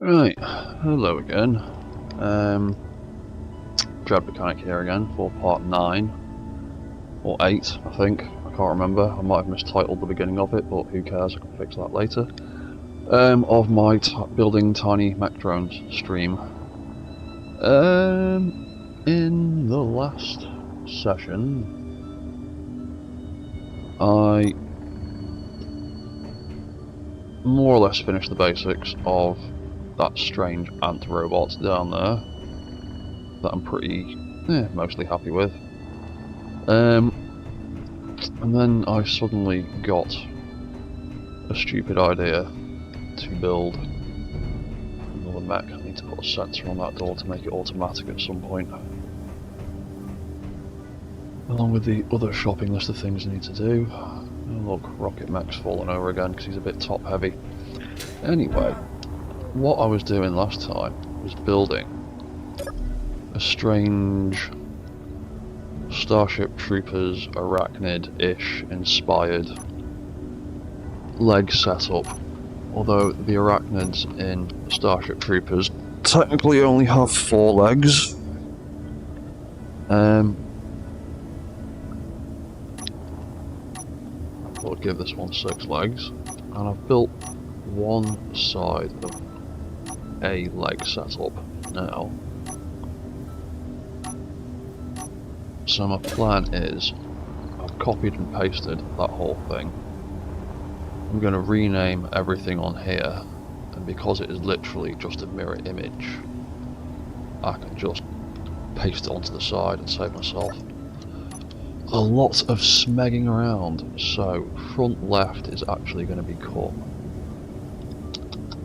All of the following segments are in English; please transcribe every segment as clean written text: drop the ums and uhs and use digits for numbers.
Right, hello again. Dread Mechanic here again for part 9 or 8, I think. I can't remember. I might have mistitled the beginning of it, but who cares? I can fix that later. Of my building tiny mech drones stream. In the last session, I more or less finished the basics of that strange ant robot down there that I'm pretty mostly happy with. And then I suddenly got a stupid idea to build another mech. I need to put a sensor on that door to make it automatic at some point, along with the other shopping list of things I need to do. Oh, look, Rocket Mech's fallen over again because he's a bit top heavy. Anyway, what I was doing last time was building a strange Starship Troopers arachnid-ish inspired leg setup, although the arachnids in Starship Troopers technically only have 4 legs. I'll give this one 6 legs, and I've built one side of a leg setup now. So my plan is, I've copied and pasted that whole thing. I'm going to rename everything on here, and because it is literally just a mirror image, I can just paste it onto the side and save myself a lot of smegging around. So front left is actually going to become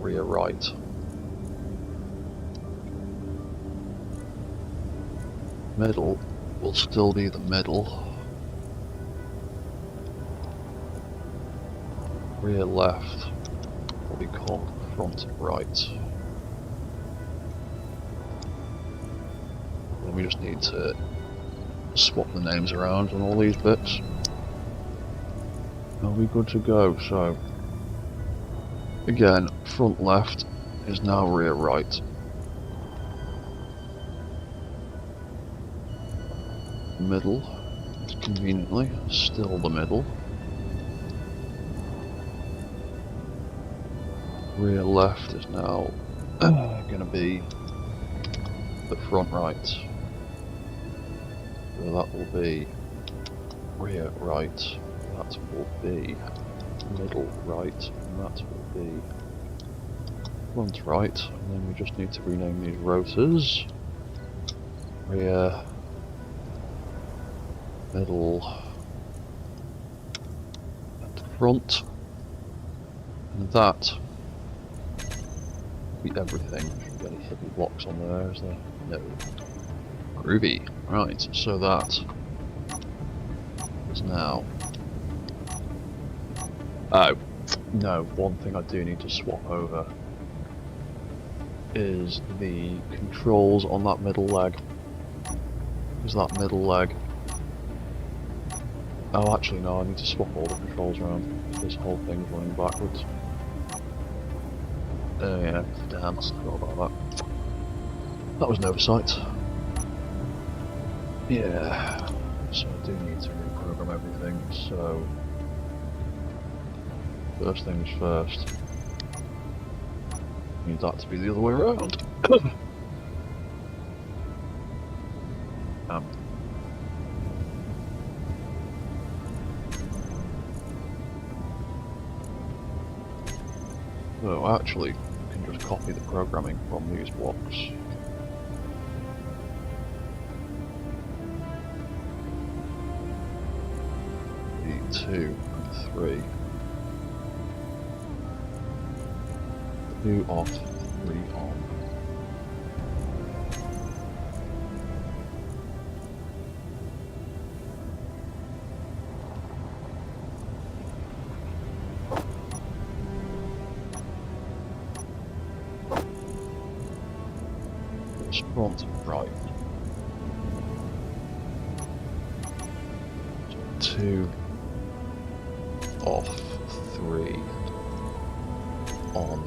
rear right. Middle will still be the middle. Rear left will become front right. And we just need to swap the names around on all these bits. Are we good to go? So again, front left is now rear right. Middle is conveniently still the middle. Rear left is now going to be the front right. So that will be rear right. That will be middle right. And that will be front right. And then we just need to rename these rotors. Rear, middle, and front. And that will be everything. Got any hidden blocks on there? Is there? No. Groovy. Right, so that is now. Oh, no, one thing I do need to swap over is the controls on that middle leg. Is that middle leg? Oh, actually, no, I need to swap all the controls around. This whole thing's running backwards. Oh, yeah, damn, I forgot about that. That was an oversight. Yeah, so I do need to reprogram everything, so first things first, I need that to be the other way around. So actually, you can just copy the programming from these blocks. The 2 and 3. 2 off, 3 on. It's front right. 2 off, 3 on.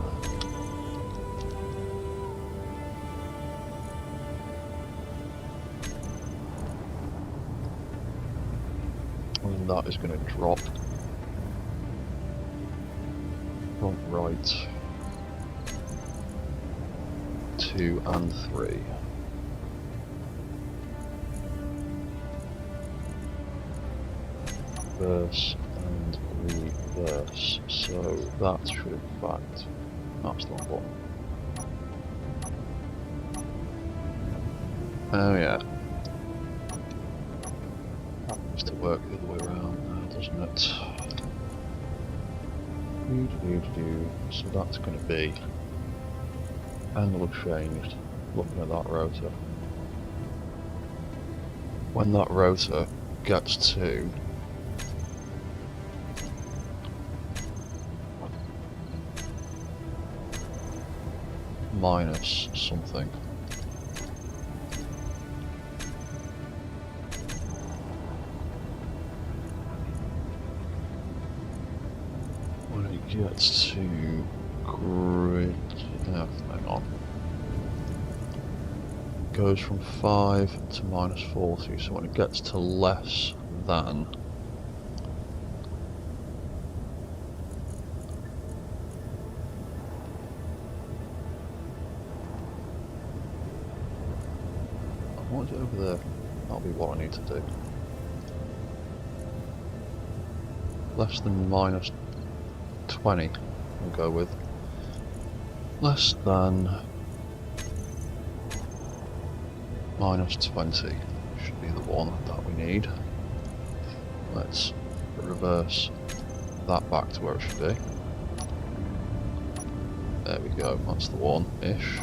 and that is going to drop front right 2 and 3. Reverse and reverse, so that should in fact, that's the wrong button. Oh yeah. That needs to work the other way around now, doesn't it? So that's going to be angle of change, looking at that rotor. When that rotor gets to minus something, when it gets to grid, hang on, goes from 5 to minus 40, so when it gets to less than what is it over there? That'll be what I need to do. Less than minus 20, we'll go with. Less than minus 20 should be the one that we need. Let's reverse that back to where it should be. There we go, that's the one-ish.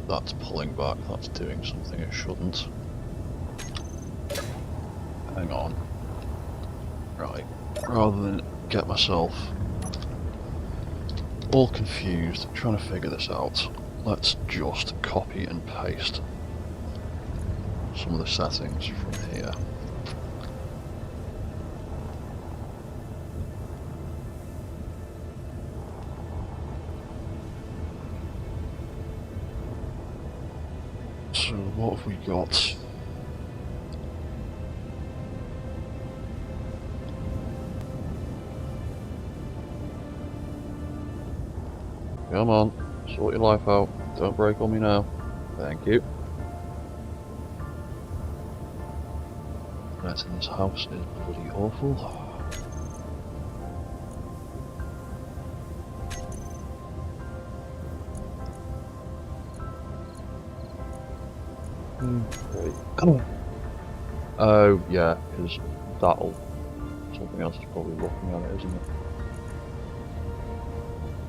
That's pulling back, that's doing something it shouldn't. Hang on. Right, rather than get myself all confused trying to figure this out, let's just copy and paste some of the settings from here. So what have we got? Come on, sort your life out. Don't break on me now. Thank you. Right, in this house is bloody awful. Come on. Oh yeah, because that'll, something else is probably looking at it, isn't it?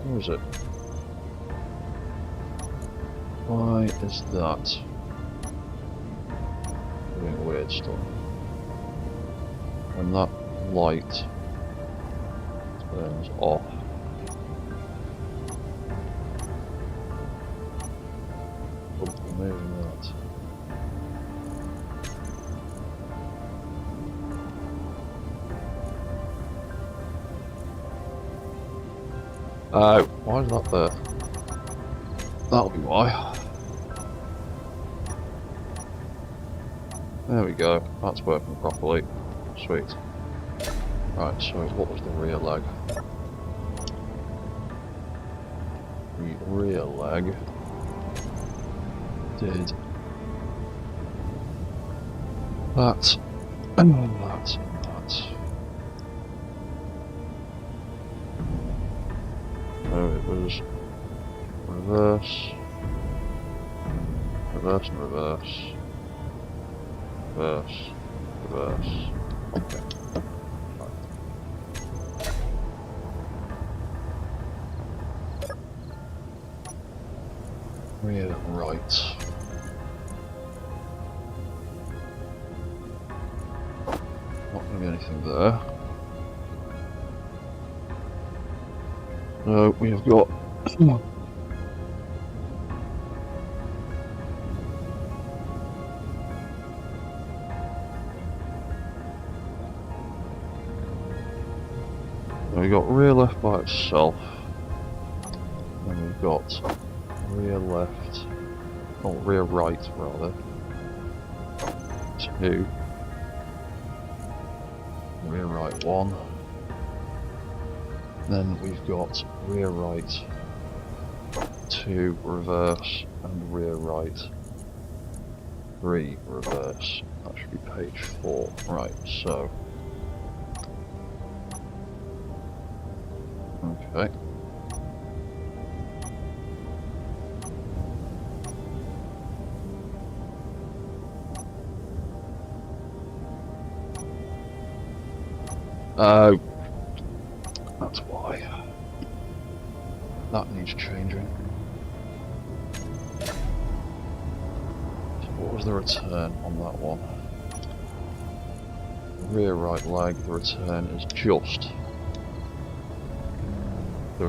Where is it? Why is that doing weird stuff? When that light turns off, moving that. Oh, why is that there? That'll be why. There we go, that's working properly. Sweet. Right, so what was the rear leg? The rear leg did that, and that, and that. So it was reverse, reverse and reverse, reverse, reverse. Okay. Rear right. Not going to be anything there. No, we have got we got rear left by itself, and we've got rear left, or rear right rather, 2, rear right 1, then we've got rear right 2 reverse and rear right 3 reverse. That should be page 4. Right, so okay. Oh, that's why. That needs changing. So what was the return on that one? Rear right leg, the return is just the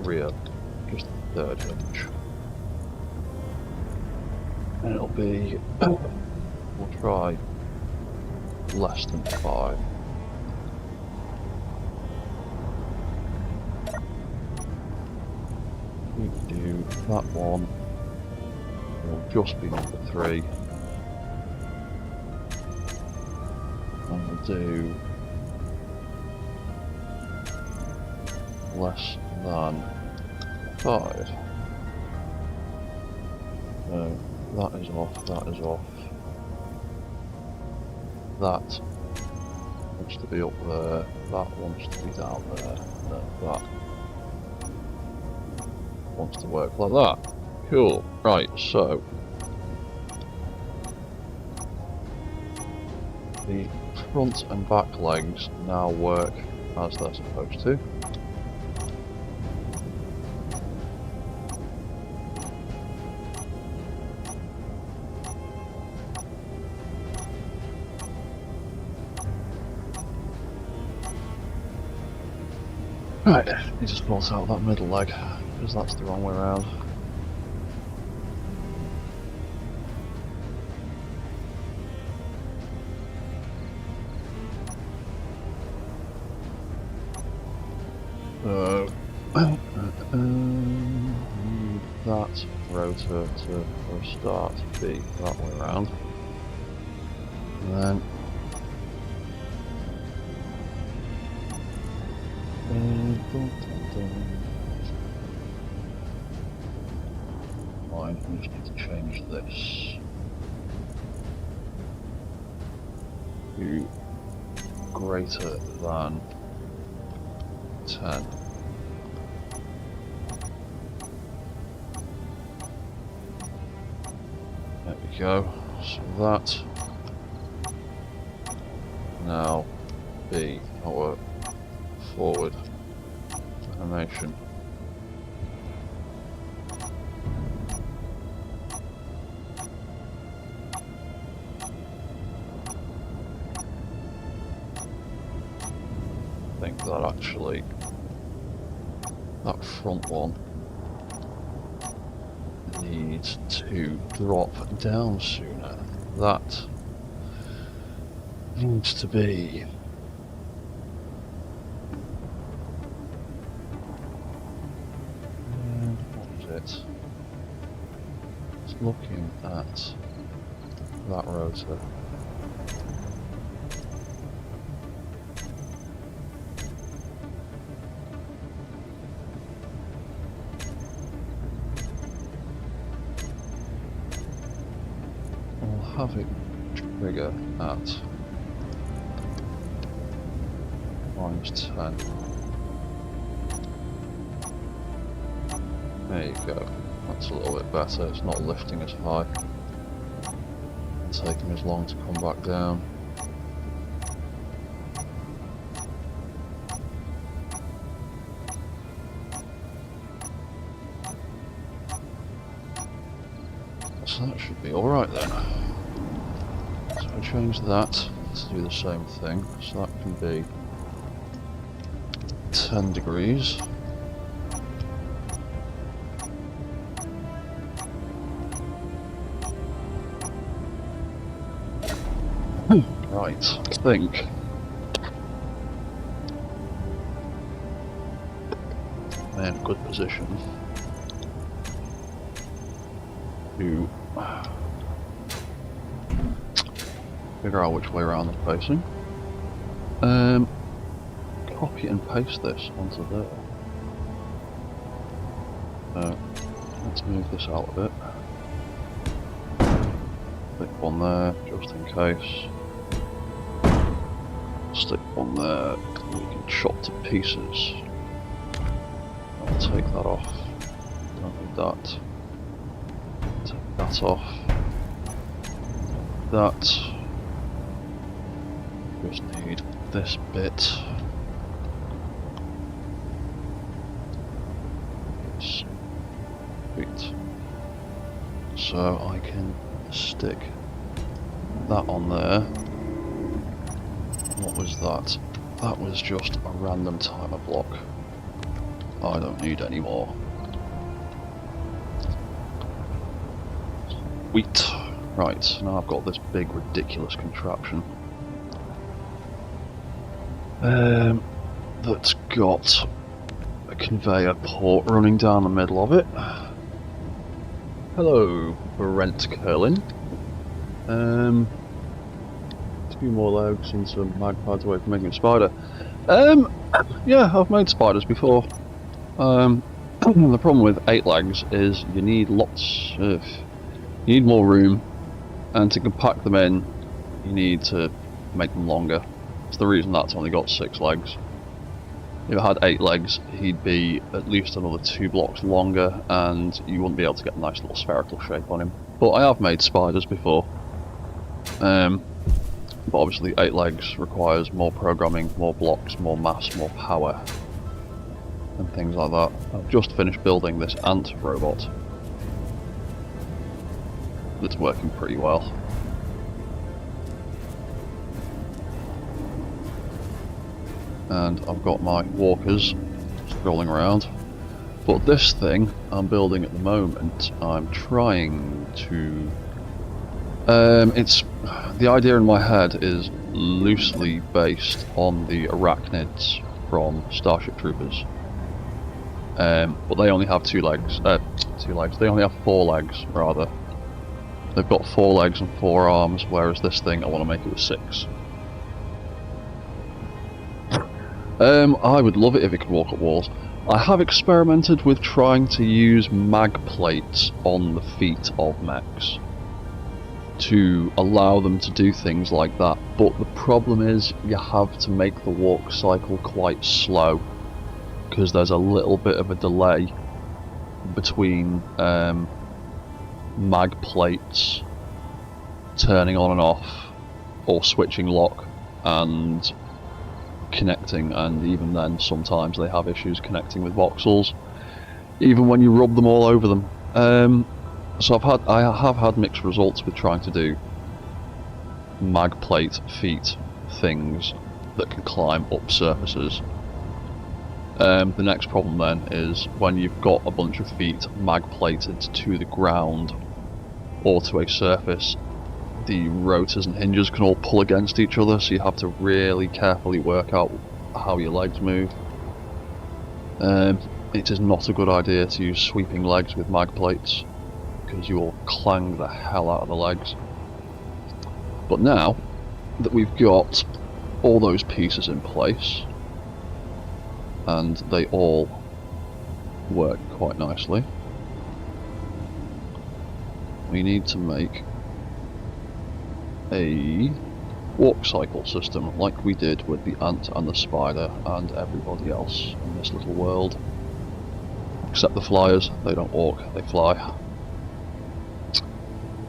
rear, just the 3rd hinge. And it'll be, we'll try less than 5. We can do that one, will just be number 3. And we'll do less than 5. So that is off, that is off. That wants to be up there, that wants to be down there, no, that wants to work like that. Cool, right, so the front and back legs now work as they're supposed to. Right, need to sort out that middle leg, because that's the wrong way around. So, need that rotor to, for a start, be that way around. And then fine, we just need to change this to greater than 10. There we go. So that now be our forward animation. I think that actually, that front one needs to drop down sooner. That needs to be looking at that rotor. I'll have it trigger at -10. There you go. That's a little bit better, it's not lifting as high and taking as long to come back down. So that should be alright then. So I change that to do the same thing, so that can be 10 degrees. Right, I think I'm in a good position to figure out which way around it's facing. Copy and paste this onto there. Let's move this out a bit. Stick one there, just in case. Stick one there, we can chop to pieces. I'll take that off. Don't need that. Take that off. That. Just need this bit. Sweet. So I can stick that on there. What was that? That was just a random timer block. I don't need any more. Sweet. Right, now I've got this big ridiculous contraption. That's got a conveyor port running down the middle of it. Hello, Brent Curlin. 2 more legs and some magpies away from making a spider. Yeah, I've made spiders before. The problem with 8 legs is you need lots of... You need more room, and to compact them in, you need to make them longer. It's the reason that's only got 6 legs. If it had 8 legs, he'd be at least another 2 blocks longer, and you wouldn't be able to get a nice little spherical shape on him. But I have made spiders before. But obviously 8 legs requires more programming, more blocks, more mass, more power, and things like that. I've just finished building this ant robot. It's working pretty well. And I've got my walkers rolling around. But this thing I'm building at the moment, I'm trying to... it's... The idea in my head is loosely based on the arachnids from Starship Troopers. But they only have 2 legs. 2 legs. They only have 4 legs, rather. They've got 4 legs and 4 arms, whereas this thing I want to make it with 6. I would love it if it could walk up walls. I have experimented with trying to use mag plates on the feet of mechs to allow them to do things like that, but the problem is you have to make the walk cycle quite slow because there's a little bit of a delay between mag plates turning on and off or switching lock and connecting, and even then sometimes they have issues connecting with voxels even when you rub them all over them. So I have had mixed results with trying to do mag plate feet things that can climb up surfaces. The next problem then is when you've got a bunch of feet mag plated to the ground or to a surface, the rotors and hinges can all pull against each other, so you have to really carefully work out how your legs move. It is not a good idea to use sweeping legs with mag plates, because you will clang the hell out of the legs. But now that we've got all those pieces in place, and they all work quite nicely, we need to make a walk cycle system like we did with the ant and the spider and everybody else in this little world. Except the flyers, they don't walk, they fly.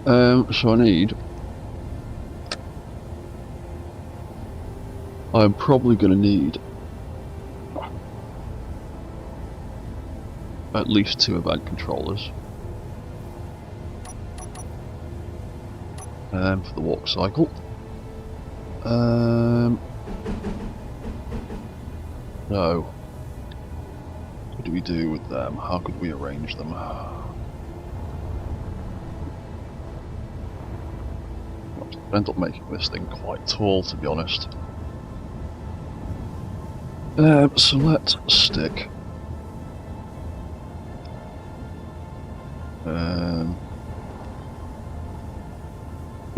So I'm probably going to need at least 2 event controllers for the walk cycle. No. What do we do with them? How could we arrange them? I'll end up making this thing quite tall, to be honest. So let's stick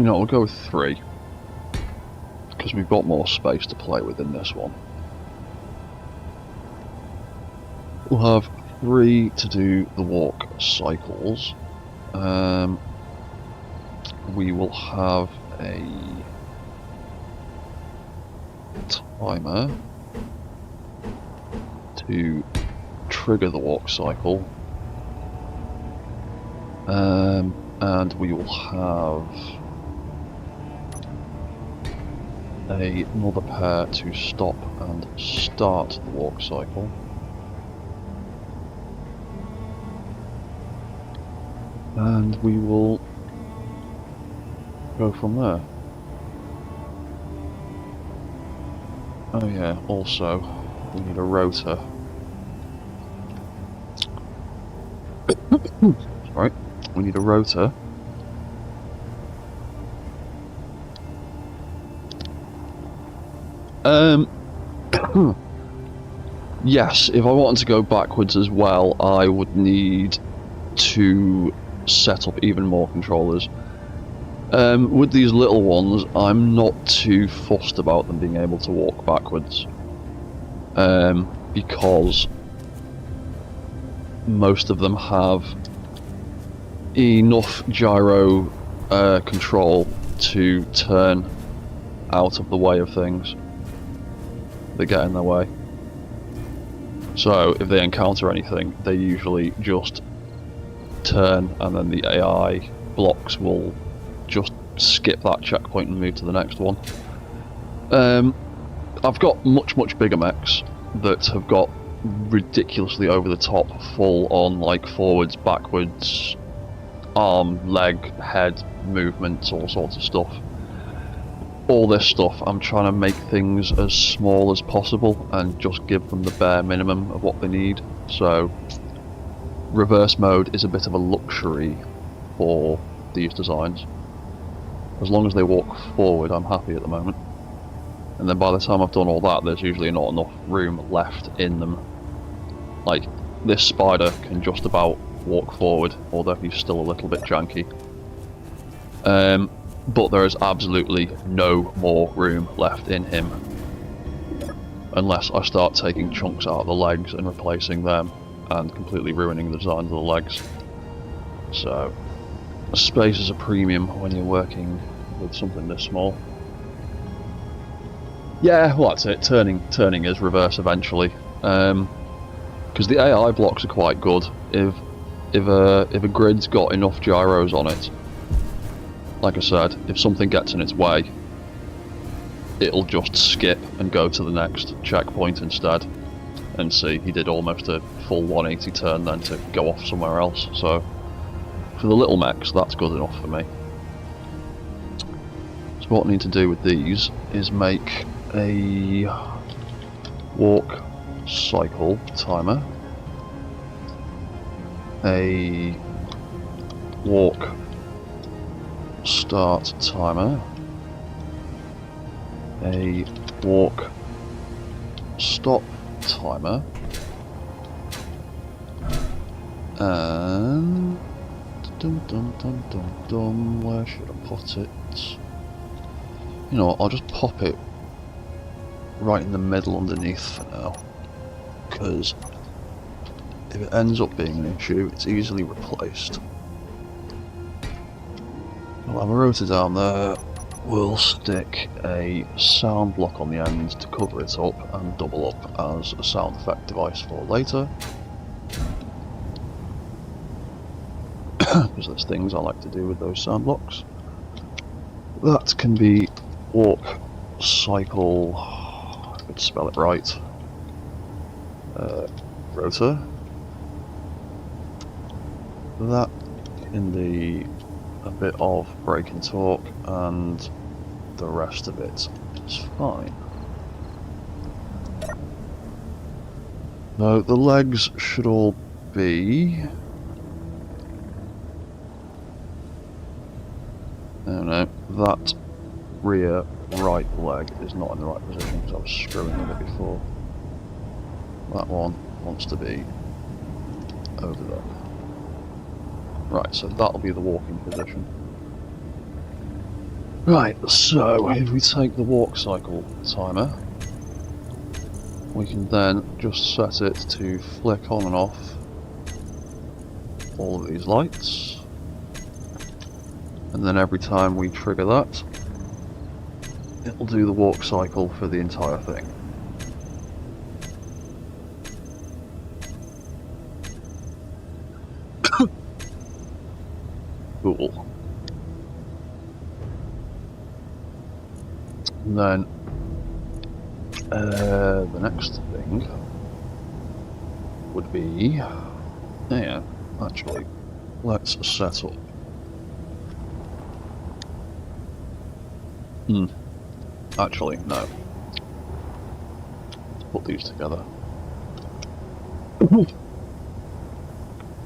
you know, we'll go with 3. because we've got more space to play with in this one. We'll have 3 to do the walk cycles. We will have a timer to trigger the walk cycle, and we will have another pair to stop and start the walk cycle. And we will go from there. Oh yeah, also, we need a rotor. Sorry, we need a rotor. Yes, if I wanted to go backwards as well, I would need to set up even more controllers. With these little ones, I'm not too fussed about them being able to walk backwards, because most of them have enough gyro control to turn out of the way of things that get in their way. So if they encounter anything, they usually just turn, and then the AI blocks will just skip that checkpoint and move to the next one. I've got much bigger mechs that have got ridiculously over the top, full on like forwards, backwards, arm, leg, head movements, all sorts of stuff. All this stuff, I'm trying to make things as small as possible and just give them the bare minimum of what they need. So reverse mode is a bit of a luxury for these designs. As long as they walk forward, I'm happy at the moment. And then by the time I've done all that, there's usually not enough room left in them. Like, this spider can just about walk forward, although he's still a little bit janky. But there is absolutely no more room left in him, unless I start taking chunks out of the legs and replacing them, and completely ruining the design of the legs. So, space is a premium when you're working with something this small. Yeah, well that's it. Turning is reverse eventually, because the AI blocks are quite good. If a grid's got enough gyros on it, like I said, if something gets in its way, it'll just skip and go to the next checkpoint instead. And see, he did almost a full 180 turn then to go off somewhere else. So for the little mechs, that's good enough for me. So what I need to do with these is make a walk cycle timer, a walk start timer, a walk stop timer, and where should I put it? You know what, I'll just pop it right in the middle underneath for now, because if it ends up being an issue, it's easily replaced. We'll have a rotor down there. We'll stick a sound block on the end to cover it up and double up as a sound effect device for later. Because there's things I like to do with those sound blocks. That can be walk cycle, I could spell it right, rotor. That can be a bit of brake and torque, and the rest of it is fine. Now the legs should all be... Oh no, that rear right leg is not in the right position because I was screwing with it before. That one wants to be over there. Right, so that'll be the walking position. Right, so if we take the walk cycle timer, we can then just set it to flick on and off all of these lights, and then every time we trigger that, it'll do the walk cycle for the entire thing. Cool. And then the next thing would be, yeah, actually, let's set up. Actually, no. Let's put these together.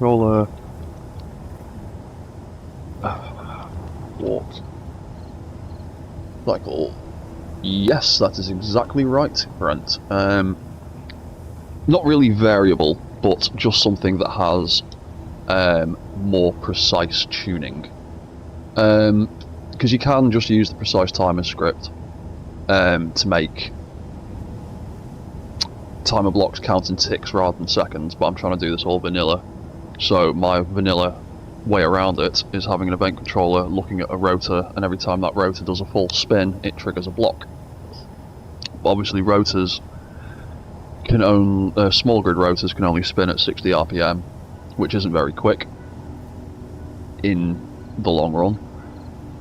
Roller. Walk. Cycle. Yes, that is exactly right, Brent. Not really variable, but just something that has more precise tuning. Because you can just use the precise timer script to make timer blocks count in ticks rather than seconds, but I'm trying to do this all vanilla. So my vanilla way around it is having an event controller looking at a rotor, and every time that rotor does a full spin, it triggers a block. But obviously rotors can only, small grid rotors can only spin at 60 RPM, which isn't very quick in the long run.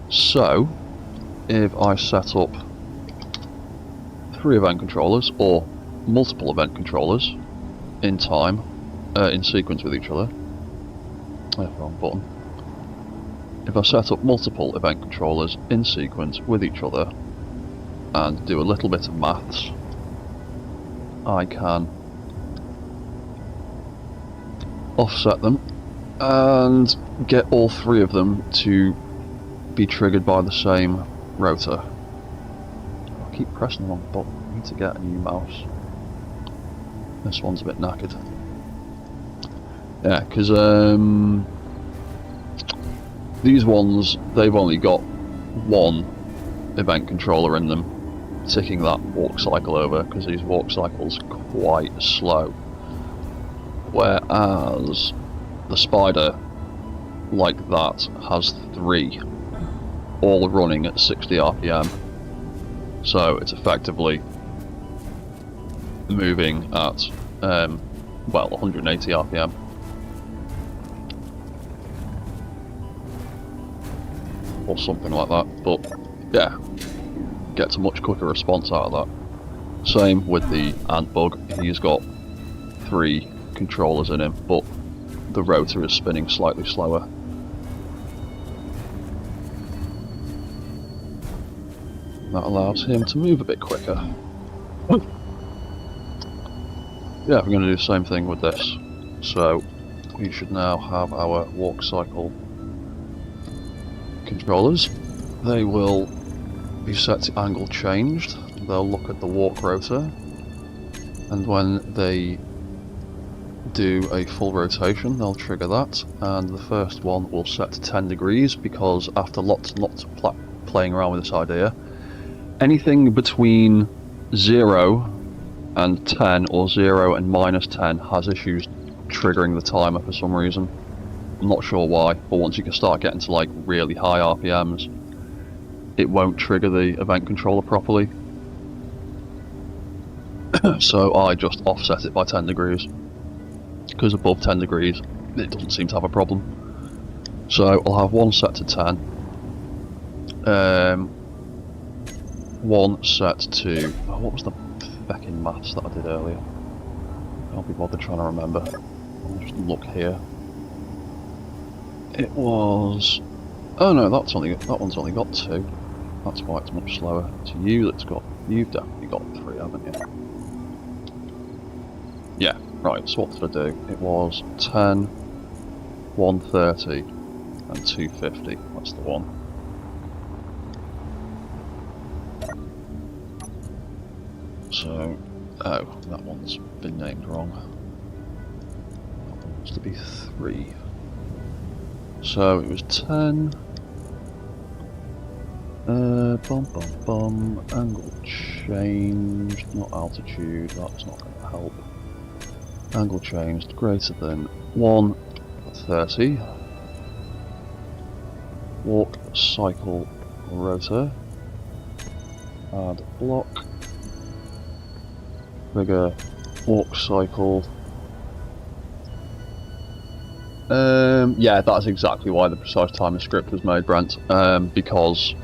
So if I set up 3 event controllers, or multiple event controllers, in time, in sequence with each other, wrong button. If I set up multiple event controllers in sequence with each other and do a little bit of maths, I can offset them and get all 3 of them to be triggered by the same rotor. I keep pressing the wrong button. I need to get a new mouse. This one's a bit knackered. Yeah, because these ones, they've only got 1 event controller in them, ticking that walk cycle over, because these walk cycles are quite slow. Whereas the Spider, like that, has 3, all running at 60 RPM. So it's effectively moving at, well, 180 RPM. Or something like that, but yeah, gets a much quicker response out of that. Same with the ant bug, he's got 3 controllers in him, but the rotor is spinning slightly slower. That allows him to move a bit quicker. Yeah, we're going to do the same thing with this. So we should now have our walk cycle controllers. They will be set to angle changed. They'll look at the walk rotor, and when they do a full rotation, they'll trigger that, and the first one will set to 10 degrees, because after lots and lots of playing around with this idea, anything between 0 and 10 or 0 and -10 has issues triggering the timer for some reason. I'm not sure why, but once you can start getting to like really high RPMs, it won't trigger the event controller properly. So I just offset it by 10 degrees, because above 10 degrees it doesn't seem to have a problem. So I'll have one set to 10, one set to, oh, what was the feckin' maths that I did earlier? I can't be bothered trying to remember. I'll just look here. It was, oh no, that one's only got 2. That's why it's much slower. It's you that's got, you've definitely got 3, haven't you? Yeah, right, so what did I do? It was 10, 130 and 250, that's the one. So, oh, that one's been named wrong. That one wants to be 3. So it was 10, Bum bum bum. Angle changed, not altitude. That's not going to help. Angle changed greater than 130. Walk, cycle, rotor. Add block. Trigger, walk, cycle. Yeah, that's exactly why the precise timer script was made, Brent. Because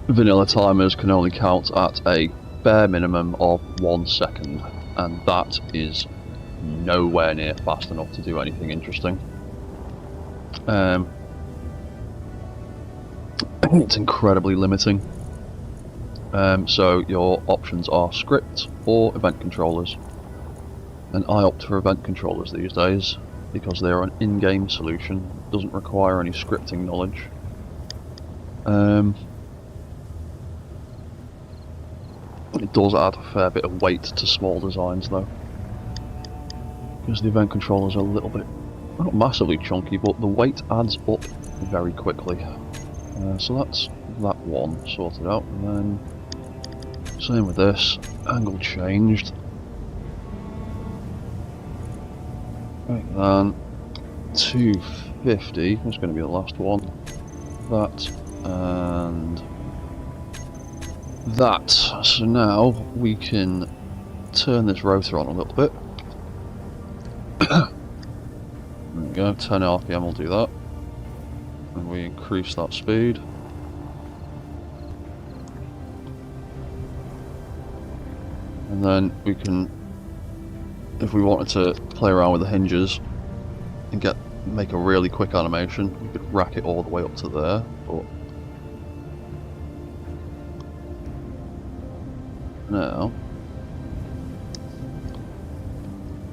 vanilla timers can only count at a bare minimum of 1 second, and that is nowhere near fast enough to do anything interesting. It's incredibly limiting. So your options are script or event controllers, and I opt for event controllers these days because they're an in-game solution, doesn't require any scripting knowledge. It does add a fair bit of weight to small designs though, because the event controllers are a little bit, not massively chunky, but the weight adds up very quickly. So that's that one sorted out, and then same with this, angle changed. Right then, 250 is going to be the last one. That and that. So now we can turn this rotor on a little bit. There we go, 10 RPM will do that. And we increase that speed. And then we can, if we wanted to play around with the hinges and make a really quick animation, we could rack it all the way up to there, but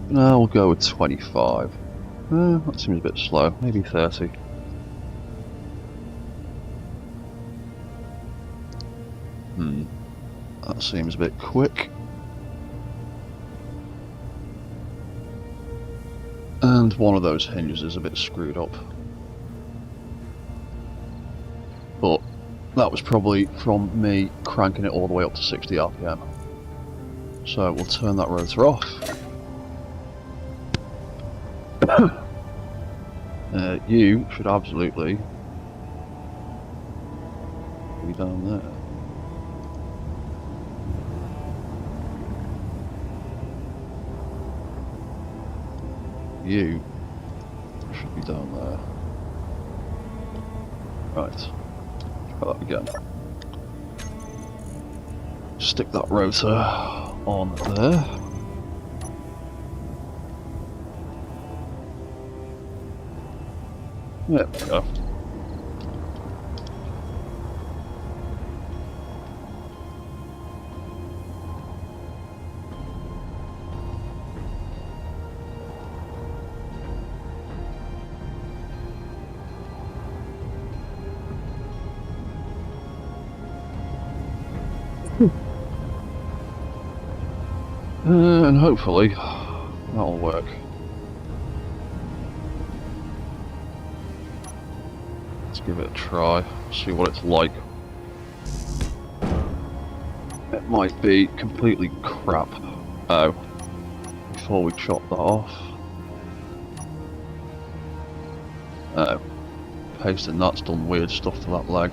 now we'll go with 25. That seems a bit slow, maybe 30. That seems a bit quick. And one of those hinges is a bit screwed up. But that was probably from me cranking it all the way up to 60 RPM. So we'll turn that rotor off. You should absolutely be down there. You should be down there. Right. Try that again. Stick that rotor on there. There we go. And hopefully that'll work. Let's give it a try, see what it's like. It might be completely crap. Oh, before we chop that off. Oh, pasting that's done weird stuff to that leg.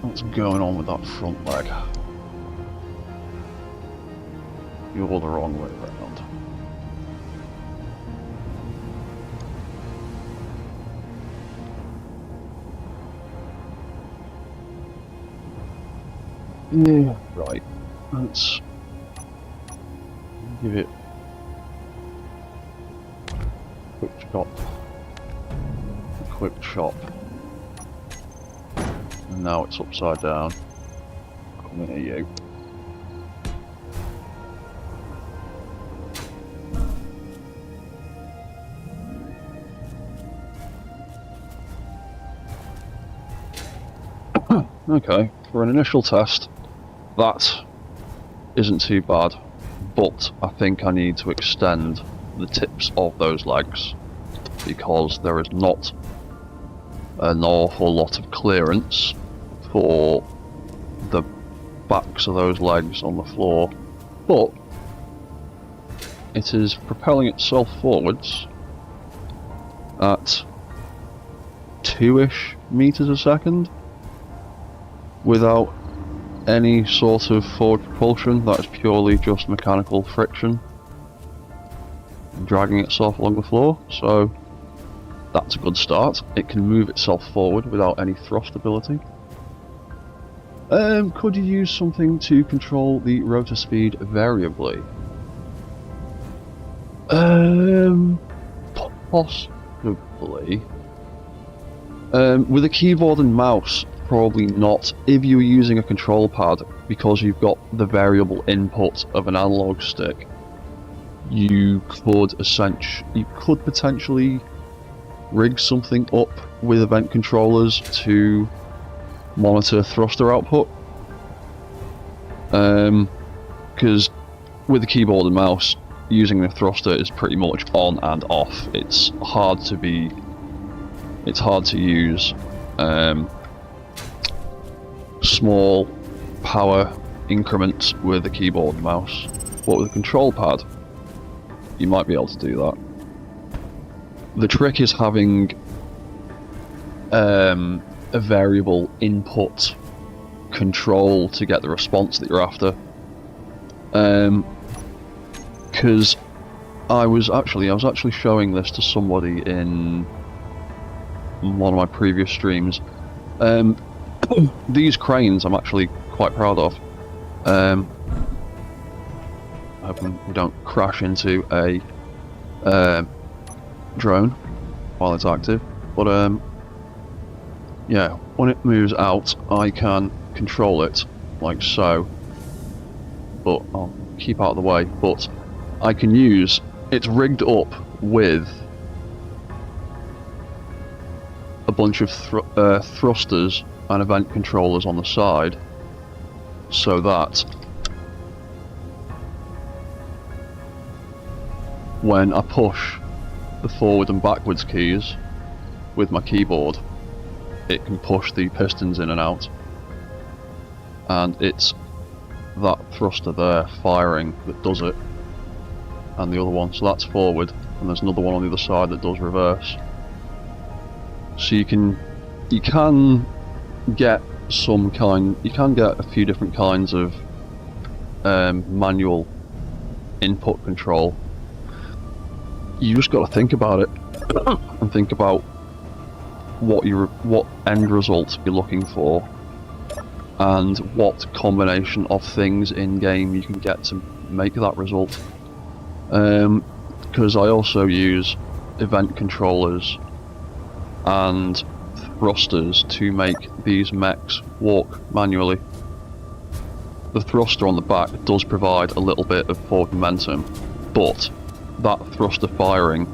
What's going on with that front leg? You're the wrong way around. Yeah, right. Let's give it a quick chop. A quick chop. And now it's upside down. Come here, you. Okay, for an initial test, that isn't too bad, but I think I need to extend the tips of those legs, because there is not an awful lot of clearance for the backs of those legs on the floor, but it is propelling itself forwards at 2-ish meters a second without any sort of forward propulsion. That is purely just mechanical friction dragging itself along the floor, so that's a good start. It can move itself forward without any thrust ability. Could you use something to control the rotor speed variably? Possibly. With a keyboard and mouse, probably not. If you were using a control pad, because you've got the variable input of an analog stick, you could potentially rig something up with event controllers to monitor thruster output. Because with the keyboard and mouse, using the thruster is pretty much on and off. It's hard to use small power increments with a keyboard and mouse, but with a control pad you might be able to do that. The trick is having a variable input control to get the response that you're after. Because I was actually showing this to somebody in one of my previous streams. These cranes I'm actually quite proud of. Hoping we don't crash into a drone while it's active, but yeah, when it moves out I can control it like so, but I'll keep out of the way. But I can use, it's rigged up with a bunch of thrusters and event controllers on the side, so that when I push the forward and backwards keys with my keyboard, it can push the pistons in and out, and it's that thruster there firing that does it, and the other one, so that's forward, and there's another one on the other side that does reverse. So you can get a few different kinds of manual input control. You just got to think about it and think about what end result you're looking for, and what combination of things in game you can get to make that result. Because I also use event controllers and thrusters to make these mechs walk manually. The thruster on the back does provide a little bit of forward momentum, but that thruster firing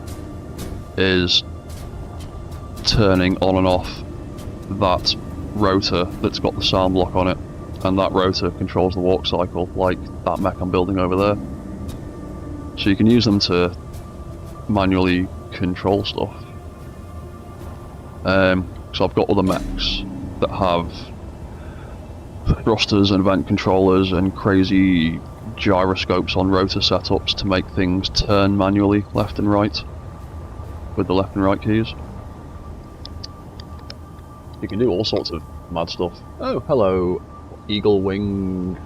is turning on and off that rotor that's got the sound block on it, and that rotor controls the walk cycle, like that mech I'm building over there. So you can use them to manually control stuff. So I've got other mechs that have thrusters and event controllers and crazy gyroscopes on rotor setups to make things turn manually left and right with the left and right keys. You can do all sorts of mad stuff. Oh, hello, Eagle Wing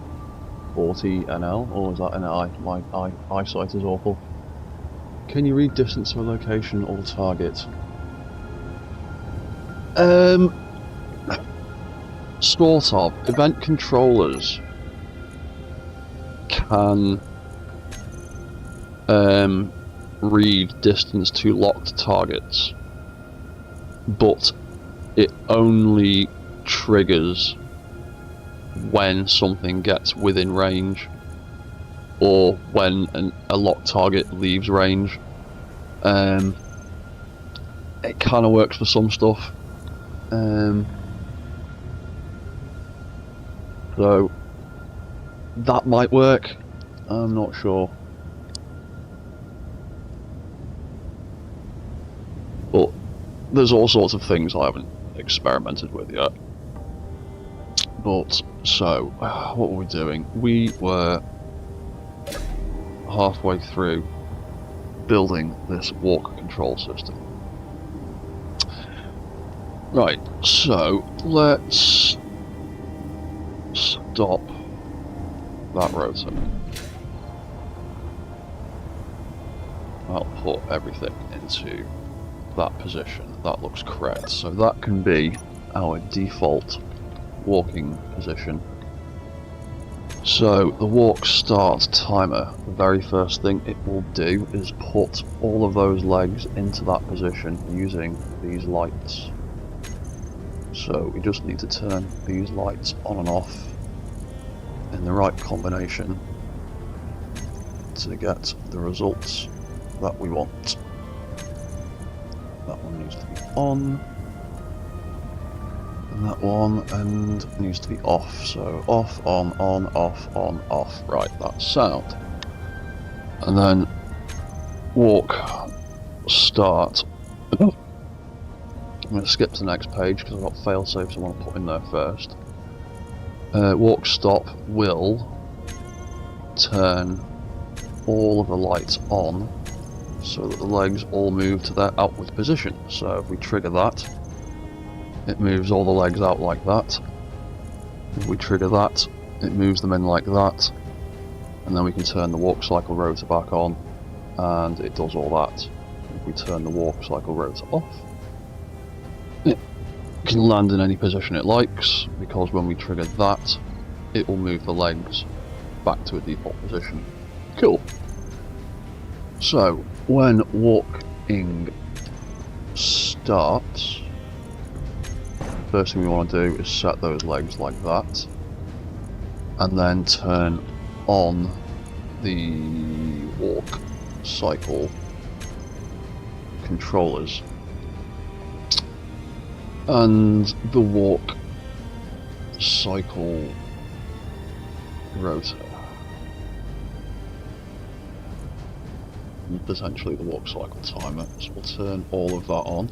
40NL, or is that an I? My eyesight is awful. Can you read distance of a location or target? Sort of. Event controllers can read distance to locked targets, but it only triggers when something gets within range, or when a locked target leaves range. It kind of works for some stuff. So that might work, I'm not sure. there's all sorts of things I haven't experimented with yet. But, so, what were we doing? We were halfway through building this walk control system. Right, so let's stop that rotor. I'll put everything into that position. That looks correct. So that can be our default walking position. So the walk start timer, the very first thing it will do is put all of those legs into that position using these lights. So we just need to turn these lights on and off in the right combination to get the results that we want. That one needs to be on, and that one needs to be off. So off, on, off. Right, that's sound. And then walk start. I'm going to skip to the next page because I've got fail-safes I want to put in there first. Walk stop will turn all of the lights on so that the legs all move to their outward position. So if we trigger that, it moves all the legs out like that. If we trigger that, it moves them in like that. And then we can turn the walk cycle rotor back on, and it does all that. If we turn the walk cycle rotor off, it can land in any position it likes, because when we trigger that, it will move the legs back to a default position. Cool. So, when walking starts, first thing we want to do is set those legs like that, and then turn on the walk cycle controllers and the walk cycle rotor, and potentially the walk cycle timer. So we'll turn all of that on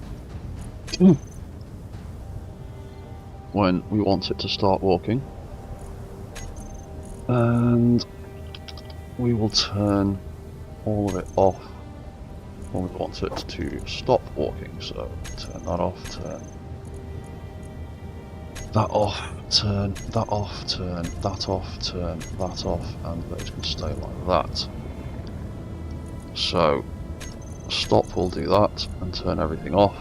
when we want it to start walking, and we will turn all of it off when we want it to stop walking. So turn that off, turn that off, turn that off, turn that off, turn that off, and those can stay like that. So stop will do that and turn everything off.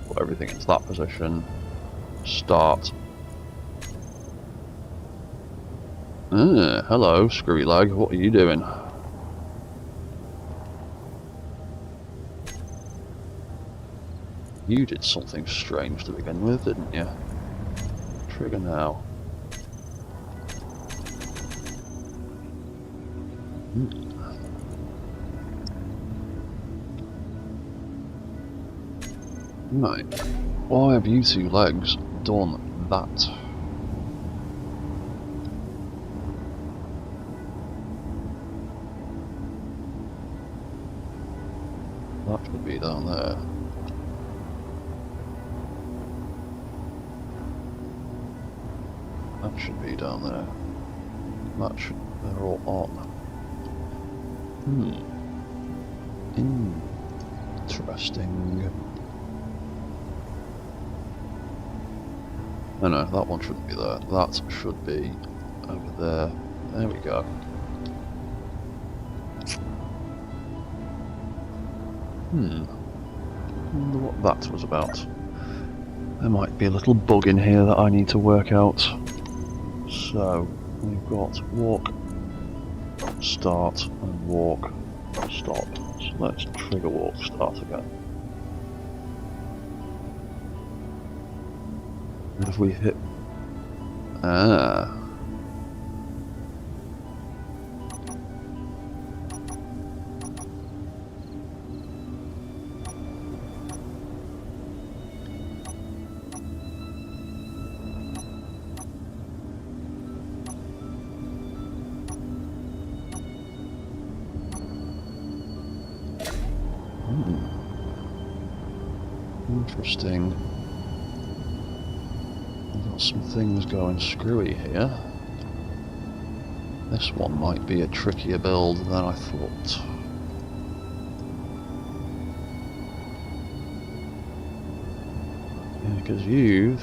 Put everything into that position. Start. Hello, screwy leg, what are you doing? You did something strange to begin with, didn't you? Trigger now. Right. Why have you two legs done that? That should be down there. That should be down there. That should... they're all on. Interesting. No, no, that one shouldn't be there. That should be over there. There we go. Wonder what that was about. There might be a little bug in here that I need to work out. So, we've got walk, start, and walk, stop. So let's trigger walk, start again. And if we hit... Interesting. We've got some things going screwy here. This one might be a trickier build than I thought. Yeah, because you've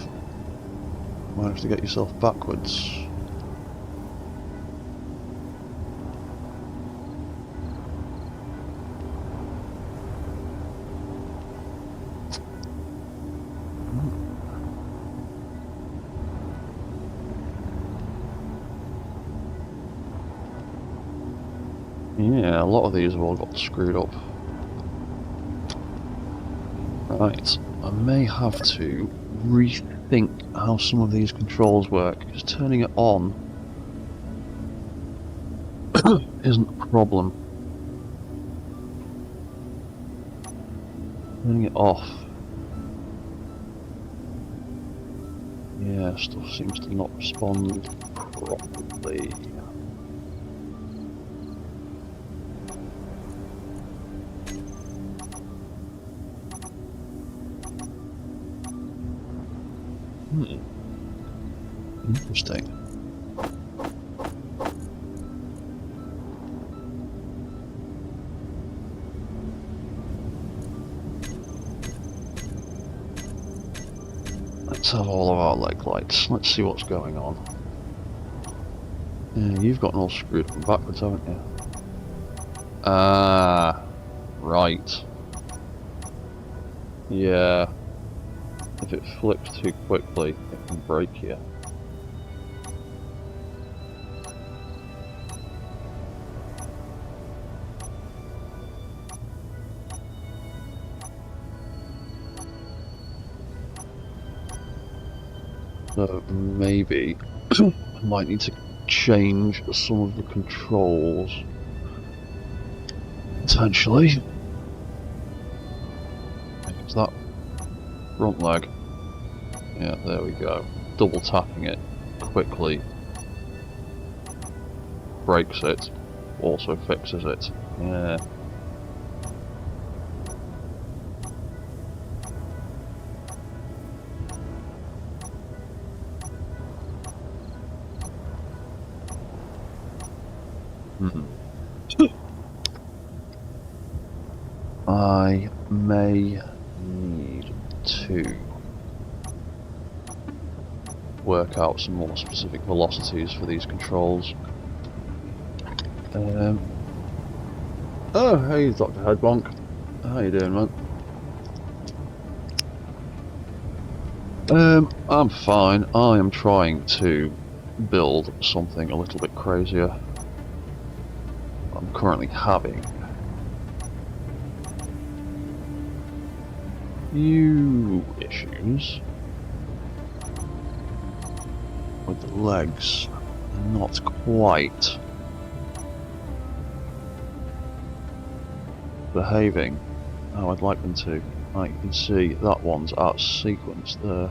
managed to get yourself backwards. Yeah, a lot of these have all got screwed up. Right, I may have to rethink how some of these controls work, because turning it on isn't a problem. Turning it off, yeah, stuff seems to not respond properly. Interesting. Let's have all of our leg lights. Let's see what's going on. Yeah, you've gotten all screwed from backwards, haven't you? Ah, right. Yeah. If it flips too quickly, it can break you. So maybe I might need to change some of the controls. Potentially. Is that front leg? Yeah, there we go. Double tapping it quickly breaks it, also fixes it. Yeah. I may need to work out some more specific velocities for these controls. Oh, hey Dr. Headbonk. How you doing, man? I'm fine. I am trying to build something a little bit crazier. I'm currently having few issues with the legs. Not quite behaving how I'd like them to. Like you can see, that one's out of sequence there.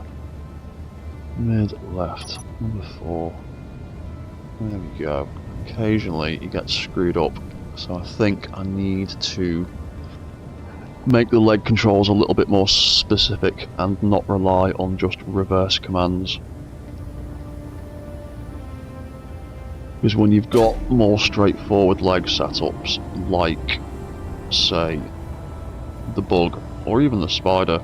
Mid left, number 4. There we go. Occasionally you get screwed up, so I think I need to make the leg controls a little bit more specific and not rely on just reverse commands. Because when you've got more straightforward leg setups, like, say, the bug, or even the spider,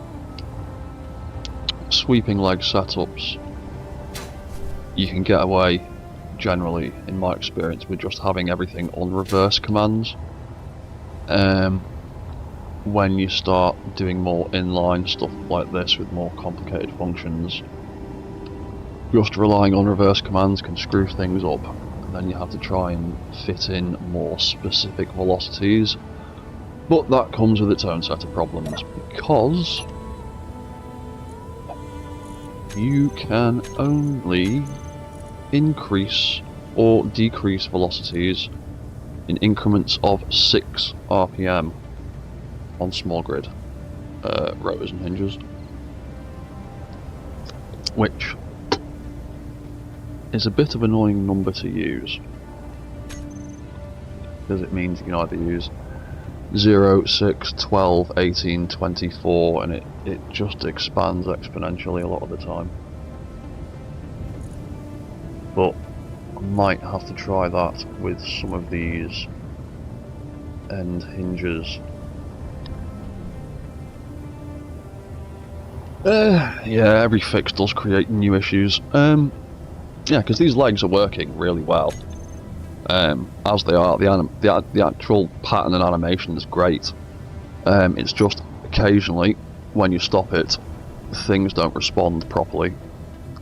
sweeping leg setups, you can get away, generally, in my experience, with just having everything on reverse commands. When you start doing more inline stuff like this with more complicated functions, just relying on reverse commands can screw things up. Then you have to try and fit in more specific velocities, but that comes with its own set of problems, because you can only increase or decrease velocities in increments of 6 RPM on small grid rotors and hinges, which is a bit of an annoying number to use, because it means you can either use 0, 6, 12, 18, 24, and it just expands exponentially a lot of the time. But I might have to try that with some of these end hinges. Yeah, every fix does create new issues. Yeah, because these legs are working really well. As they are, the actual pattern and animation is great. It's just occasionally, when you stop it, things don't respond properly,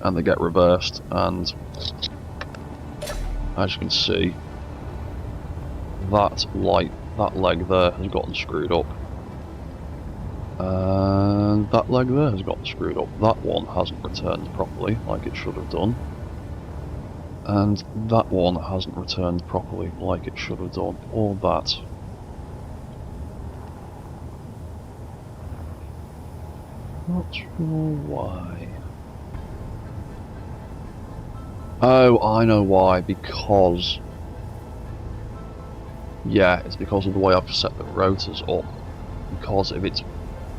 and they get reversed. And as you can see, that leg there has gotten screwed up, and that leg there has gotten screwed up. That one hasn't returned properly, like it should have done. And that one hasn't returned properly like it should have done, or that. Not sure why. Oh, I know why, because... Yeah, it's because of the way I've set the rotors up. Because if it's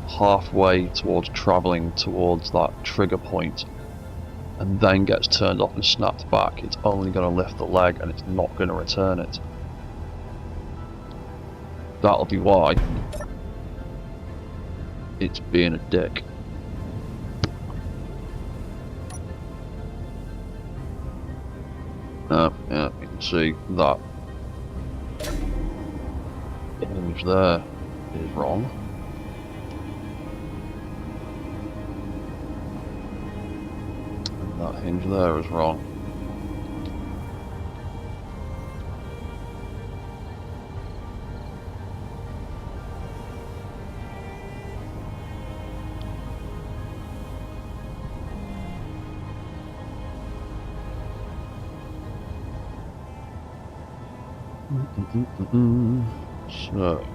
halfway towards travelling towards that trigger point, and then gets turned off and snapped back, it's only going to lift the leg and it's not going to return it. That'll be why it's being a dick. Yeah, you can see that image there is wrong. That hinge there is wrong. So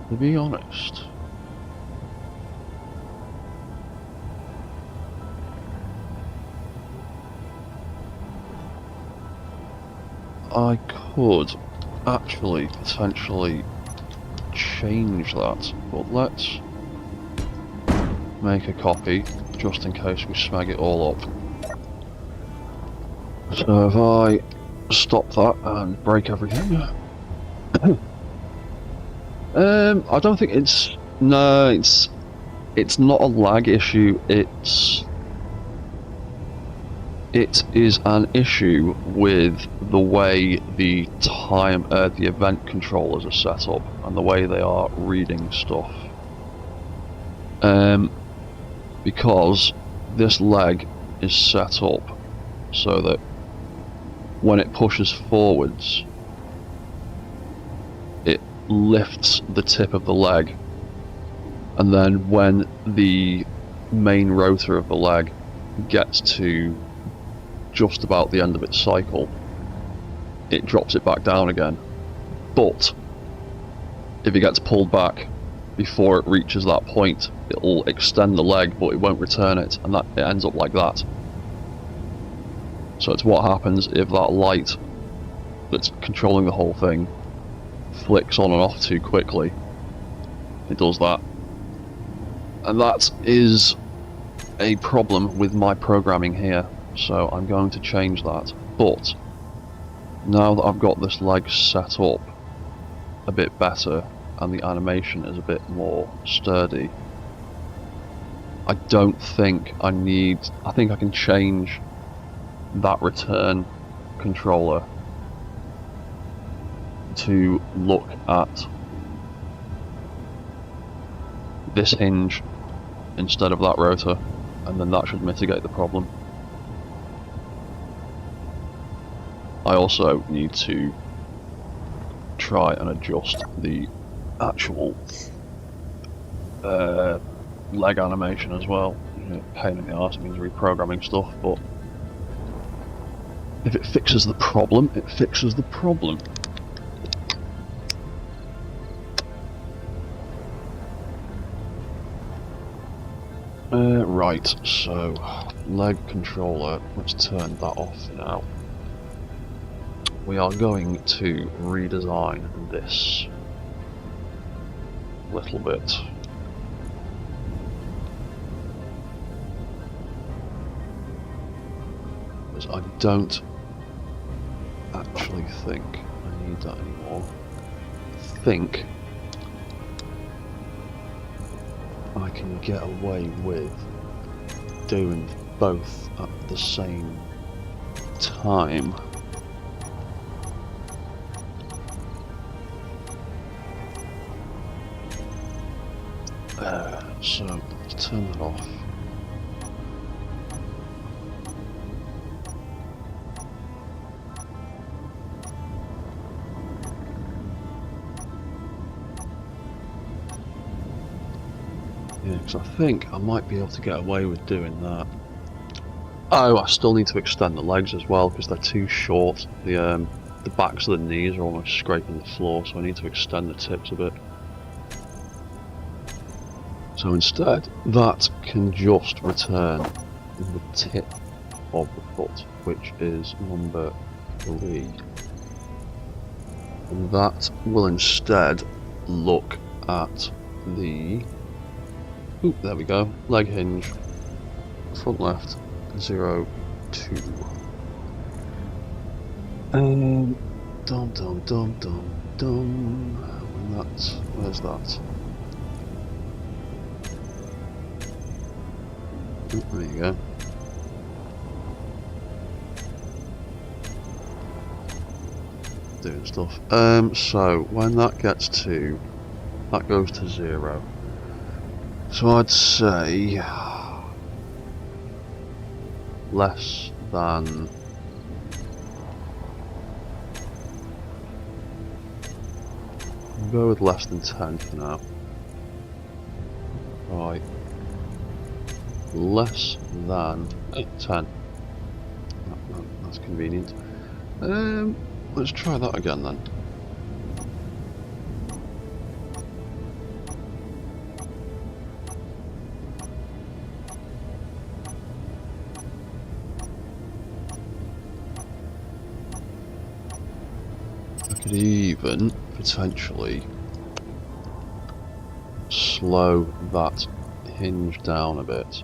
to be honest, I could actually potentially change that, but let's make a copy just in case we smeg it all up. So if I stop that and break everything, I don't think it's... No, it's not a lag issue, it is an issue with the way the event controllers are set up and the way they are reading stuff. Because this leg is set up so that when it pushes forwards, it lifts the tip of the leg, and then when the main rotor of the leg gets to just about the end of its cycle, it drops it back down again. But if it gets pulled back before it reaches that point, it'll extend the leg but it won't return it, and that it ends up like that. So it's what happens if that light that's controlling the whole thing flicks on and off too quickly. It does that, and that is a problem with my programming here, so I'm going to change that. But now that I've got this leg set up a bit better and the animation is a bit more sturdy, I don't think I need... I think I can change that return controller to look at this hinge instead of that rotor, and then that should mitigate the problem. I also need to try and adjust the actual leg animation as well. Pain in the arse, it means reprogramming stuff, but if it fixes the problem, it fixes the problem. Right, so leg controller, let's turn that off now. We are going to redesign this little bit. Because I don't actually think I need that anymore. I think I can get away with doing both at the same time. So let's turn that off. Yeah, because I think I might be able to get away with doing that. Oh, I still need to extend the legs as well because they're too short. The backs of the knees are almost scraping the floor, so I need to extend the tips a bit. So instead, that can just return the tip of the foot, which is number 3. And that will instead look at the... Oop, there we go. Leg hinge, front left, 0, 2. Dum dum dum dum dum. That's... where's that? Oop, there you go. Doing stuff. So when that gets to... that goes to 0. So I'd say... less than... I'll go with less than 10 for now. Right. Less than 10. That's convenient. Let's try that again then. I could even potentially slow that hinge down a bit.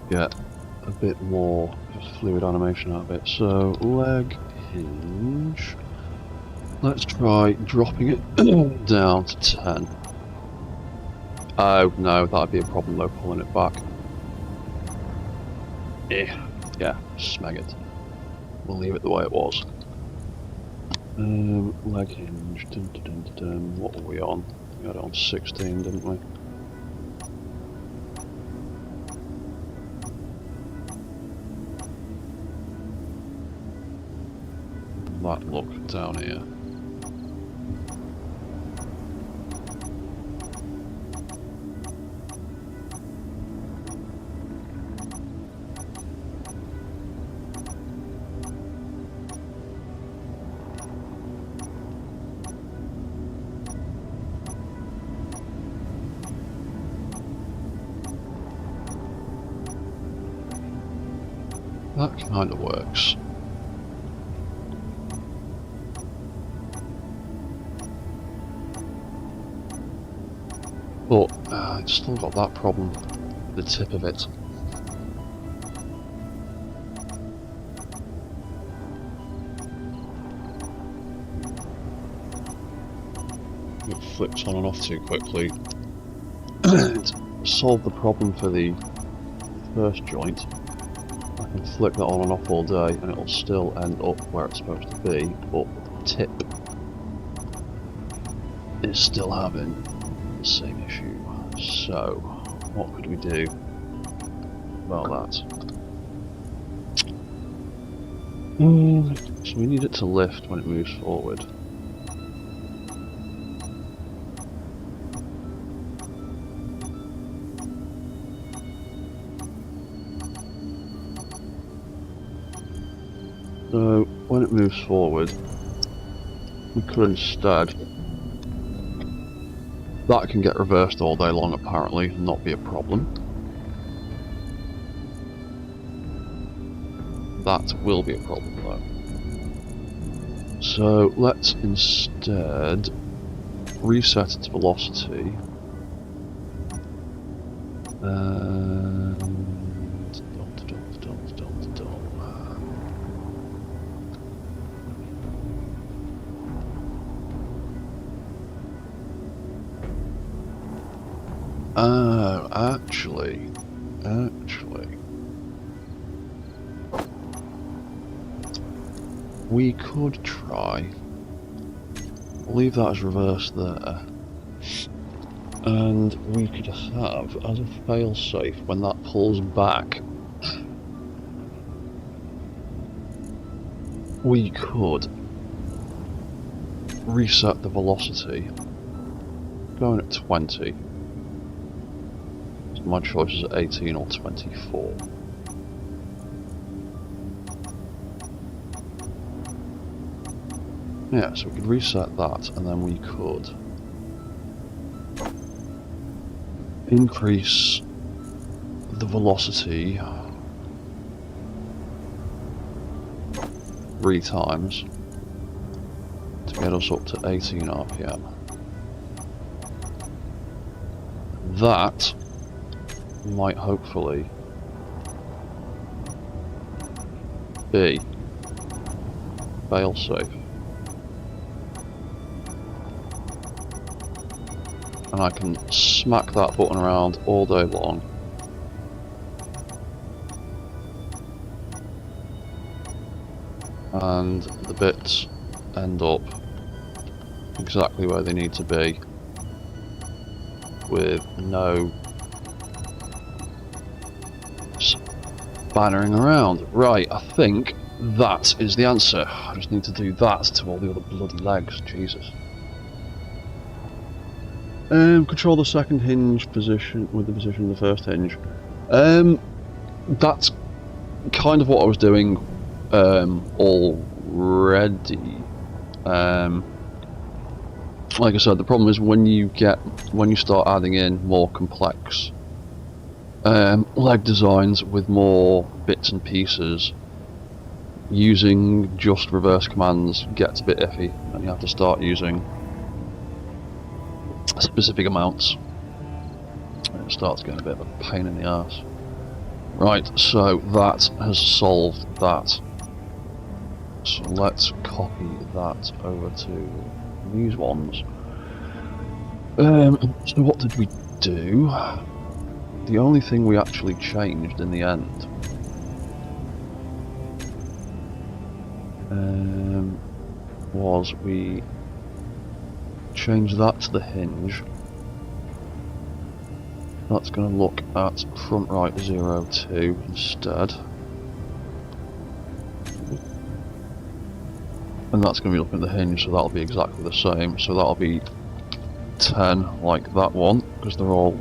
Get a bit more fluid animation out of it. So leg hinge. Let's try dropping it down to 10. Oh no, that'd be a problem though, pulling it back. Yeah, smeg it. We'll leave it the way it was. Leg hinge. Dun, dun, dun, dun, dun. What were we on? We had it on 16, didn't we? That look down here. That kind of works. But it's still got that problem, the tip of it. It flips on and off too quickly. To solve the problem for the first joint, I can flick that on and off all day and it'll still end up where it's supposed to be, but the tip is still having the same issue. So, what could we do about that? So we need it to lift when it moves forward. So, when it moves forward, we could instead... That can get reversed all day long apparently, and not be a problem. That will be a problem though. So let's instead reset its velocity. And... Oh, actually, we could try. Leave that as reverse there, and we could have as a failsafe when that pulls back. We could reset the velocity, going at 20. My choice is at 18 or 24. Yeah, so we could reset that, and then we could increase the velocity 3 times to get us up to 18 RPM. That might hopefully be failsafe, and I can smack that button around all day long. And the bits end up exactly where they need to be with no bannering around. Right, I think that is the answer. I just need to do that to all the other bloody legs, Jesus. Control the second hinge position with the position of the first hinge. That's kind of what I was doing already. Like I said, the problem is when you start adding in more complex leg designs with more bits and pieces, using just reverse commands gets a bit iffy, and you have to start using specific amounts, and it starts getting a bit of a pain in the ass. Right, so that has solved that. So let's copy that over to these ones. So what did we do? The only thing we actually changed in the end was we changed that to the hinge. That's going to look at front right 02 instead. And that's going to be looking at the hinge, so that'll be exactly the same. So that'll be 10 like that one, because they're all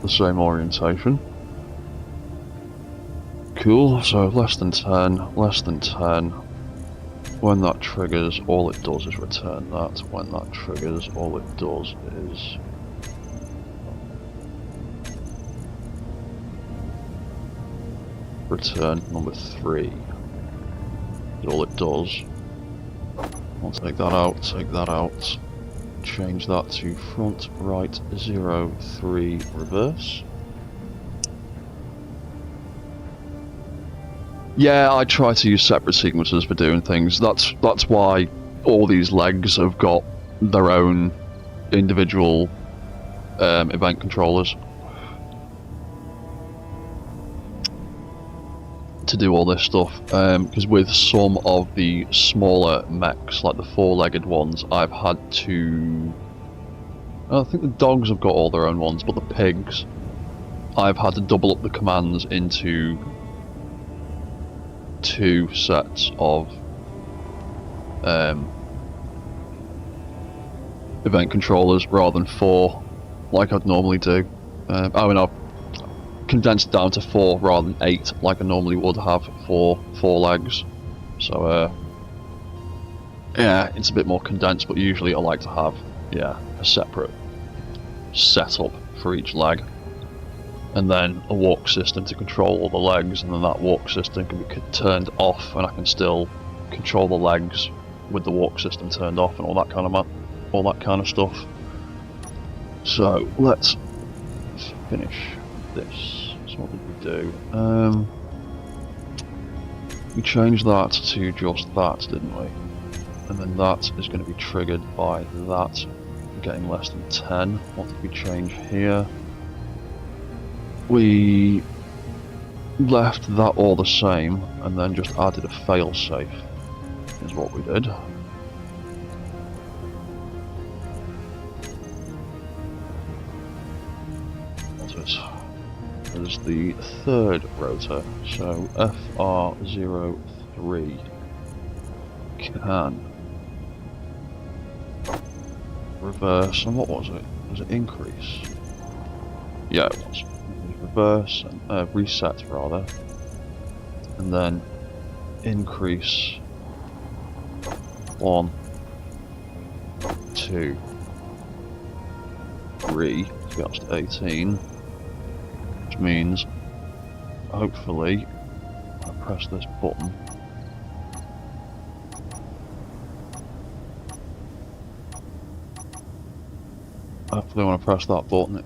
the same orientation. Cool, so less than 10, less than 10. When that triggers, all it does is return that. When that triggers, all it does is return number 3. That's all it does. I'll take that out, change that to front right 03 reverse. Yeah, I try to use separate sequences for doing things. That's why all these legs have got their own individual event controllers to do all this stuff. Because with some of the smaller mechs, like the 4-legged ones, I've had to... I think the dogs have got all their own ones, but the pigs, I've had to double up the commands into 2 sets of event controllers rather than 4 like I'd normally do. I've condensed down to 4 rather than 8 like I normally would have for 4 legs. So Yeah, it's a bit more condensed, but usually I like to have, yeah, a separate setup for each leg. And then a walk system to control all the legs, and then that walk system can be turned off, and I can still control the legs with the walk system turned off, and all that kind of stuff. So let's finish this. So what did we do? We changed that to just that, didn't we? And then that is going to be triggered by that getting less than 10. What did we change here? We left that all the same and then just added a failsafe, is what we did. There's the third rotor, so FR03 can reverse, and what was it? Was it increase? Yeah, it was. Reverse and reset rather, and then increase 1, 2, 3 to get us to 18, which means hopefully when I press this button it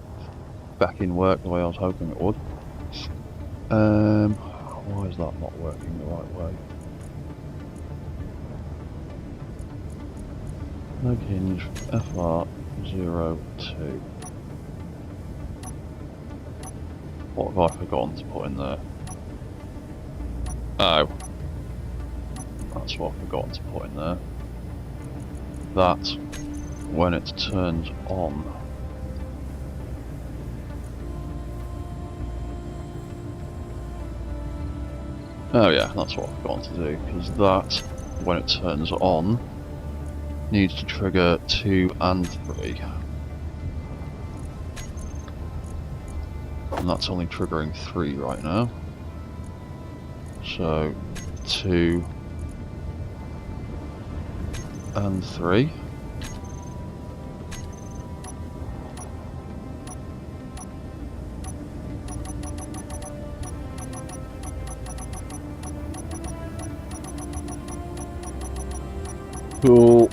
back in work the way I was hoping it would. Why is that not working the right way? Leg hinge FR02. What have I forgotten to put in there? Oh, that's what I've forgotten to put in there. That when it turns on, oh yeah, that's what I've forgotten to do, because that, when it turns on, needs to trigger 2 and 3. And that's only triggering 3 right now. So, 2 and 3. Cool.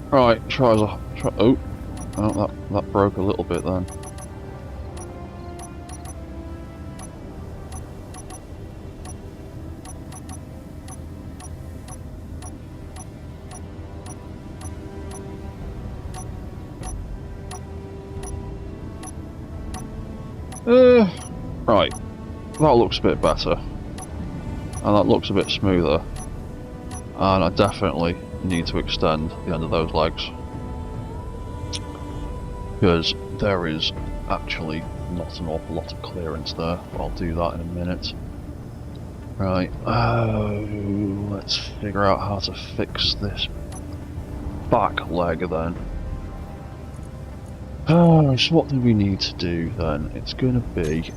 Right, oh, that broke a little bit then. Right, that looks a bit better, and that looks a bit smoother, and I definitely need to extend the end of those legs, because there is actually not an awful lot of clearance there, but I'll do that in a minute. Right, let's figure out how to fix this back leg then. So what do we need to do then? It's gonna be...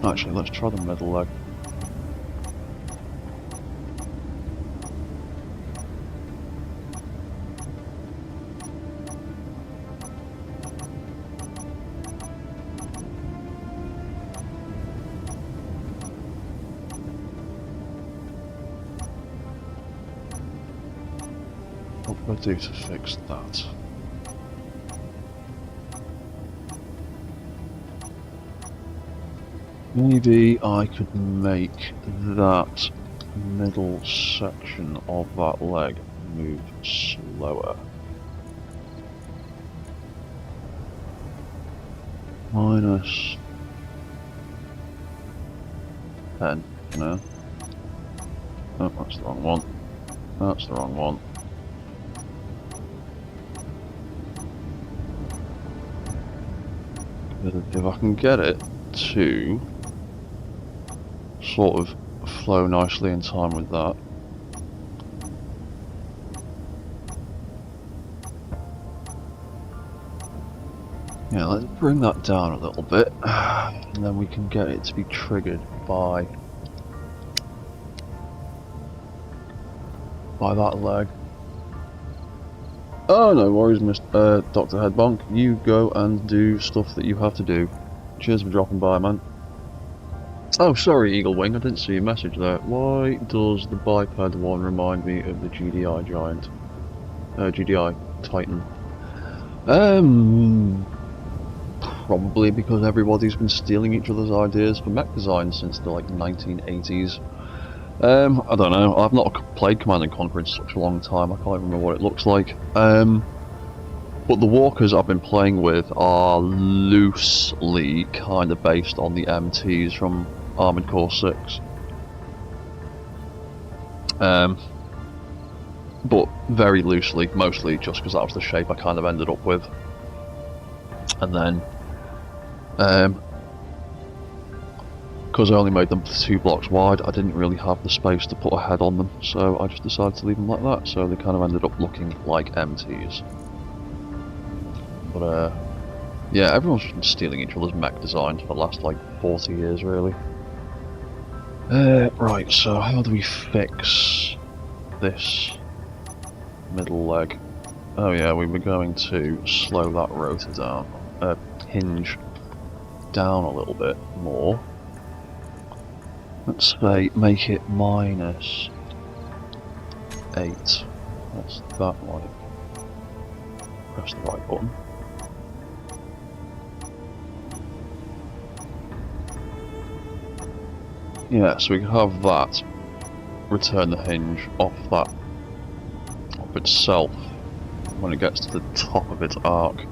Actually, let's try the middle leg. What do I do to fix that? Maybe I could make that middle section of that leg move slower. Minus 10, no. Oh, that's the wrong one. That's the wrong one. If I can get it to sort of flow nicely in time with that. Yeah, let's bring that down a little bit, and then we can get it to be triggered by by that leg. Oh, no worries, Mr. Dr. Headbonk. You go and do stuff that you have to do. Cheers for dropping by, man. Oh, sorry, Eagle Wing, I didn't see your message there. Why does the biped one remind me of the GDI giant? GDI Titan. Probably because everybody's been stealing each other's ideas for mech design since the, like, 1980s. I don't know, I've not played Command & Conquer in such a long time, I can't even remember what it looks like. But the walkers I've been playing with are loosely kind of based on the MTs from Armored Core 6. But very loosely, mostly just because that was the shape I kind of ended up with. And then, because I only made them 2 blocks wide, I didn't really have the space to put a head on them, so I just decided to leave them like that, so they kind of ended up looking like MTs. But yeah, everyone's just been stealing each other's mech designs for the last like 40 years really. Right, so how do we fix this middle leg? Oh yeah, we were going to slow that rotor down, hinge down a little bit more. Let's say make it -8. What's that like? Press the right button. Yeah, so we can have that return the hinge off itself when it gets to the top of its arc.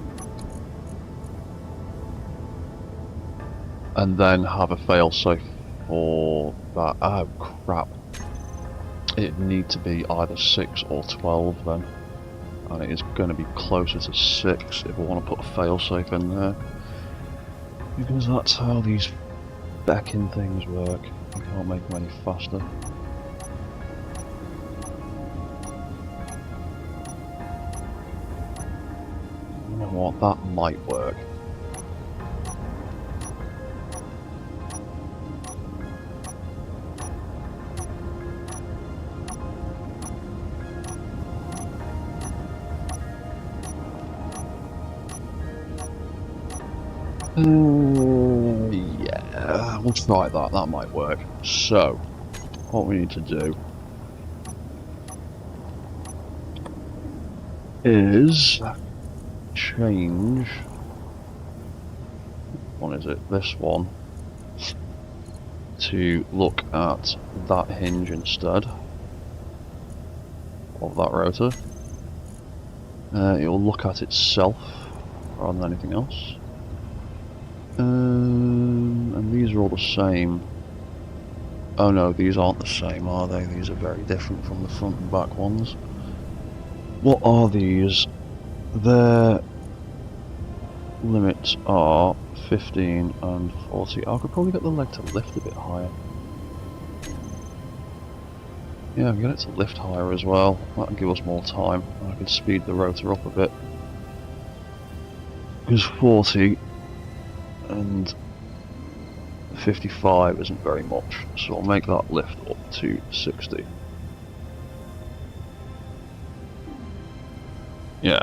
And then have a failsafe for that. Oh crap. It'd need to be either 6 or 12 then. And it is going to be closer to 6 if we want to put a failsafe in there. Because that's how these backing things work. You can't make them any faster. You know what, that might work. Yeah, we'll try that, that might work. So, what we need to do is change, what is it, this one, to look at that hinge instead of that rotor. It'll look at itself rather than anything else. And these are all the same. Oh no, these aren't the same, are they? These are very different from the front and back ones. What are these? Their limits are 15 and 40. I could probably get the leg to lift a bit higher. Yeah, I can get it to lift higher as well. That'll give us more time. I could speed the rotor up a bit. Because 40 and 55 isn't very much, so I'll make that lift up to 60. Yeah,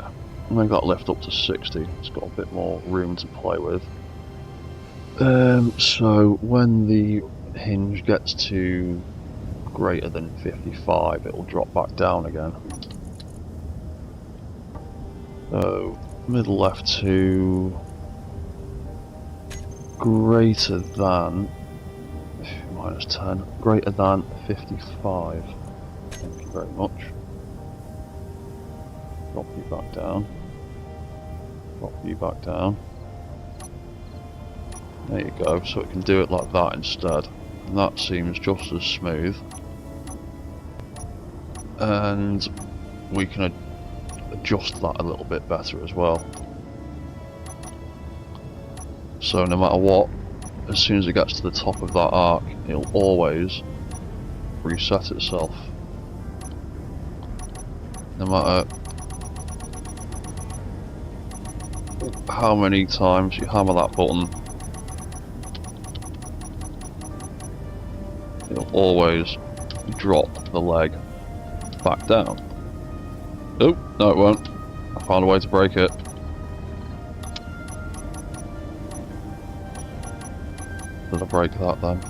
I'll make that lift up to 60. It's got a bit more room to play with. So when the hinge gets to greater than 55, it'll drop back down again. So middle left to greater than -10, greater than 55. Thank you very much. Drop you back down. Drop you back down. There you go, so it can do it like that instead. And that seems just as smooth. And we can adjust that a little bit better as well. So no matter what, as soon as it gets to the top of that arc, it'll always reset itself. No matter how many times you hammer that button, it'll always drop the leg back down. Oh, no it won't. I found a way to break it. Did I break that then?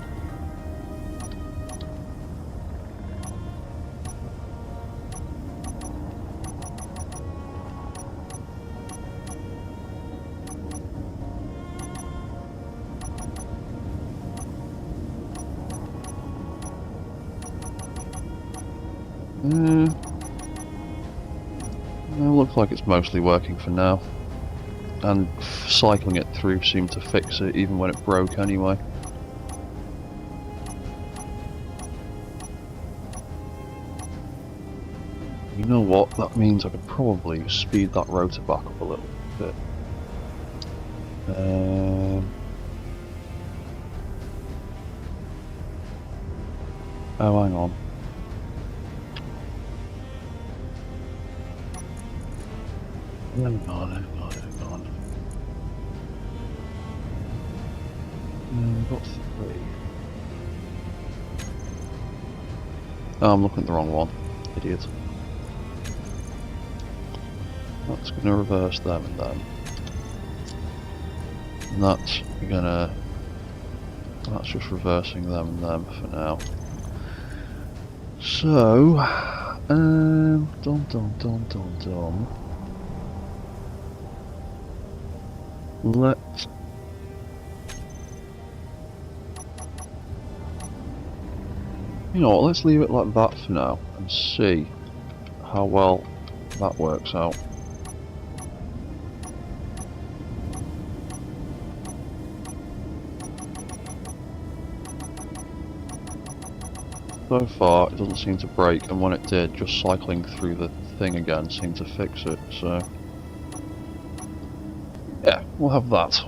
It looks like it's mostly working for now. And cycling it through seemed to fix it even when it broke anyway. You know what, that means I could probably speed that rotor back up a little bit. Oh, hang on. Hang on. We've got 3. Oh, I'm looking at the wrong one. Idiot. That's going to reverse them and them. And that's just reversing them and them for now. So, let's you know what, let's leave it like that for now and see how well that works out. So far it doesn't seem to break, and when it did, just cycling through the thing again seemed to fix it, so yeah, we'll have that.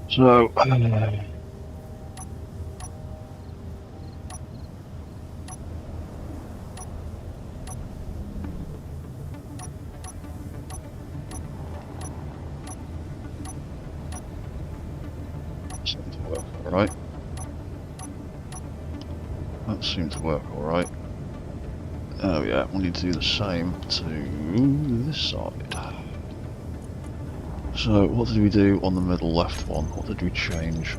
So seemed to work alright. That seemed to work alright. Oh yeah, we need to do the same to this side. So what did we do on the middle left one? What did we change?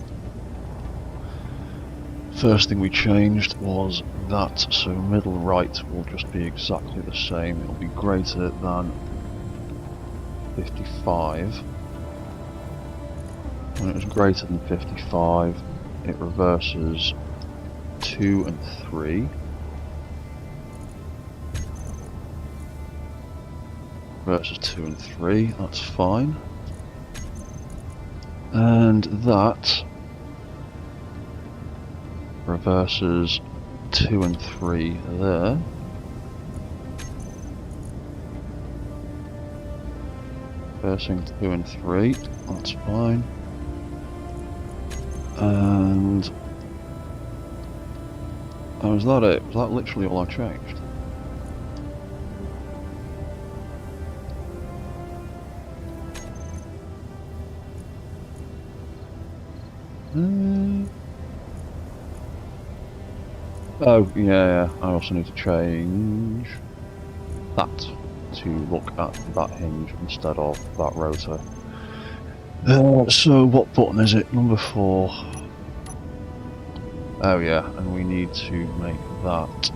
First thing we changed was that, so middle right will just be exactly the same. It'll be greater than 55. When it was greater than 55, it reverses 2 and 3. Versus 2 and 3, that's fine. And that reverses 2 and 3 there. Reversing 2 and 3, that's fine. And oh, was that it? Was that literally all I changed? Oh, yeah, I also need to change that to look at that hinge instead of that rotor. So what button is it? Number 4. Oh yeah, and we need to make that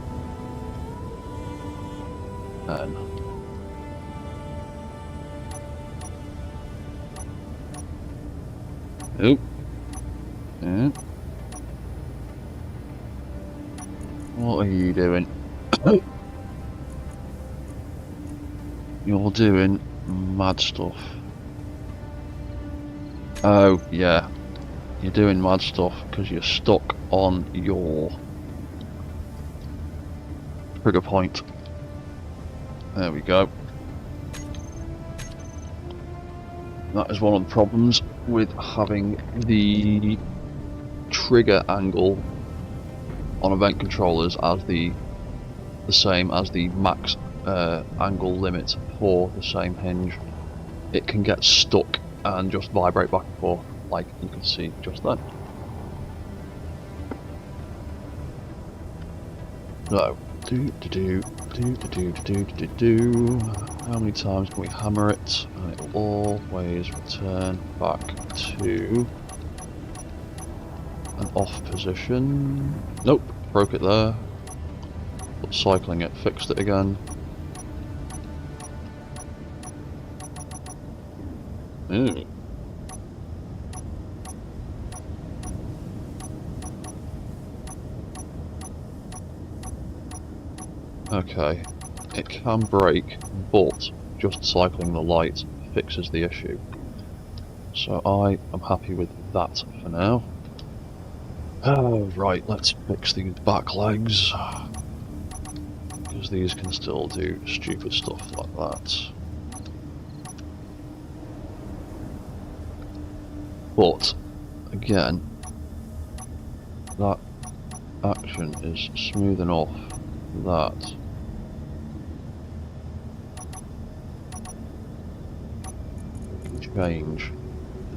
N. Oop. Yeah. What are you doing? You're doing mad stuff. Oh, yeah. You're doing mad stuff because you're stuck on your trigger point. There we go. That is one of the problems with having the trigger angle on event controllers as the same as the max angle limit for the same hinge. It can get stuck and just vibrate back and forth, like you can see just then. So, how many times can we hammer it? And it will always return back to an off position. Nope, broke it there. But cycling it fixed it again. Ooh. Okay, it can break, but just cycling the light fixes the issue. So I am happy with that for now. Oh, right, let's fix these back legs. Because these can still do stupid stuff like that. But, again, that action is smooth enough that we can change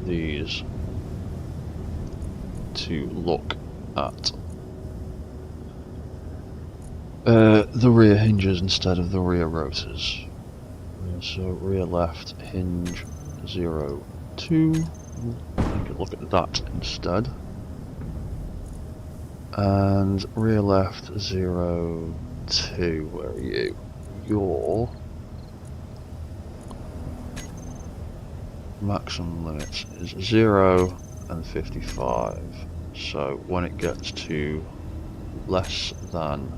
these to look at the rear hinges instead of the rear rotors. So rear left hinge 0, 2. We can look at that instead. And rear left 0, 2. Where are you? Your maximum limit is 0 and 55. So when it gets to less than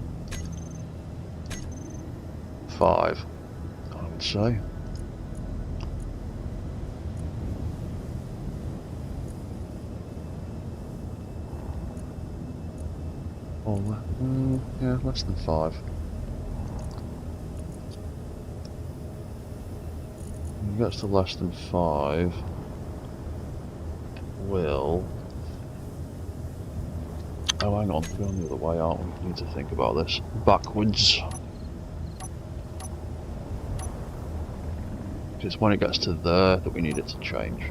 5, I would say. Or, yeah, less than 5. When it gets to less than 5, it will... Oh, hang on, we're going the other way, aren't we? We need to think about this. Backwards. It's when it gets to there that we need it to change.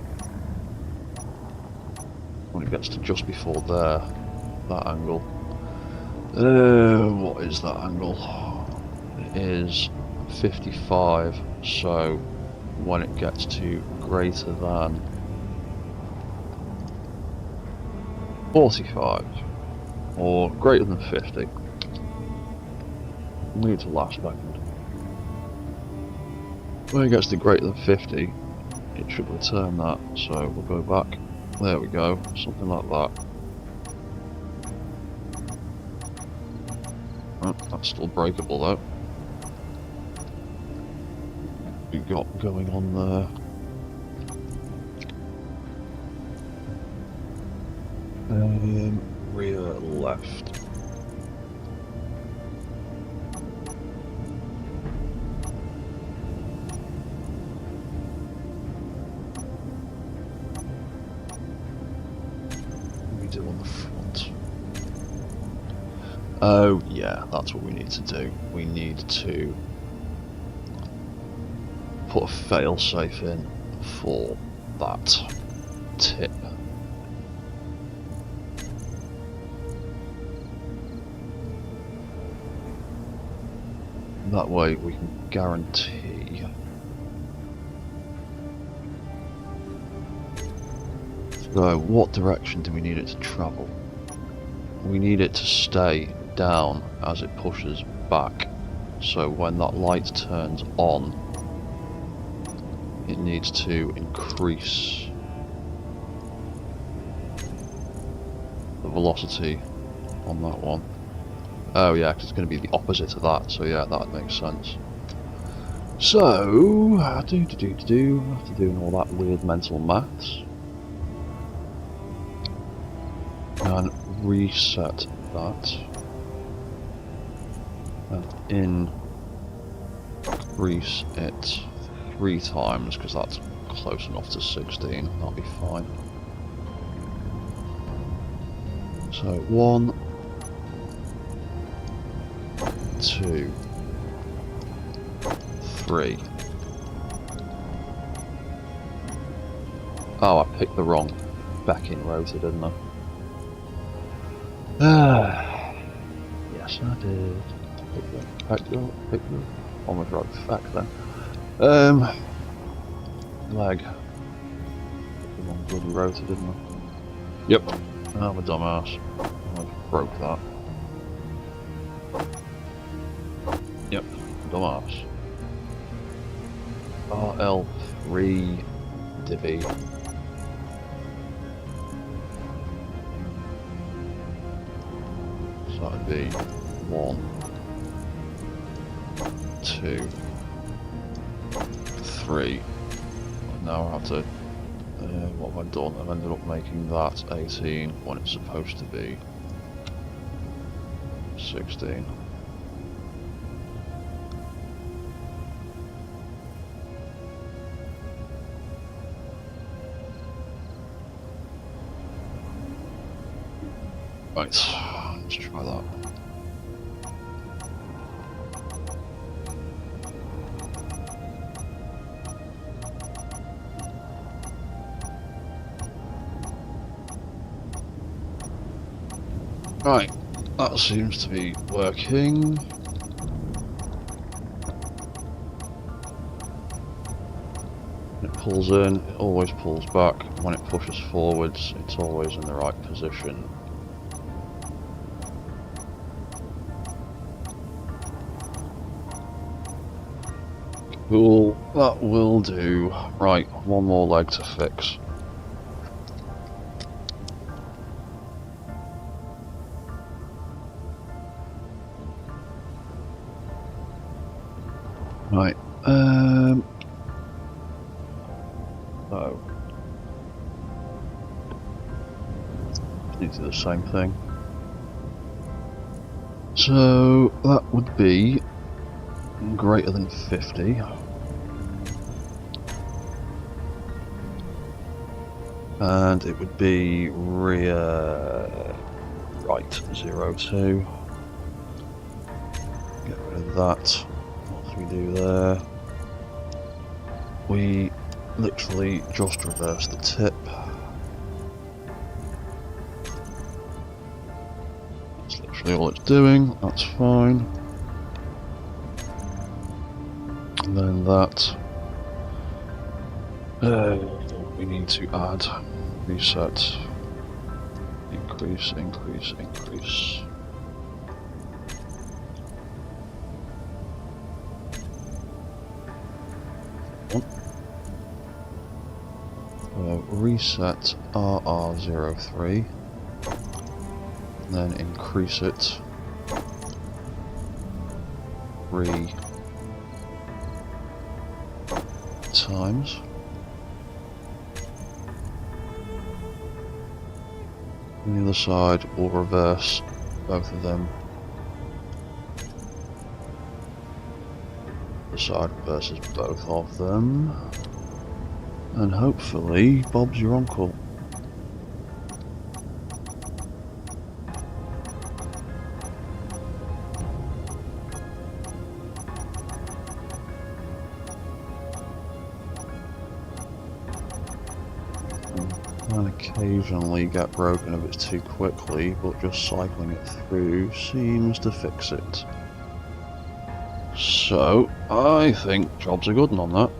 When it gets to just before there, that angle. What is that angle? It is 55, so when it gets to greater than 45, or greater than 50, we need to last second. When it gets to greater than 50, it should return that, so we'll go back. There we go, something like that. Oh, that's still breakable though. We got going on there. Rear left. Do on the front. Oh yeah, that's what we need to do. We need to put a failsafe in for that tip. That way we can guarantee So, what direction do we need it to travel? We need it to stay down as it pushes back. So when that light turns on, it needs to increase the velocity on that one. Oh yeah, 'cause it's going to be the opposite of that, so yeah, that makes sense. So, after doing all that weird mental maths, and reset that, and increase it 3 times, because that's close enough to 16, that'll be fine. So 1, 2, 3. Oh, I picked the wrong back-in rotor, didn't I? Yes. Yes, I did. Pick you up. Almost right back then. Leg. The one bloody rotor, didn't I? Yep. I'm a dumbass. I broke that. Yep. Dumbass. RL3 divvy. So that'd be 1, 2, 3. Now I have to. What have I done? I've ended up making that 18 when it's supposed to be 16. Right, let's try that. Right, that seems to be working. It pulls in, it always pulls back. When it pushes forwards, it's always in the right position. Cool, that will do. Right, one more leg to fix. Right, oh. Need to do the same thing. So, that would be greater than 50. And it would be rear right 02. Get rid of that. What do we do there? We literally just reverse the tip. That's literally all it's doing, that's fine. And then that we need to add reset, increase. Reset RR03, then increase it 3 times. On the other side, we'll reverse both of them. The side reverses both of them. And hopefully, Bob's your uncle. And occasionally get broken if it's too quickly, but just cycling it through seems to fix it. So, I think job's a good one on that.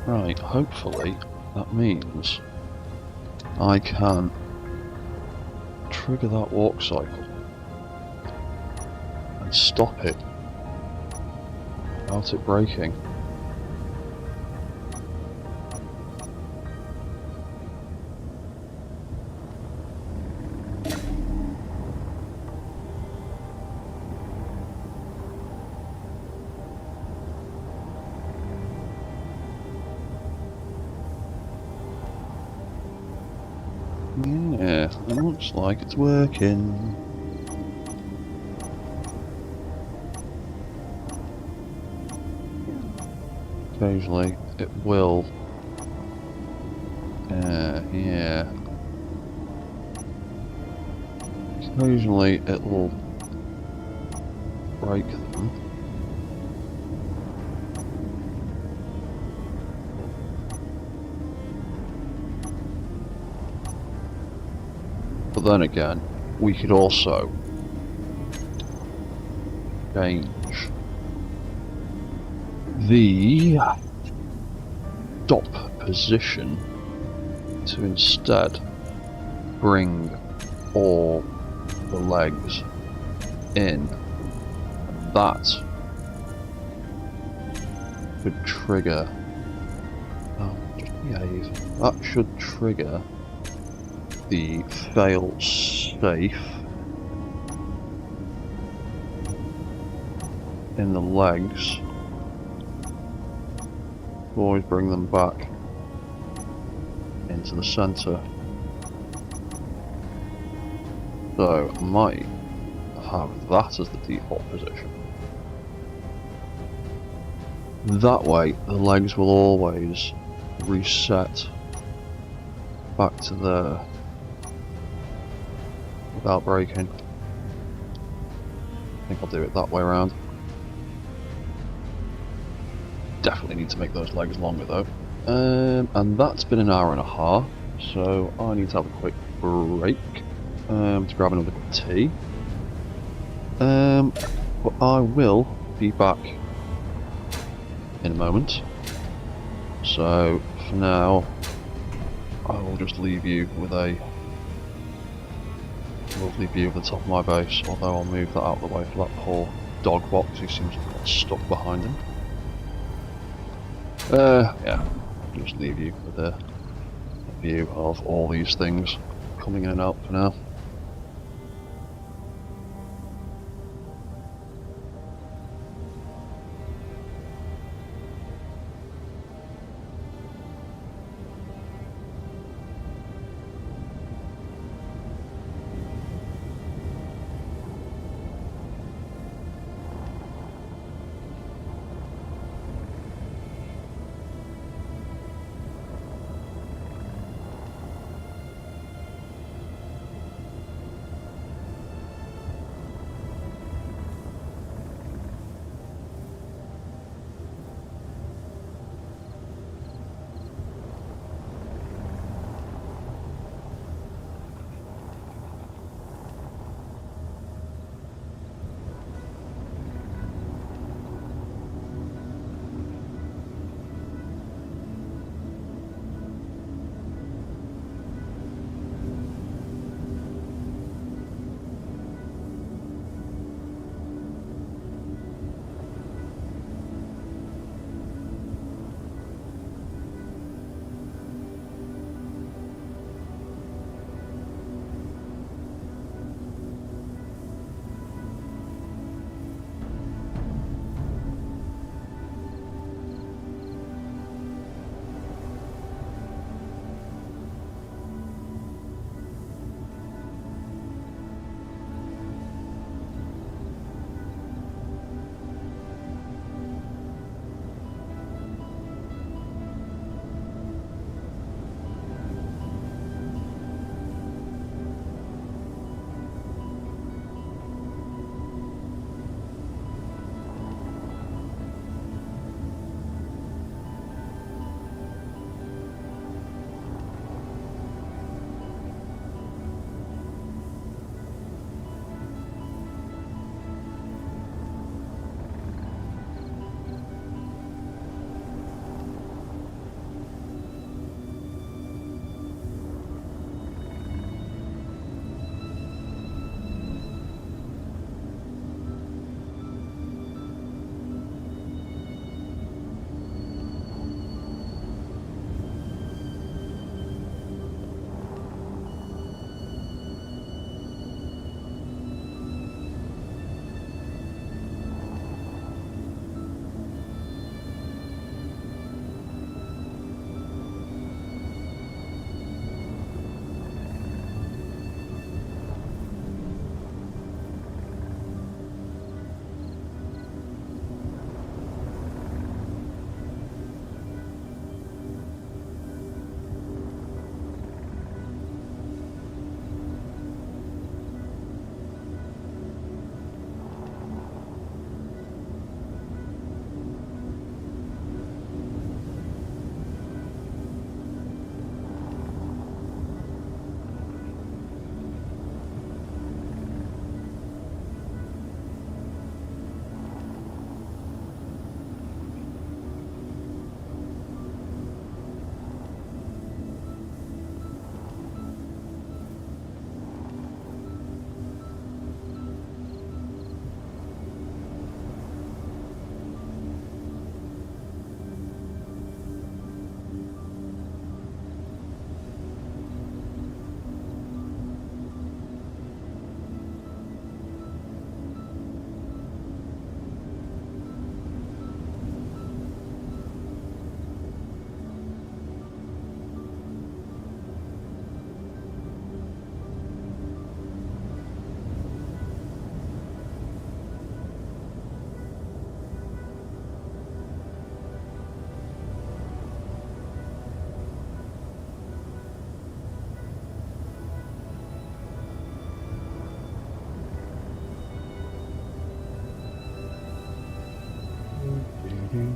Right, hopefully that means I can trigger that walk cycle and stop it without it breaking. Yeah, it looks like it's working. Occasionally it will. Yeah. Occasionally it will break them. But then again, we could also change the stop position to instead bring all the legs in. That should trigger. Oh, just behave. That should trigger the fail safe in the legs. Always bring them back into the center. So I might have that as the default position. That way the legs will always reset back to there without breaking. I think I'll do it that way around. Definitely need to make those legs longer though. And that's been an hour and a half, so I need to have a quick break to grab another cup of tea. But I will be back in a moment. So for now, I will just leave you with a lovely view of the top of my base, although I'll move that out of the way for that poor dog box who seems to have got stuck behind him. Yeah, I'll just leave you with a view of all these things coming in and out for now.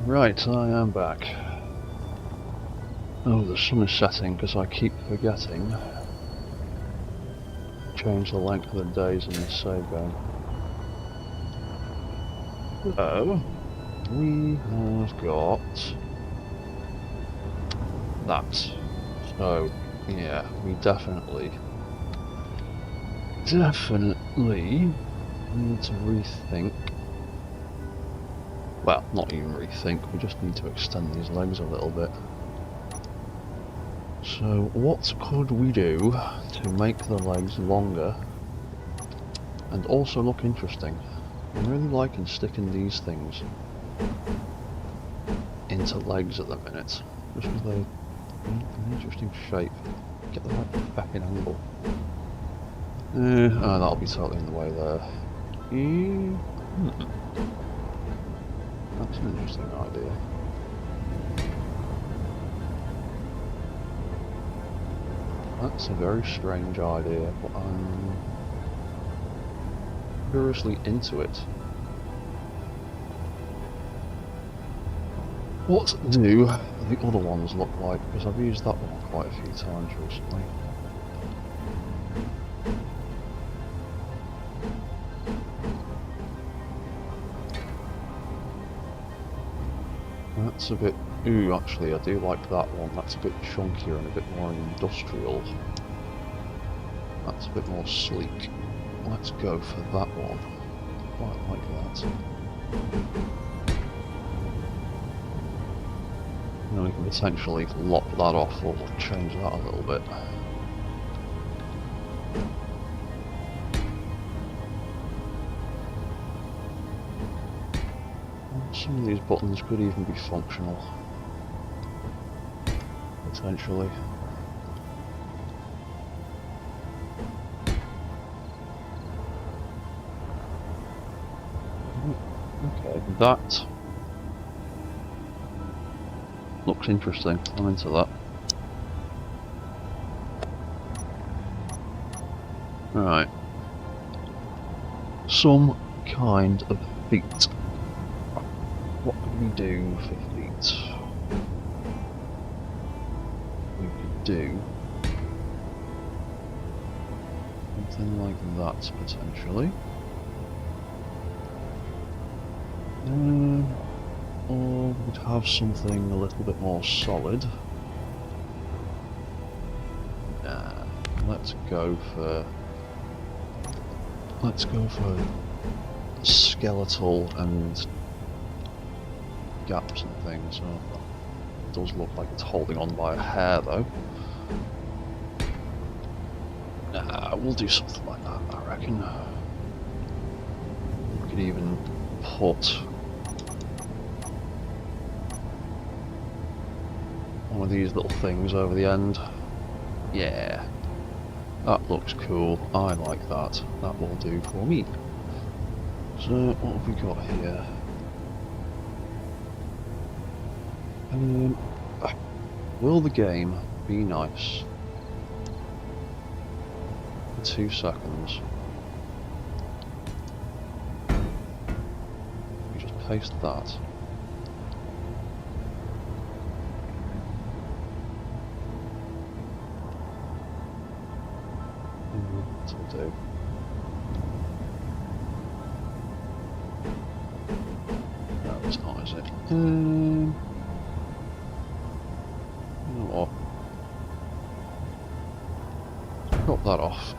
Right, I am back. Oh, the sun is setting because I keep forgetting. Change the length of the days in the save game. So, we have got that. So, yeah, we definitely need to rethink. Well, not even rethink, we just need to extend these legs a little bit. So, what could we do to make the legs longer and also look interesting? I'm really liking sticking these things into legs at the minute, just because they're an interesting shape. Get the right fucking angle. Oh, that'll be totally in the way there. That's an interesting idea. That's a very strange idea, but I'm curiously into it. What do the other ones look like? Because I've used that one quite a few times recently. That's a bit... Ooh, actually, I do like that one. That's a bit chunkier and a bit more industrial. That's a bit more sleek. Let's go for that one. Quite like that. And then we can potentially lop that off or change that a little bit. Some of these buttons could even be functional. Potentially. Okay, that looks interesting. I'm into that. Right. Some kind of feet. What could we do for feet? We could do something like that, potentially. Or we'd have something a little bit more solid. Let's go for skeletal and gaps and things. Oh, it does look like it's holding on by a hair, though. We'll do something like that, I reckon. We could even put one of these little things over the end. Yeah, that looks cool. I like that. That will do for me. So, what have we got here? Will the game be nice? For 2 seconds. We just paste that. That'll do. No, it's not, is it? You know what? Drop that off.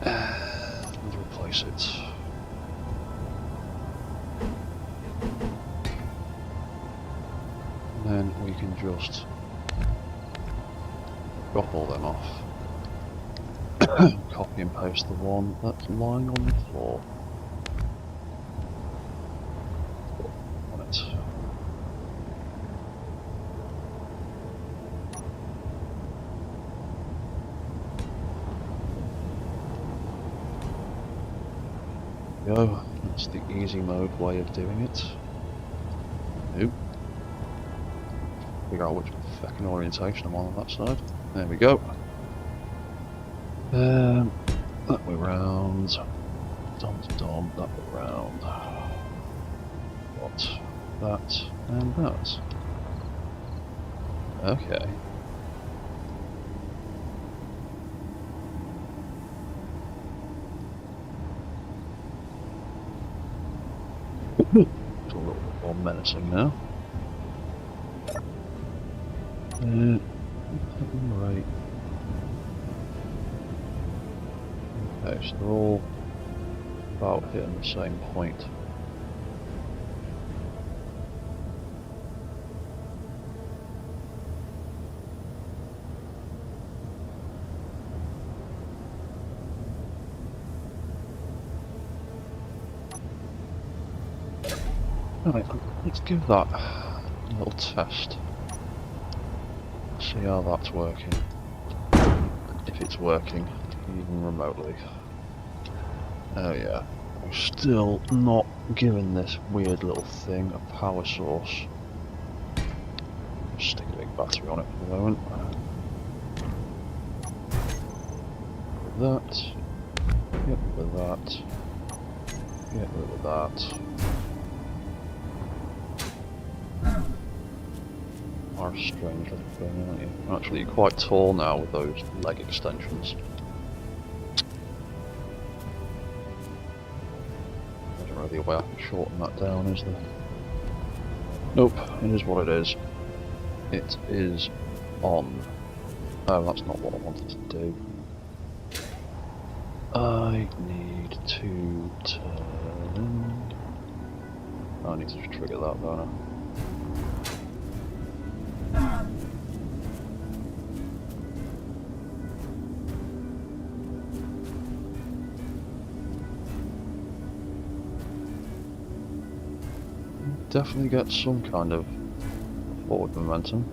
And replace it. And then we can just drop all them off. Copy and paste the one that's lying on the floor. On it. Go. That's the easy mode way of doing it. Nope. Figure out which fucking orientation I'm on that side. There we go. That way round. Dom to dom, that way round. What? that, and that. Okay. It's a little bit more menacing now. Right. Okay, so they're all about hitting the same point. Right, let's give that a little test. See how that's working. If it's working, even remotely. Oh yeah, I'm still not giving this weird little thing a power source. Just stick a big battery on it for the moment. With that. Get rid of that. Get rid of that. Are a strange little thing, aren't you? Actually, you're quite tall now with those leg extensions. There's really a way I can shorten that down, is there? Nope, it is what it is. It is on. Oh, that's not what I wanted to do. I need to turn. I need to just trigger that, don't I? Definitely get some kind of forward momentum.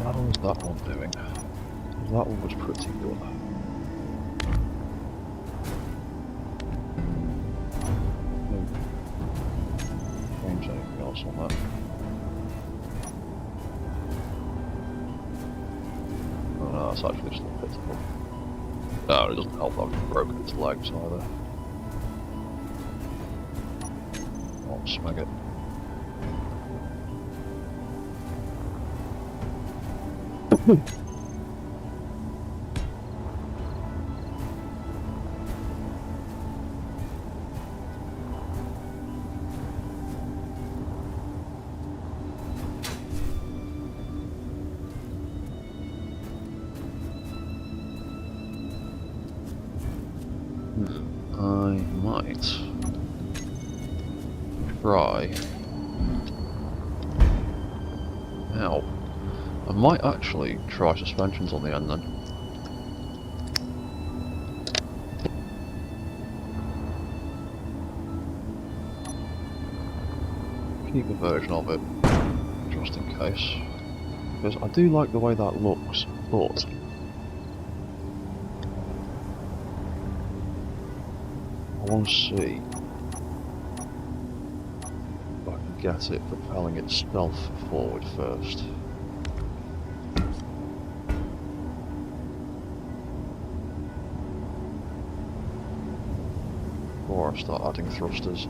How was that one doing? That one was pretty good. Change anything else on that? Oh no, that's actually still pitiful. No, it doesn't help that I've broken its legs either. Oh, smeg it. I might try. Now, I might actually try suspensions on the end then. Keep a version of it, just in case. Because I do like the way that looks, but I want to see if I can get it propelling itself forward first. Before I start adding thrusters.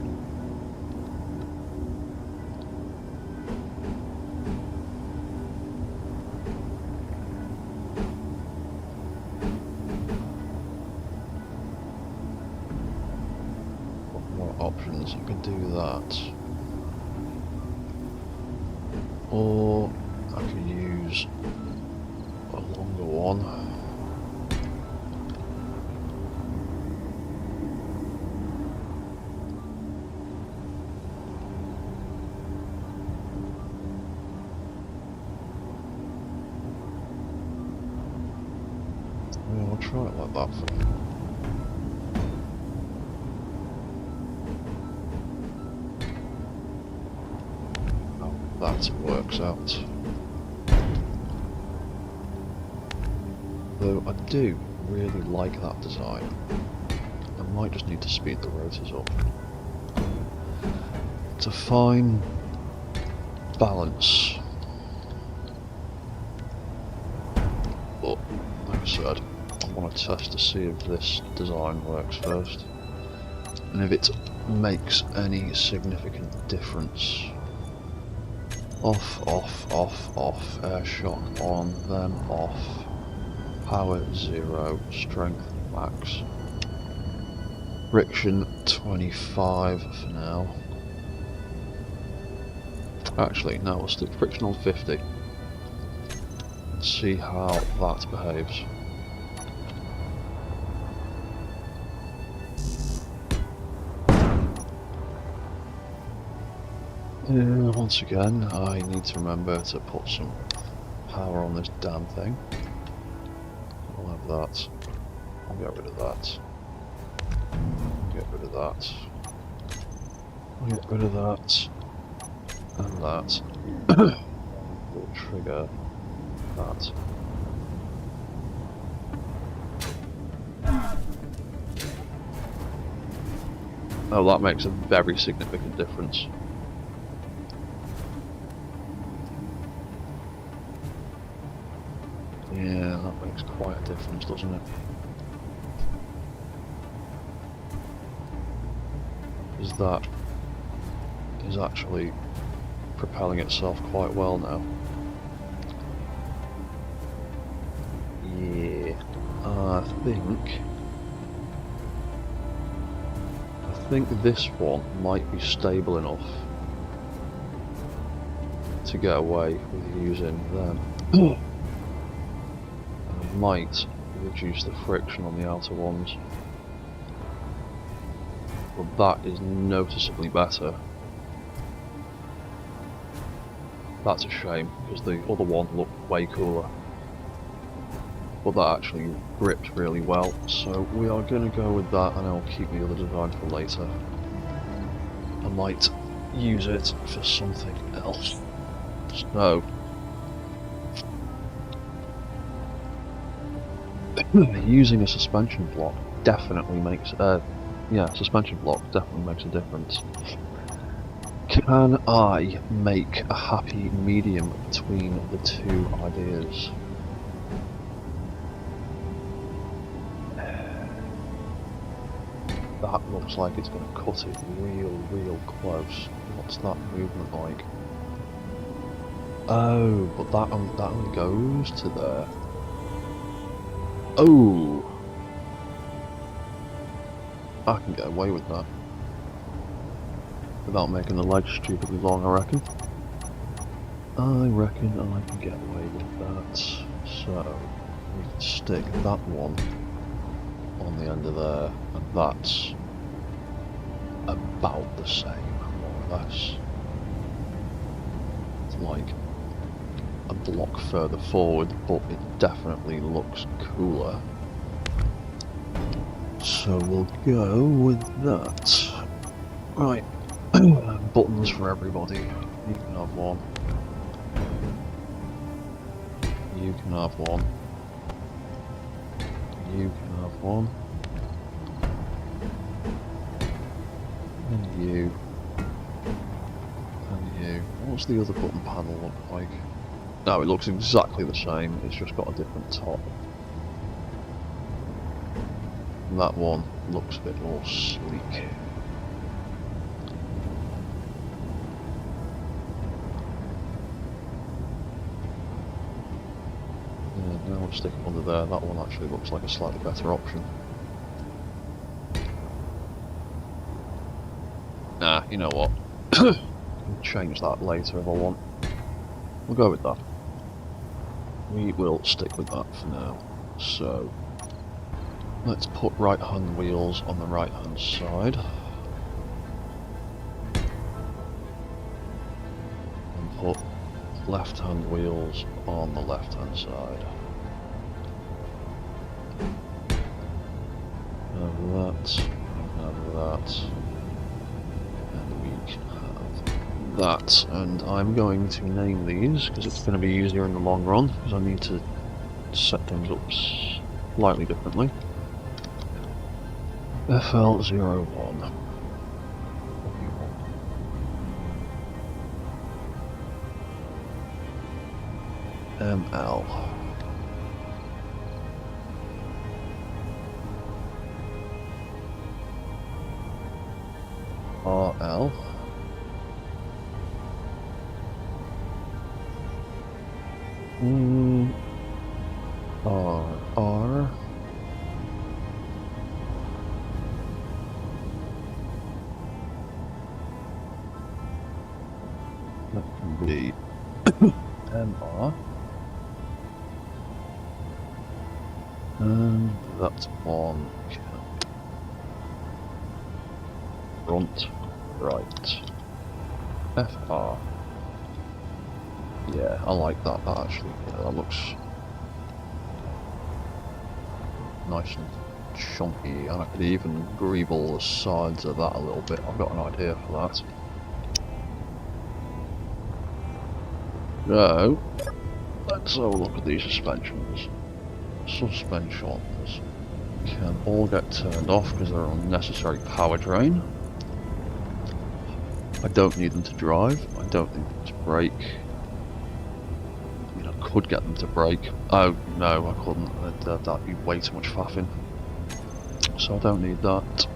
Options, you can do that, or I could use a longer one. Yeah, I'll try it like that for now. That works out. Though I do really like that design. I might just need to speed the rotors up. It's a fine balance. But, like I said, I want to test to see if this design works first. And if it makes any significant difference. Off, off, off, off. Air shock on, them off. Power 0, strength max. Friction 25 for now. Actually, no, we'll stick friction on 50. Let's see how that behaves. Once again, I need to remember to put some power on this damn thing. I'll have that. I'll get rid of that. Get rid of that. I'll get rid of that. And that. We'll trigger that. Oh, that makes a very significant difference. Yeah, that makes quite a difference, doesn't it? Is that is actually propelling itself quite well now. Yeah, I think this one might be stable enough to get away with using them. And might reduce the friction on the outer ones. But that is noticeably better. That's a shame, because the other one looked way cooler. But that actually gripped really well, so we are going to go with that, and I'll keep the other design for later. I might use it for something else. So, using a suspension block definitely makes suspension block definitely makes a difference. Can I make a happy medium between the two ideas? That looks like it's going to cut it real close. What's that movement like? Oh, but that only goes to there. Oh! I can get away with that. Without making the ledge stupidly long, I reckon. I reckon I can get away with that. So, we can stick that one on the end of there, and that's about the same, more or less. It's like a block further forward, but it definitely looks cooler. So we'll go with that. Right, buttons for everybody. You can have one. You can have one. You can have one. And you. And you. What's the other button panel look like? No, it looks exactly the same, it's just got a different top. And that one looks a bit more sleek. Yeah, now we'll stick it under there. That one actually looks like a slightly better option. Nah, you know what? I can change that later if I want. We'll go with that. We will stick with that for now. So, let's put right hand wheels on the right hand side. And put left hand wheels on the left hand side. Have that, have that, and we can have that. And I'm going to name these because it's going to be easier in the long run, because I need to set things up slightly differently. FL01. ML. RL. RR. That can be MR. And that one can front, right. FR. Yeah, I like that actually. Yeah, that looks nice and chunky, and I could even greeble the sides of that a little bit. I've got an idea for that. So, let's have a look at these suspensions. Suspensions can all get turned off because they're an unnecessary power drain. I don't need them to drive. I don't need them to brake. I mean, I could get them to brake. Oh no, I couldn't. That'd be way too much faffing. So I don't need that.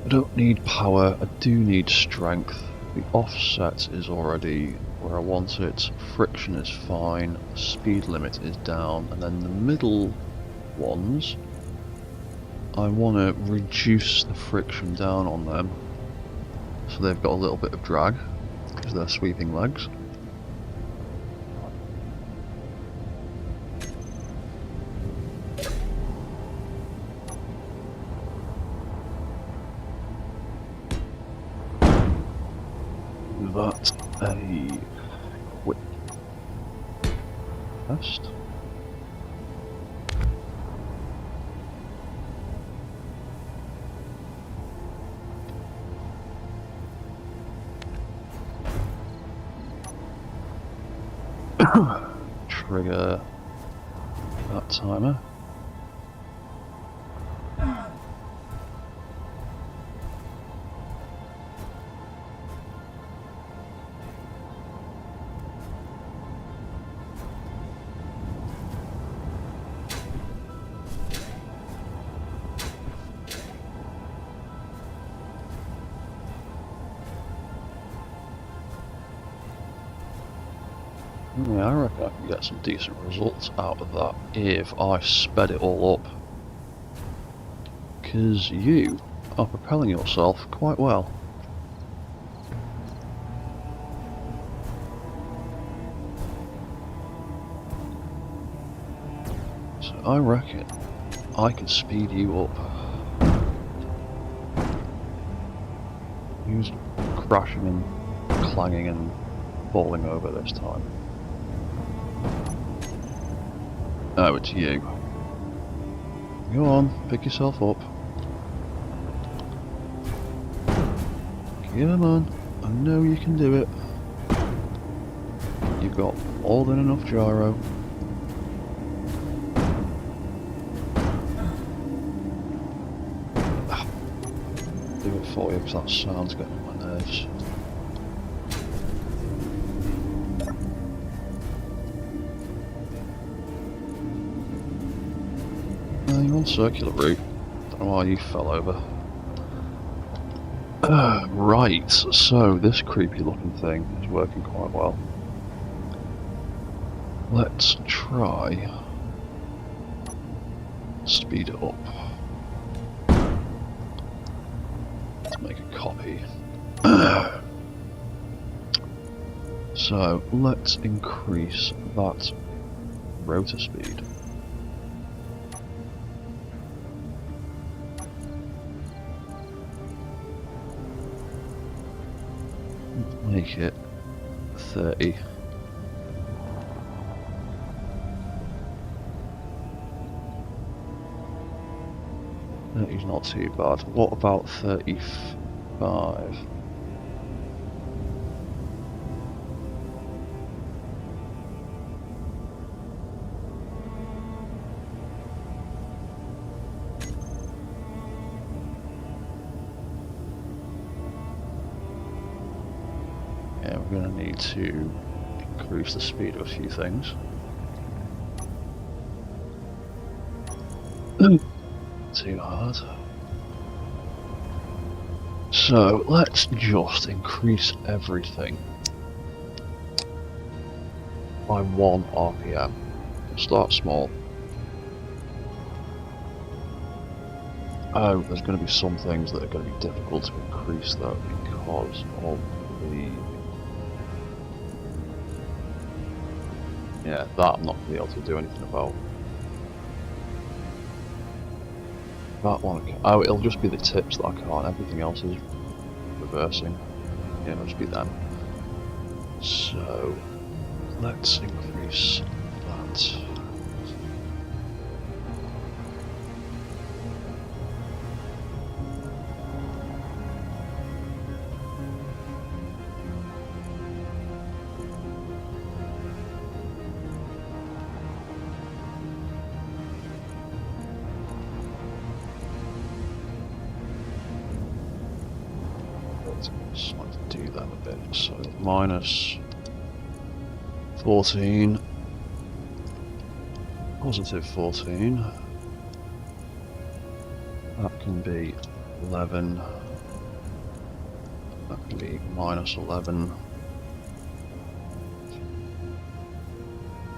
I don't need power. I do need strength. The offset is already where I want it. Friction is fine. Speed limit is down. And then the middle ones, I want to reduce the friction down on them. So they've got a little bit of drag because they're sweeping legs. That's a quick test. Trigger that timer. Yeah, I reckon I can get some decent results out of that if I sped it all up. Because you are propelling yourself quite well. So I reckon I can speed you up. Who's crashing and clanging and falling over this time? Oh, it's you. Go on, pick yourself up. Come on, I know you can do it. You've got more than enough gyro. Do it for you because that sound's getting on my nerves. You're on circular route. Don't know why you fell over. Right, so this creepy looking thing is working quite well. Let's try speed it up. Let's make a copy. So let's increase that rotor speed. Make it 30. He's not too bad. What about 35? Yeah, we're going to need to increase the speed of a few things. Too hard. So let's just increase everything by 1 RPM. We'll start small. Oh, there's going to be some things that are going to be difficult to increase though because of the... Yeah, that I'm not going to be able to do anything about. That one, oh, it'll just be the tips that I can't, everything else is reversing. Yeah, it'll just be them. So, let's increase that. Just want to do that a bit. So minus 14, positive 14. That can be 11. That can be minus 11.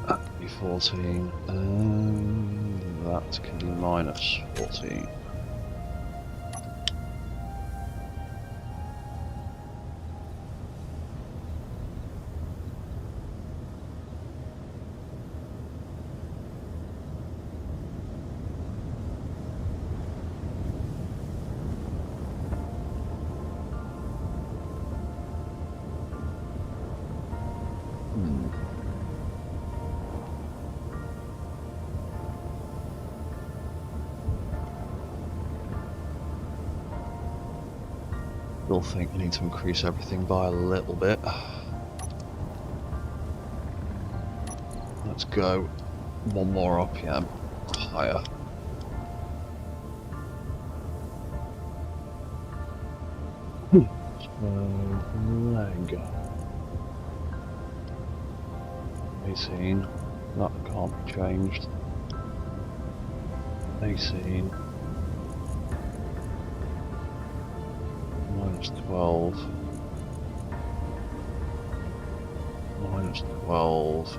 That can be 14. And that can be minus 14. Still think I need to increase everything by a little bit. Let's go 1 more RPM higher. Leg 18. That can't be changed. 18. Minus 12. Minus 12.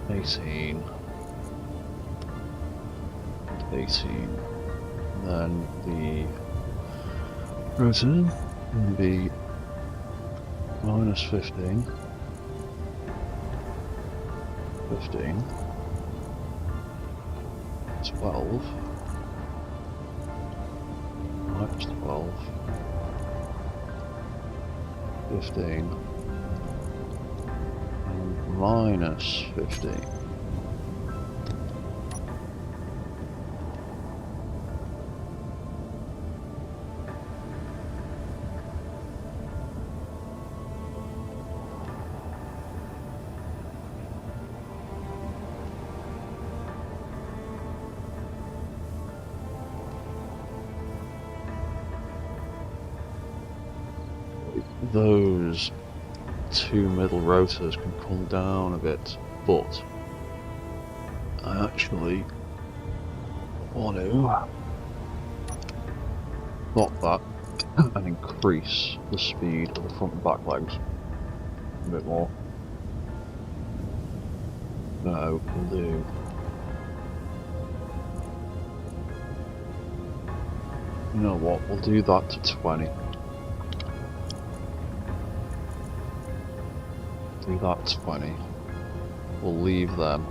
18. 18. Then the rotor will be minus 15. 15. 12. Minus 12. 15. And minus 15. Those 2 middle rotors can come down a bit, but I actually want to stop that and increase the speed of the front and back legs a bit more. No, we'll do. You know what, we'll do that to 20. Do that 20. We'll leave them.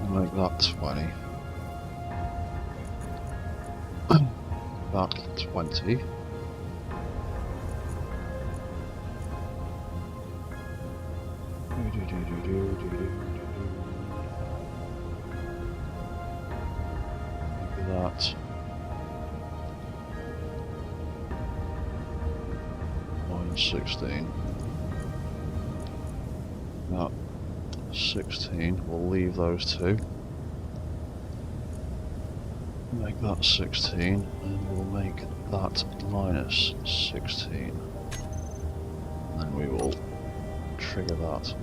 We'll make that 20. That 20. That. Minus 16. That 16, we'll leave those 2. Make that 16, and we'll make that minus 16. And then we will trigger that.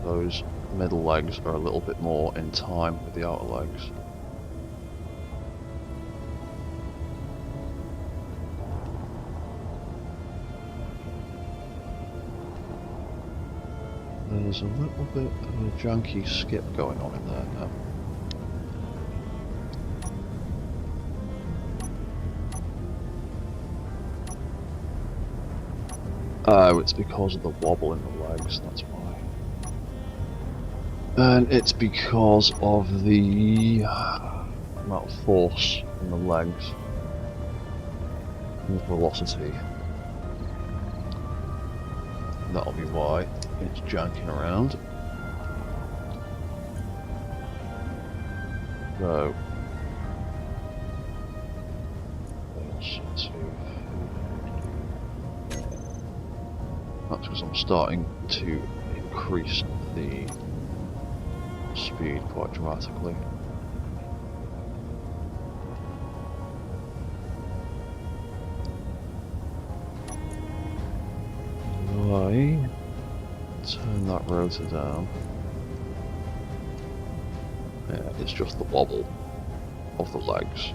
those middle legs are a little bit more in time with the outer legs. There's a little bit of a janky skip going on in there now. Oh, it's because of the wobble in the legs, that's why. And it's because of the amount of force in the legs and the velocity. That'll be why it's janking around. So, that's because I'm starting to increase the speed quite dramatically. I turn that rotor down. Yeah, it's just the wobble of the legs.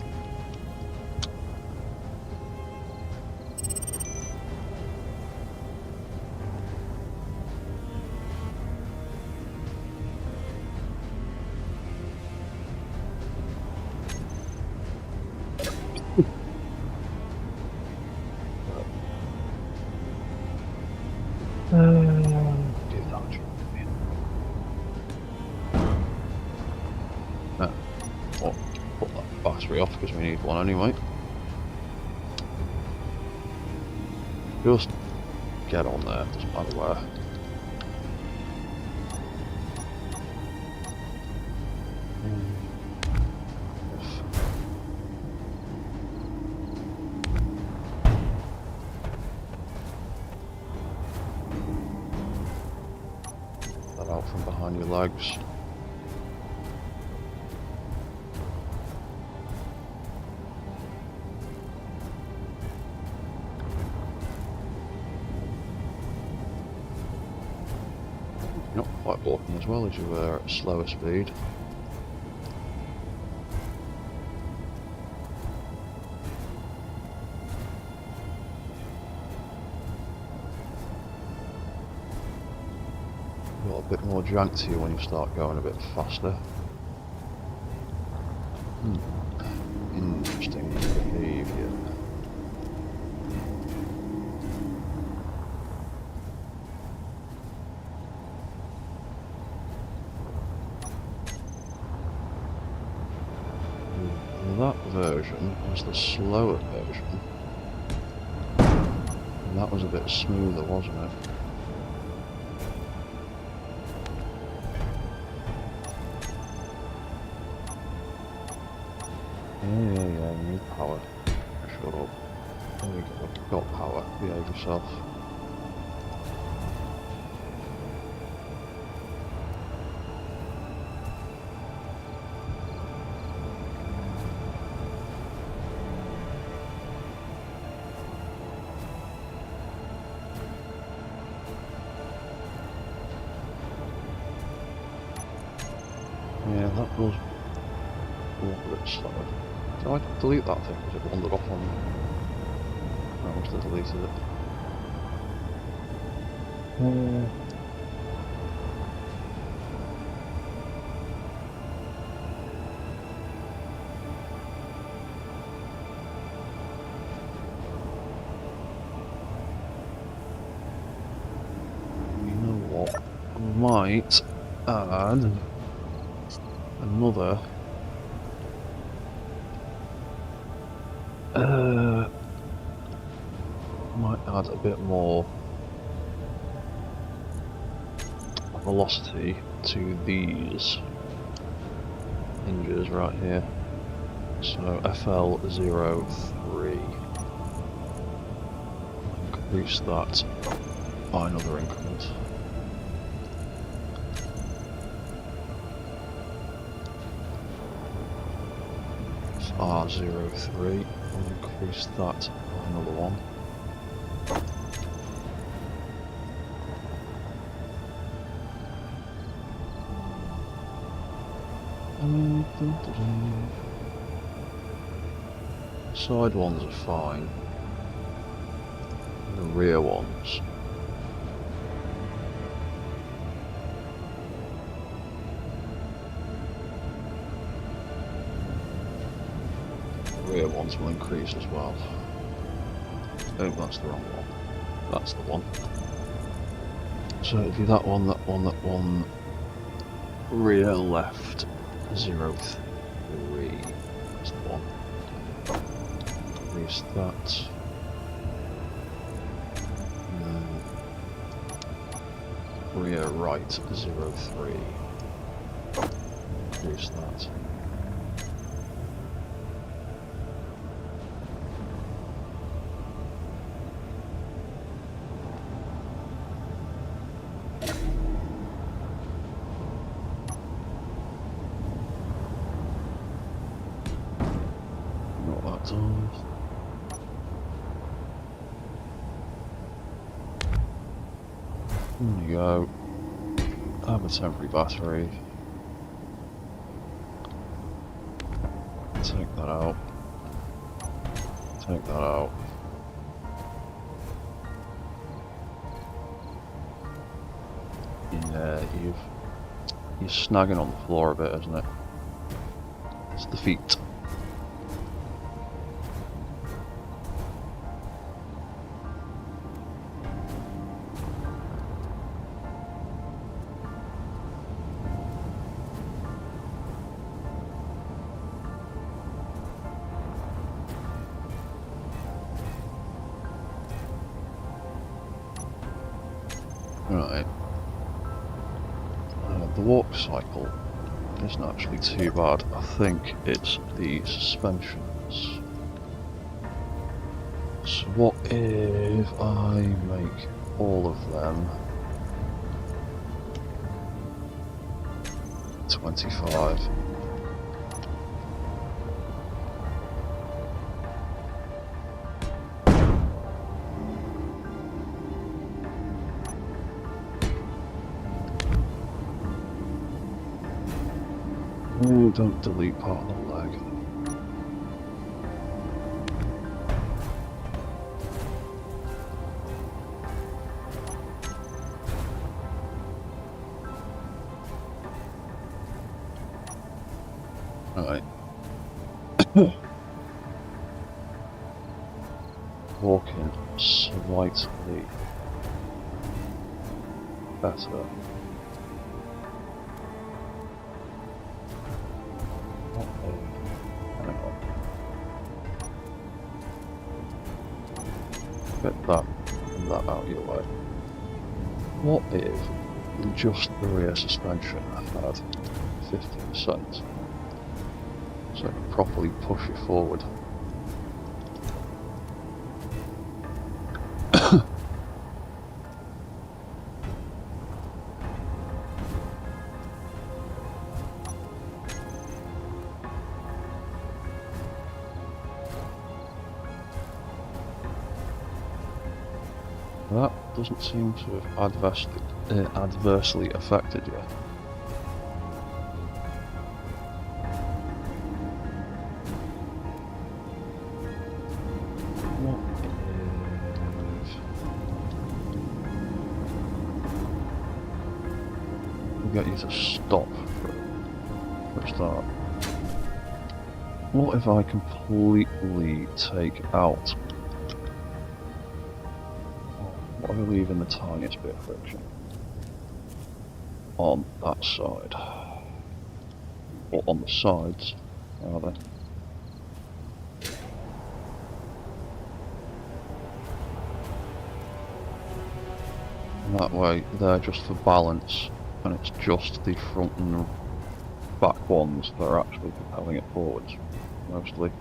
Well, put that battery off because we need one anyway. Just get on there, doesn't matter where. That out from behind your legs. Not quite walking as well as you were at slower speed. Got a bit more jank to you when you start going a bit faster. Interesting behaviour. That version was the slower version, and that was a bit smoother, wasn't it? Yeah, you need power. Shut up. There we go, you've got power, behave yourself. Yeah, that was a little bit slower. Did I delete that thing? Because it wandered off on me. I must have deleted it. You know what? I might add another might add a bit more velocity to these hinges right here. So FL03. Increase that by another increment. R03, and increase that by another one. Side ones are fine. The rear ones. The rear ones will increase as well. Oh, that's the wrong one. That's the one. So it'd be that one, that one, that one. Rear left 03. That's the one. Increase that. And then rear right 03. Increase that. There you go. Have a temporary battery. Take that out. Take that out. Yeah, you're snagging on the floor a bit, isn't it? It's the feet. Right. The walk cycle isn't actually too bad. I think it's the suspensions. So what if I make all of them 25? Oh, don't delete part of the leg. Alright. Walking slightly better. Get that and that out of your way. What if just the rear suspension had 50%? So I can properly push it forward. That doesn't seem to have adversely affected you. What if we get you to stop for a start? What if I completely take out? What if I leave in the tiniest bit of friction on that side, or on the sides, rather? And that way, they're just for balance, and it's just the front and back ones that are actually propelling it forwards, mostly.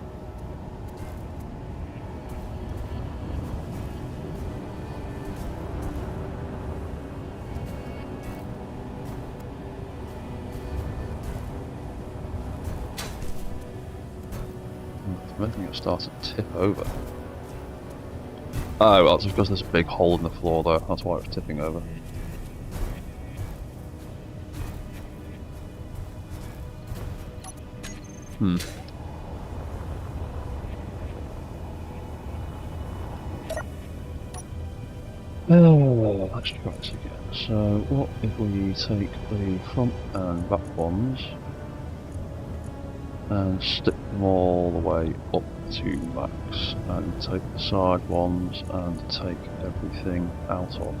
I think it'll start to tip over. Oh, well, it's because there's a big hole in the floor though, that's why it's tipping over. Oh, let's try this again. So, what if we take the front and back ones and stick them all the way up to max, and take the side ones and take everything out of it.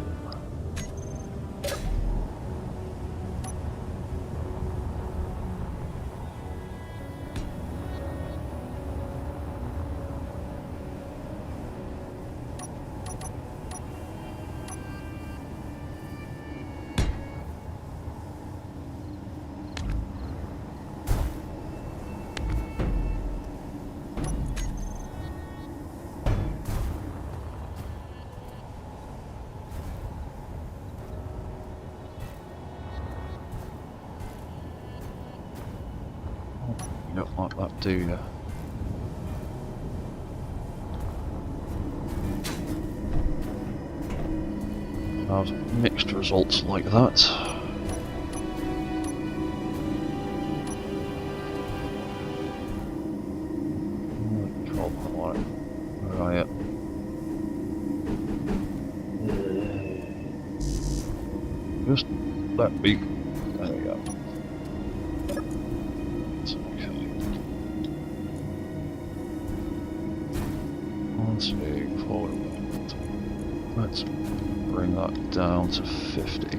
You don't like that, do you? I've mixed results like that. Where are you? Just let me. There we go. It's okay. 1, 2, 4. Let's bring that down to 50.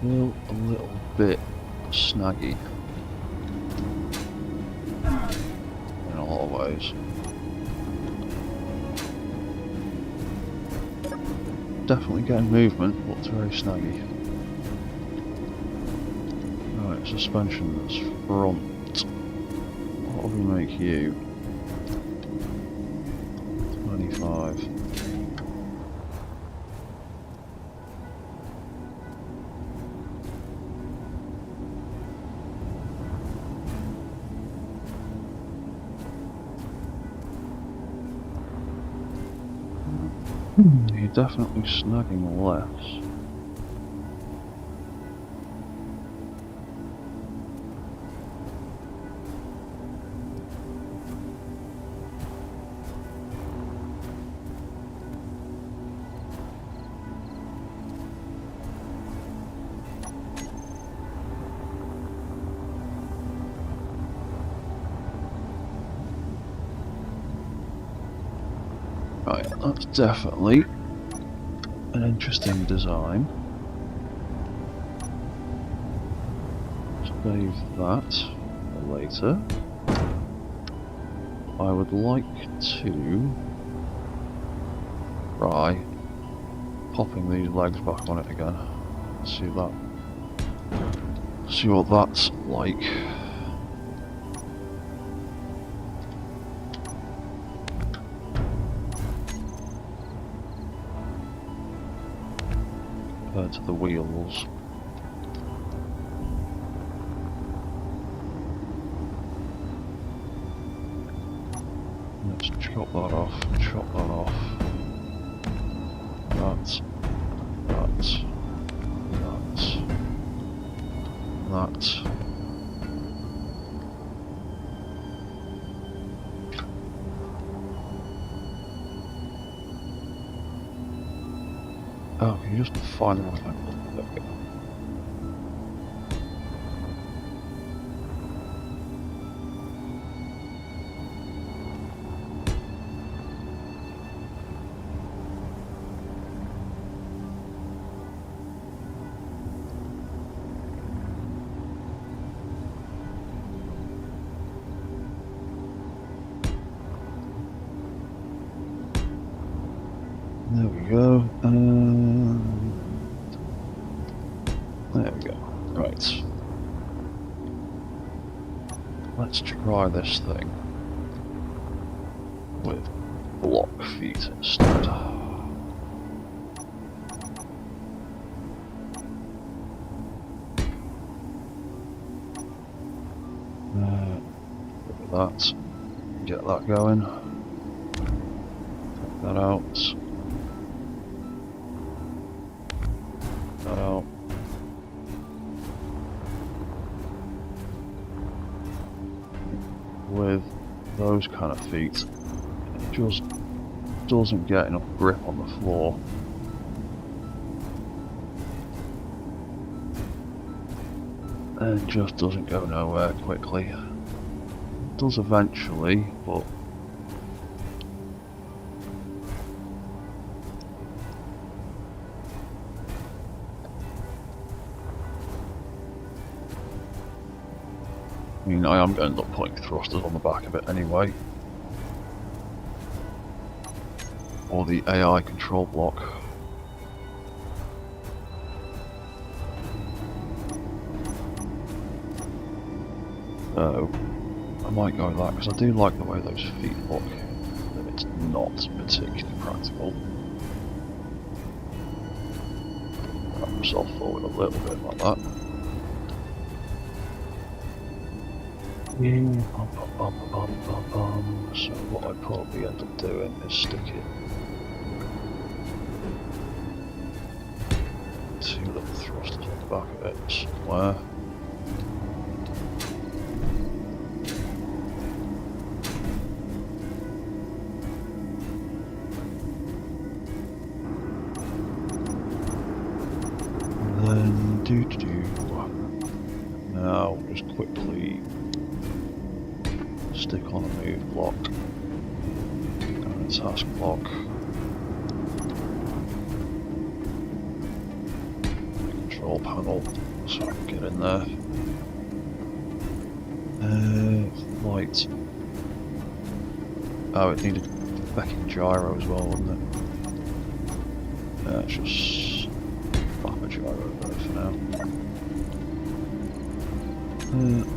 Feel a little bit snaggy in a lot of ways. Definitely getting movement, but it's very snaggy. Right, suspensions, front. What will we make you? 25. You're definitely snagging less. Right, that's definitely an interesting design. Save that for later. I would like to try popping these legs back on it again. See that. See what that's like. Compared to the wheels. Let's chop that off, chop that off. That. Oh, can you just find the wrong thing? There we go. There we go, and there we go. Right. Let's try this thing with block feet instead. that. Get that going. Take that out. That out. With those kind of feet, it just doesn't get enough grip on the floor. And it just doesn't go nowhere quickly. It does eventually, but I mean, I am going to end up putting thrusters on the back of it anyway. Or the AI control block. So, I might go with that because I do like the way those feet look. But it's not particularly practical. Wrap myself forward a little bit like that. So what I probably end up doing is stick it two little thrusters on the back of it somewhere. And then now just quickly stick on a move block and a task block. Control panel so I can get in there. Light. Oh, it needed a fucking gyro as well, wouldn't it? It's just pop a gyro there for now.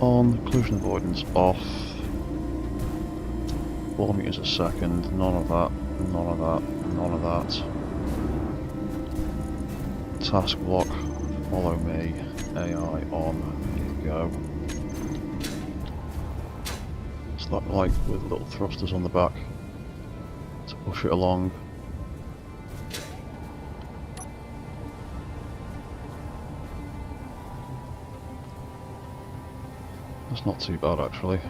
On collision avoidance off. 4 meters a second, none of that, none of that, none of that. Task block, follow me, AI on, here you go. It's like with little thrusters on the back to push it along. That's not too bad actually.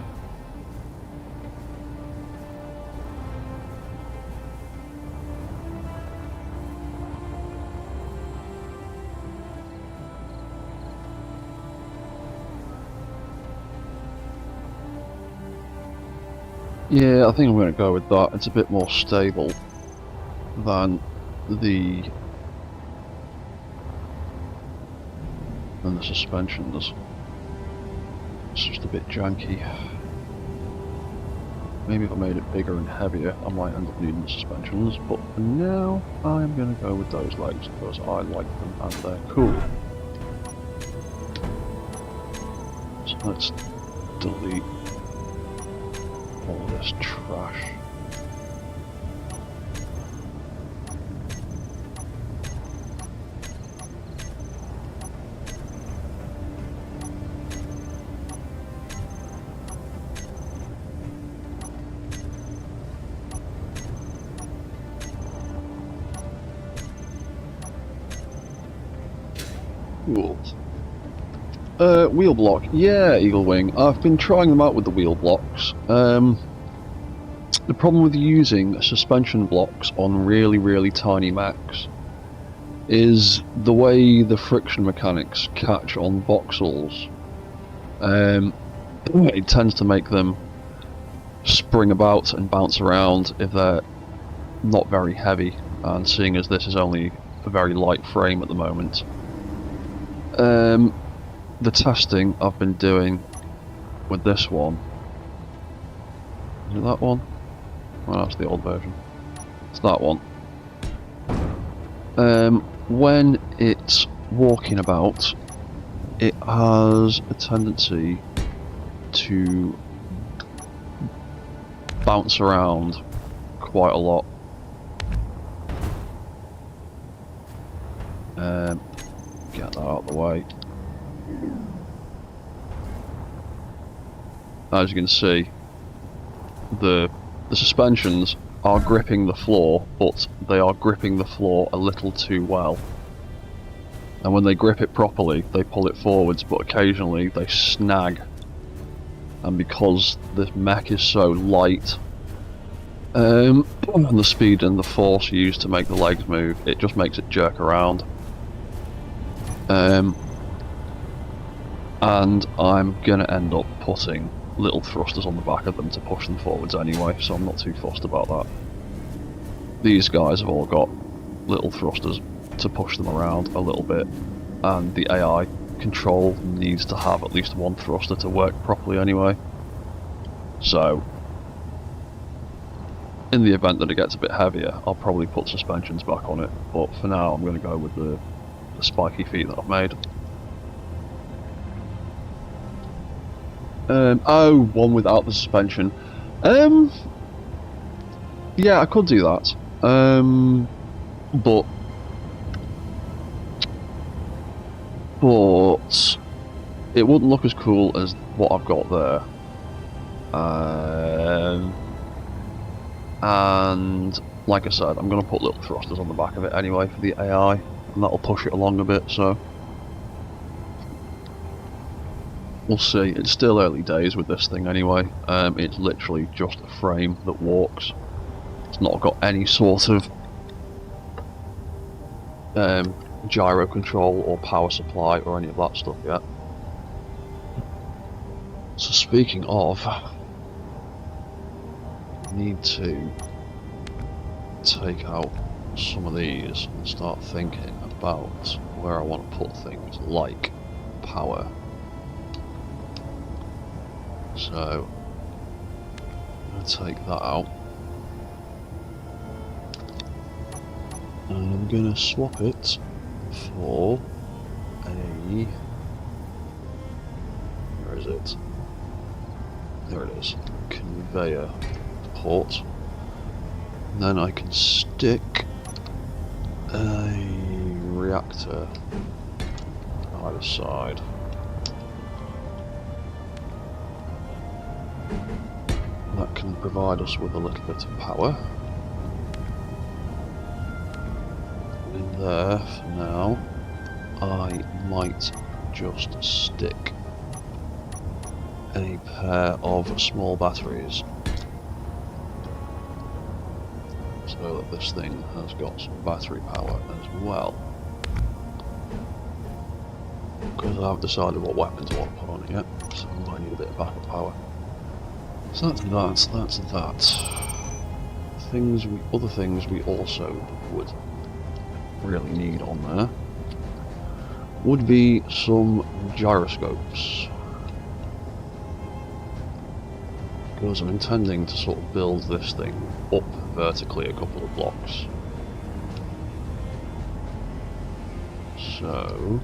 Yeah, I think I'm going to go with that. It's a bit more stable than the suspensions. It's just a bit janky. Maybe if I made it bigger and heavier, I might end up needing the suspensions. But for now, I'm going to go with those legs because I like them and they're cool. So let's delete all this trash. Cool. Wheel block. Yeah, Eagle Wing. I've been trying them out with the wheel blocks. The problem with using suspension blocks on really tiny mechs is the way the friction mechanics catch on voxels. It tends to make them spring about and bounce around if they're not very heavy, and seeing as this is only a very light frame at the moment. The testing I've been doing with this one, is it that one? Well, that's the old version. It's that one. When it's walking about, it has a tendency to bounce around quite a lot. Get that out of the way. As you can see, the suspensions are gripping the floor, but they are gripping the floor a little too well. And when they grip it properly, they pull it forwards, but occasionally they snag. And because this mech is so light, and the speed and the force used to make the legs move, it just makes it jerk around. And I'm gonna end up putting little thrusters on the back of them to push them forwards anyway, so I'm not too fussed about that. These guys have all got little thrusters to push them around a little bit, and the AI control needs to have at least one thruster to work properly anyway. So, in the event that it gets a bit heavier, I'll probably put suspensions back on it, but for now I'm going to go with the spiky feet that I've made. Oh, one without the suspension. Yeah, I could do that. But it wouldn't look as cool as what I've got there. And like I said, I'm going to put little thrusters on the back of it anyway for the AI, and that'll push it along a bit, so we'll see. It's still early days with this thing anyway. It's literally just a frame that walks. It's not got any sort of gyro control or power supply or any of that stuff yet. So speaking of, I need to take out some of these and start thinking about where I want to put things like power. So I'm going to take that out, and I'm going to swap it for a, where is it? There it is, conveyor port. And then I can stick a reactor on either side. That can provide us with a little bit of power. In there for now. I might just stick a pair of small batteries so that this thing has got some battery power as well, because I haven't decided what weapons I want to put on it yet, so I might need a bit of backup power. So that's that. Other things we also would really need on there would be some gyroscopes, because I'm intending to sort of build this thing up vertically a couple of blocks. So,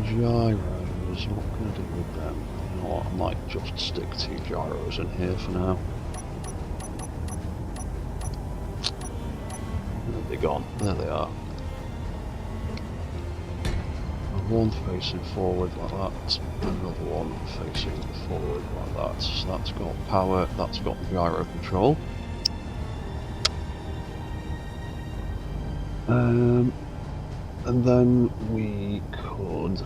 gyros, what can I do with them? You know what, I might just stick 2 gyros in here for now. Where have they gone? There they are. One facing forward like that, another one facing forward like that. So that's got power, that's got gyro control. And then we could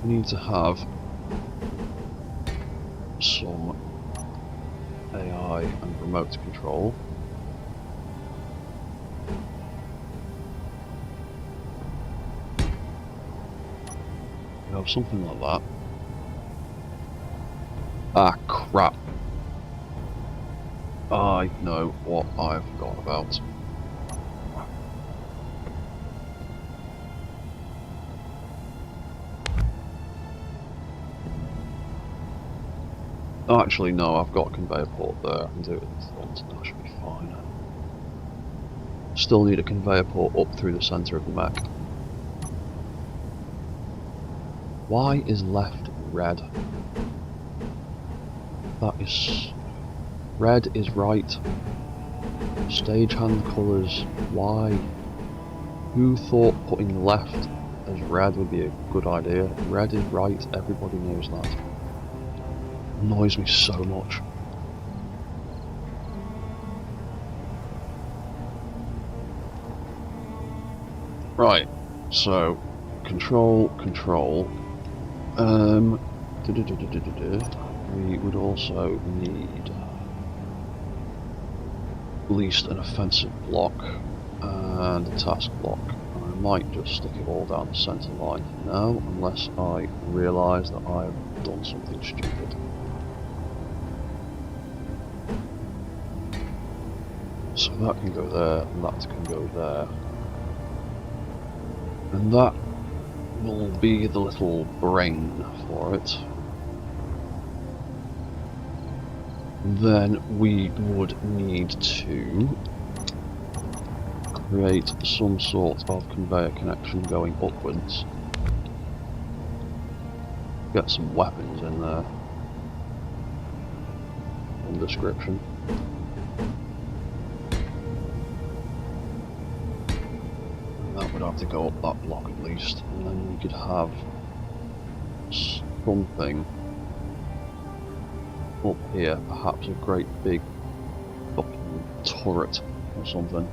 need to have some AI and remote control. Have something like that. Ah, crap. I know what I've forgotten about. Actually, no, I've got a conveyor port there. I can do it in front, and that should be fine. Still need a conveyor port up through the centre of the mech. Why is left red? That is... red is right. Stagehand colours. Why? Who thought putting left as red would be a good idea. Red is right, everybody knows that. Annoys me so much. Right, so control. We would also need at least an offensive block and a task block. I might just stick it all down the centre line for now, unless I realise that I've done something stupid. So that can go there, and that can go there. And that will be the little brain for it. Then we would need to create some sort of conveyor connection going upwards. Get some weapons in there. In description. That would have to go up that block at least, and then we could have something up here, perhaps a great big fucking turret or something.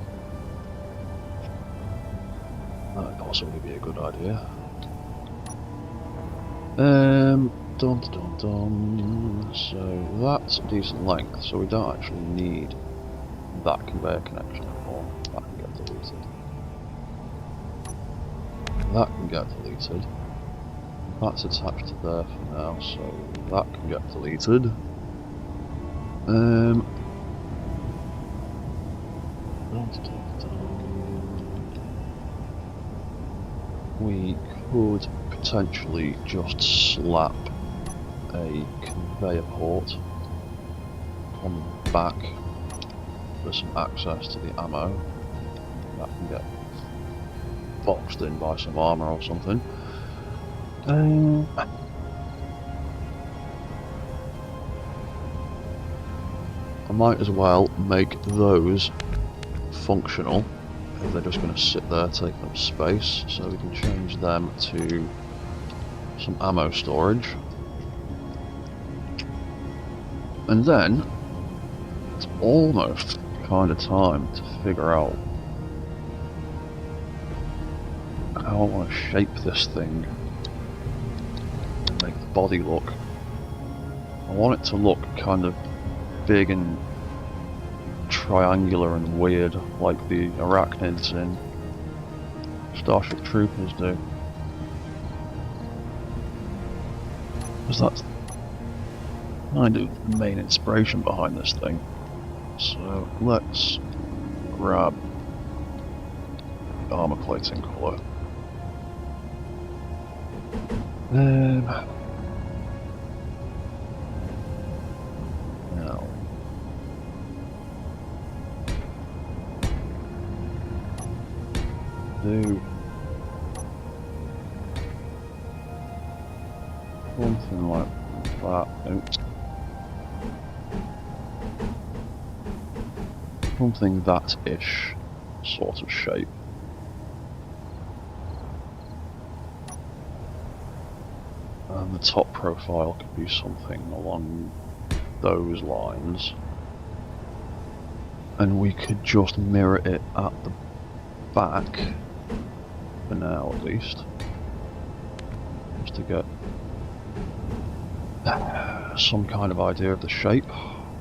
That would possibly be a good idea. So that's a decent length, so we don't actually need that conveyor connection anymore. That can get deleted. That can get deleted. That's attached to there for now, so that can get deleted. We could potentially just slap a conveyor port on the back for some access to the ammo. That can get boxed in by some armour or something. I might as well make those functional if they're just going to sit there taking up space, so we can change them to some ammo storage. And then it's almost kind of time to figure out how I want to shape this thing and make the body look. I want it to look kind of big and triangular and weird, like the arachnids in Starship Troopers do. Because that's kind of the main inspiration behind this thing. So let's grab armor plating colour. Now, do something like that. Oops. Something that-ish sort of shape. And the top profile could be something along those lines. And we could just mirror it at the back, for now at least. Just to get some kind of idea of the shape.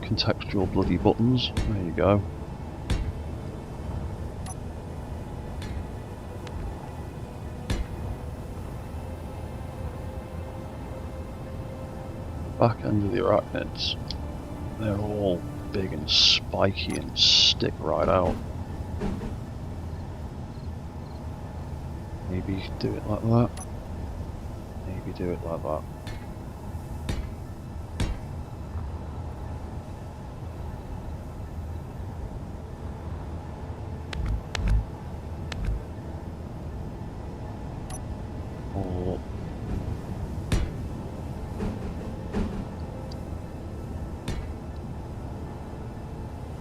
Contextual bloody buttons, there you go. Back end of the arachnids, they're all big and spiky and stick right out. Maybe do it like that. Maybe do it like that.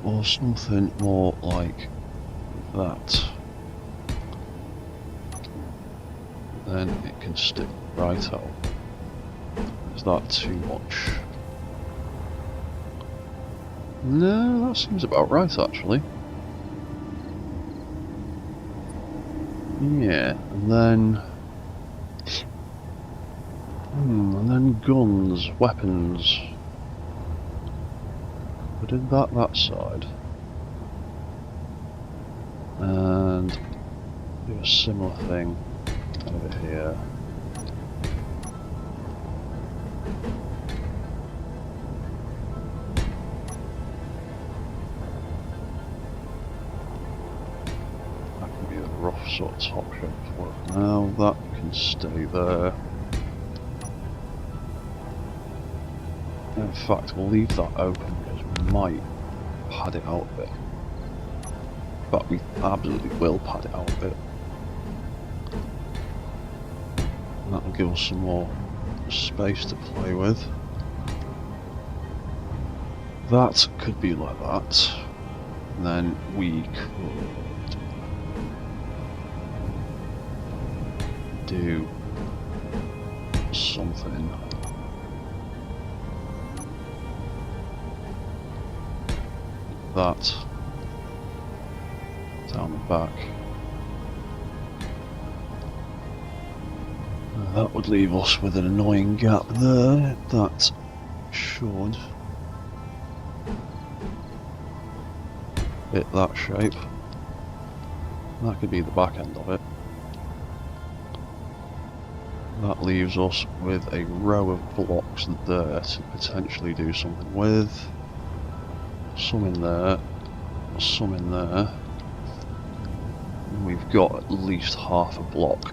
Or something more like that. then it can stick right out. Is that too much? No, that seems about right actually. Yeah, and then... and then guns, weapons. We did that side. And do a similar thing over here. That can be a rough sort of top shape for it. Now that can stay there. In fact, we'll leave that open because we might pad it out a bit. But we absolutely will pad it out a bit. And that'll give us some more space to play with. That could be like that. And then we could do something. That down the back. That would leave us with an annoying gap there. That should fit that shape. That could be the back end of it. That leaves us with a row of blocks there to potentially do something with. Some in there, some in there. And we've got at least half a block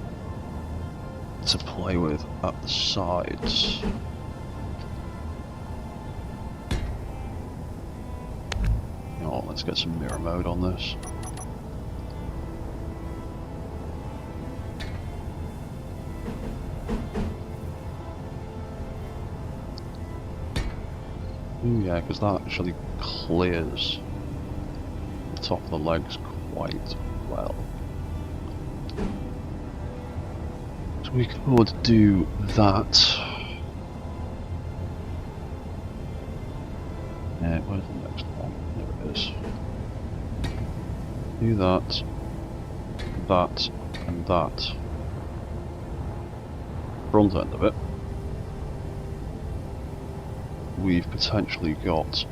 to play with at the sides. You know what, let's get some mirror mode on this. Ooh, yeah, because that actually clears the top of the legs quite well. So we could do that. Yeah, where's the next one? There it is. Do that, that, and that. Front end of it. We've potentially got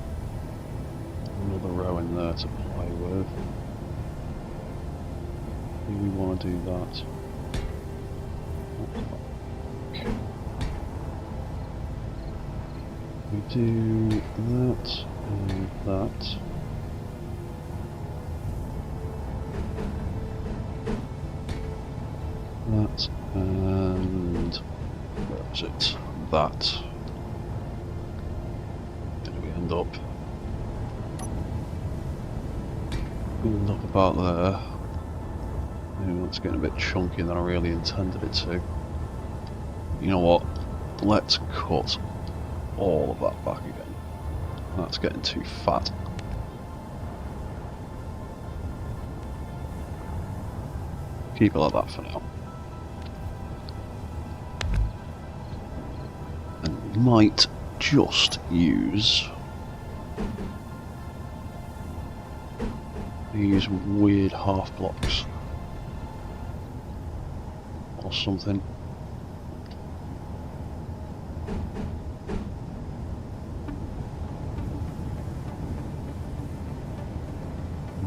another row in there to play with. Do we want to do that? We do that and that. That and where is it? That. Up about there. Maybe that's getting a bit chunkier than I really intended it to. You know what? Let's cut all of that back again. That's getting too fat. Keep it like that for now. And we might just use these weird half blocks or something.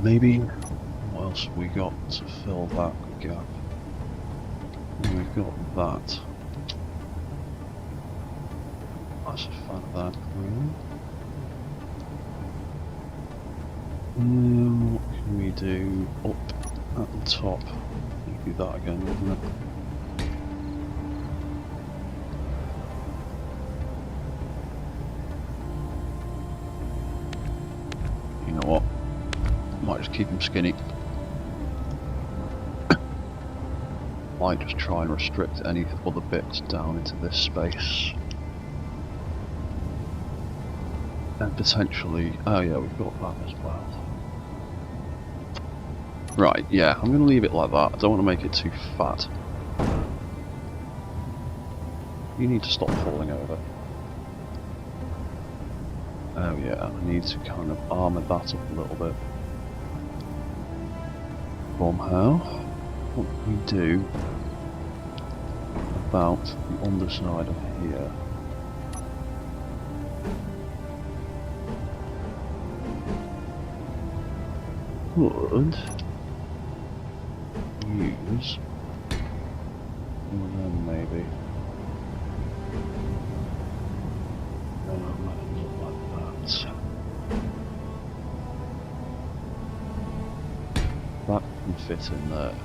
Maybe what else have we got to fill that gap? And we've got that. That's a fan of that, really. What can we do up at the top? We do that again, wouldn't it? You know what? Might just keep them skinny. Might just try and restrict any other bits down into this space. And potentially, oh yeah, we've got that as well. Right, yeah, I'm going to leave it like that. I don't want to make it too fat. You need to stop falling over. Oh yeah, I need to kind of armour that up a little bit. Somehow, what do we do about the underside of here? Could use one of them maybe. Like that. That can fit in there.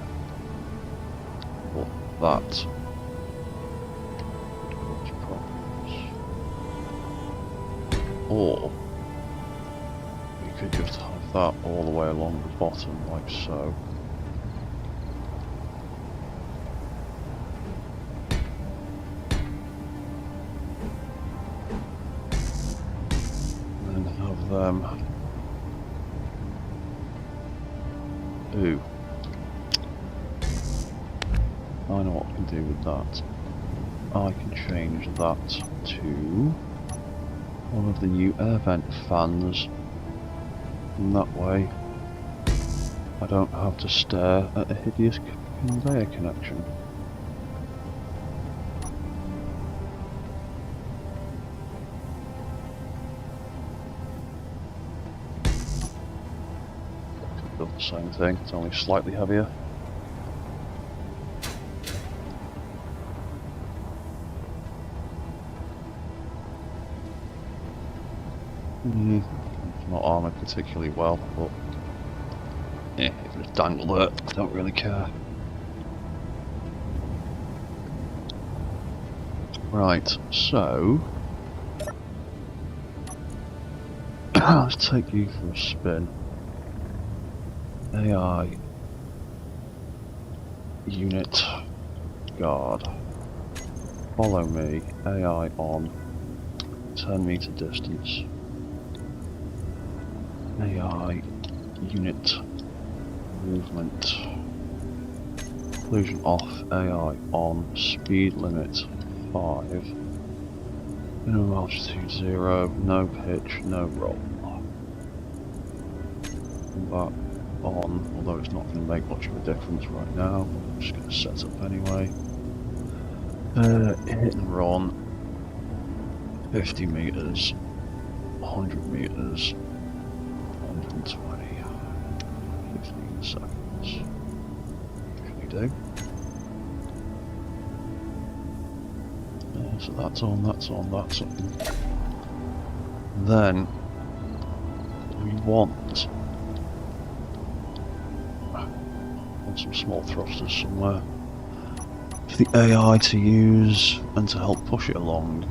But that could cause problems. Or we could just have that all the way along the bottom, like so. And then have them. Ooh. I know what I can do with that. I can change that to one of the new air vent fans. And that way, I don't have to stare at a hideous conveyor connection. Does the same thing, it's only slightly heavier. It's not armoured particularly well, but yeah, if it's dangled there, I don't really care. Right, so let's take you for a spin. AI unit guard. Follow me. AI on 10 meter distance. AI unit movement. Collision off. AI on. Speed limit 5. Minimum altitude 0. No pitch. No roll. That on, although it's not going to make much of a difference right now. I'm just going to set up anyway. Hit and run. 50 meters. 100 meters. 120. 15 seconds. Usually do. So that's on, that's on, that's on. Then we want some small thrusters somewhere for the AI to use and to help push it along.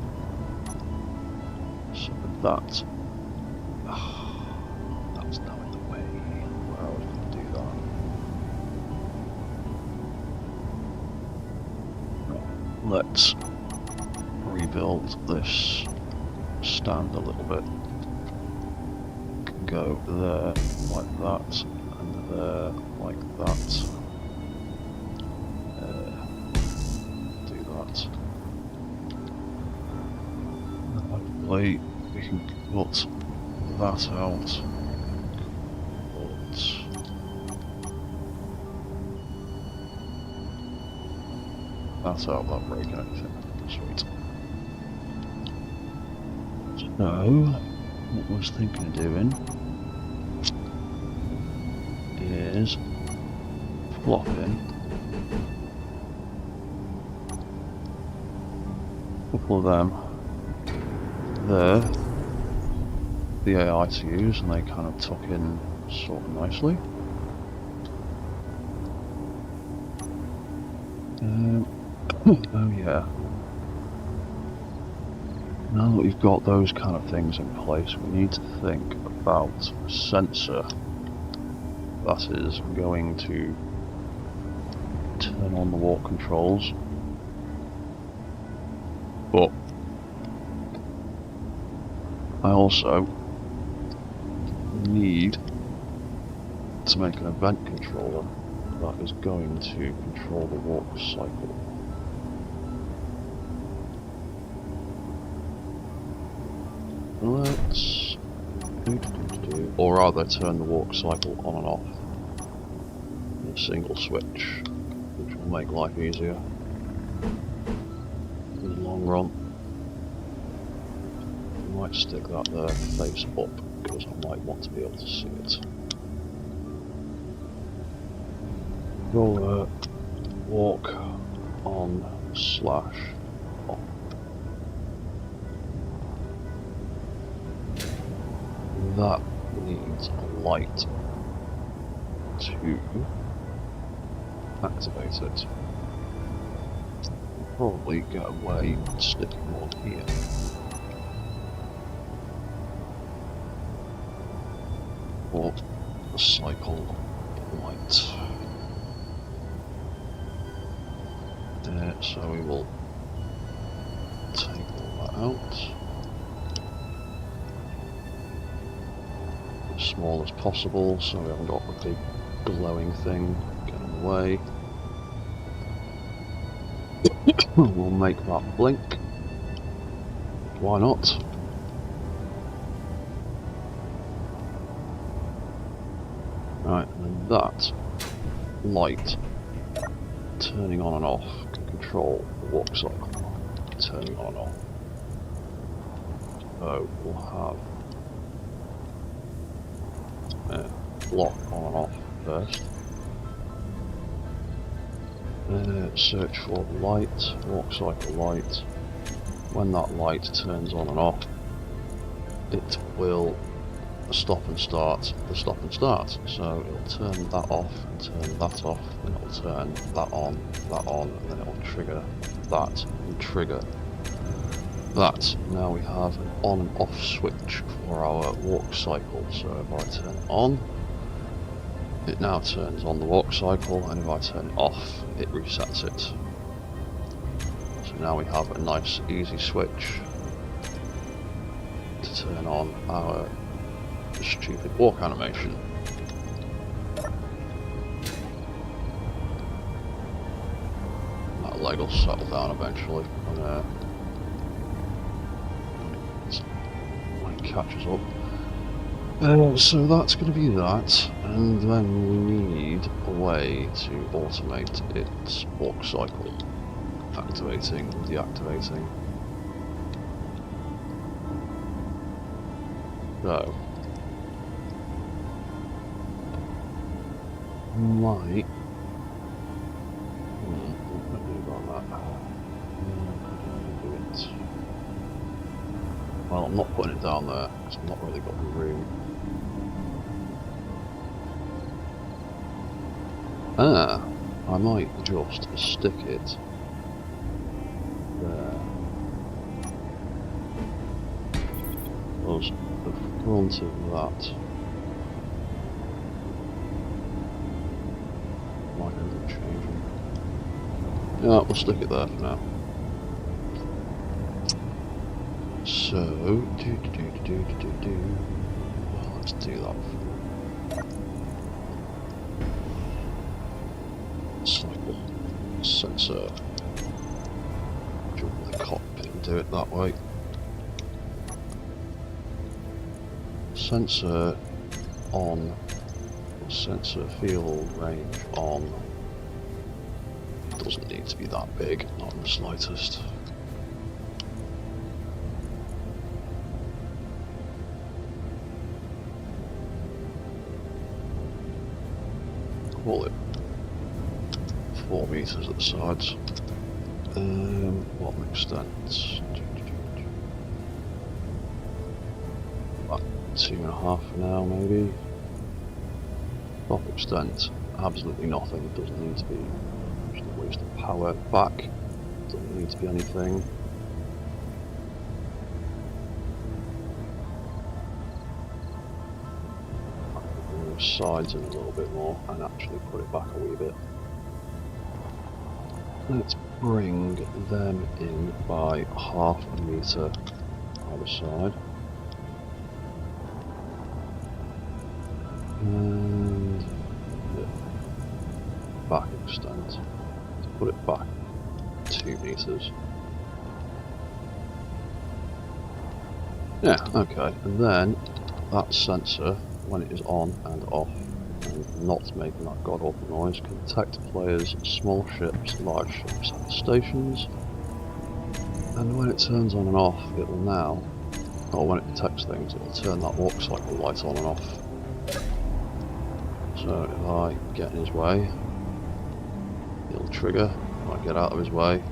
So with that, that's now in the way. Where I was going to do that. Right, let's rebuild this stand a little bit. Go there like that, and there like that. Do that. Hopefully we can put that out. That's out without breaking anything. Sweet. So, what I was thinking of doing is plopping a couple of them there, the AI to use, and they kind of tuck in sort of nicely. Oh yeah. Now that we've got those kind of things in place, we need to think about a sensor that is going to turn on the warp controls. But I also need to make an event controller that is going to control the warp cycle. Let's... Or rather turn the walk cycle on and off. A single switch, which will make life easier in the long run. I might stick that there face up because I might want to be able to see it. Go walk on / off. That needs a light to activate it. Probably get away with sticking one here. Or the cycle light. So we will take all that out. As small as possible so we haven't got a big glowing thing getting in the way. We'll make that blink. Why not? Right, and that light turning on and off can control the walk cycle turning on and off. So we'll have block on and off first. Search for light, walk cycle light. When that light turns on and off, it will stop and start the stop and start. So it'll turn that off and turn that off, then it'll turn that on, and then it'll trigger that and trigger that. Now we have an on and off switch for our walk cycle. So if I turn it on, it now turns on the walk cycle, and if I turn it off, it resets it. So now we have a nice easy switch to turn on our stupid walk animation. That leg will settle down eventually when it catches up. So that's going to be that, and then we need a way to automate its walk cycle, activating and deactivating. So, might. What do I do about that? Do it. Well, I'm not putting it down there because I've not really got the room. I might just stick it there. Because the front of that might end up changing. Yeah, we'll stick it there for now. So, well, let's do that. Cycle sensor. Jump in the cockpit and do it that way. Sensor on. Sensor field range on. Doesn't need to be that big, not in the slightest. Call it 4 meters at the sides. What extent? About 2.5 for now, maybe. Top extent, absolutely nothing. It doesn't need to be. Just a waste of power. Back, doesn't need to be anything. Move sides in a little bit more and actually put it back a wee bit. Let's bring them in by 0.5 meter either side. And the back extent. To put it back 2 meters. Yeah, okay. And then that sensor, when it is on and off, and not making that god-awful noise, can detect players' small ships, large ships, and stations. And when it turns on and off, it will now, or when it detects things, it will turn that walk cycle light on and off. So if I get in his way, it'll trigger. If I get out of his way,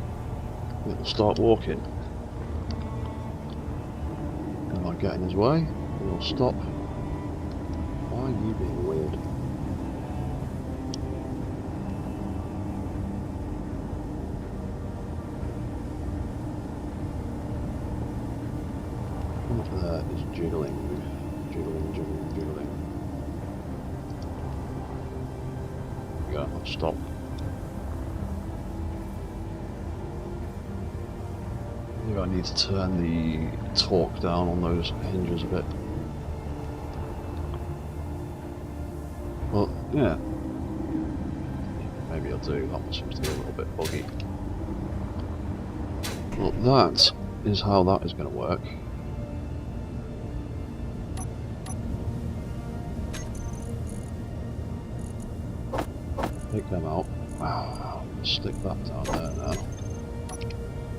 it'll start walking. If I get in his way, it'll stop. Why are you being weird? What there is jiggling, jiggling, jiggling, jiggling. There we go, let's stop. Maybe I need to turn the torque down on those hinges a bit. Well, yeah. Maybe I'll do. That one seems to be a little bit buggy. Well, that is how that is going to work. Take them out. Wow, stick that down there now.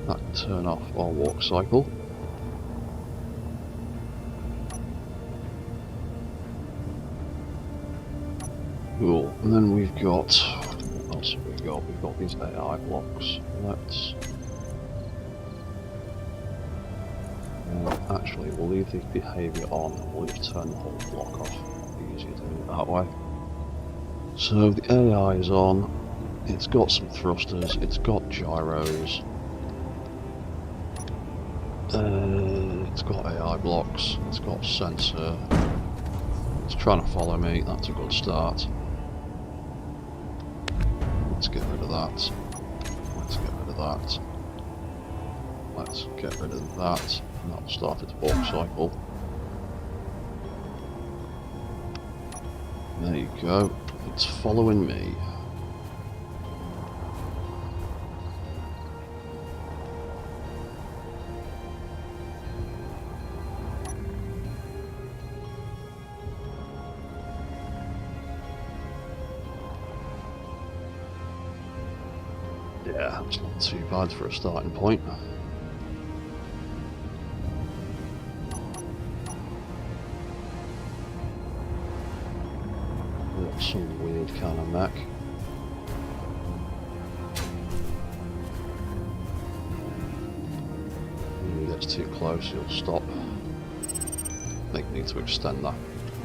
That can turn off our walk cycle. Cool. And then we've got, what else have we got? We've got these AI blocks. Let's actually we'll leave the behaviour on and we'll just turn the whole block off. It'll be easier to do it that way. So the AI is on. It's got some thrusters. It's got gyros. It's got AI blocks, it's got sensor, it's trying to follow me, that's a good start. Let's get rid of that, let's get rid of that, let's get rid of that, and that'll start its walk cycle. There you go, it's following me. Yeah, that's not too bad for a starting point. That's some weird kind of mech. When he gets too close, he'll stop. I think we need to extend that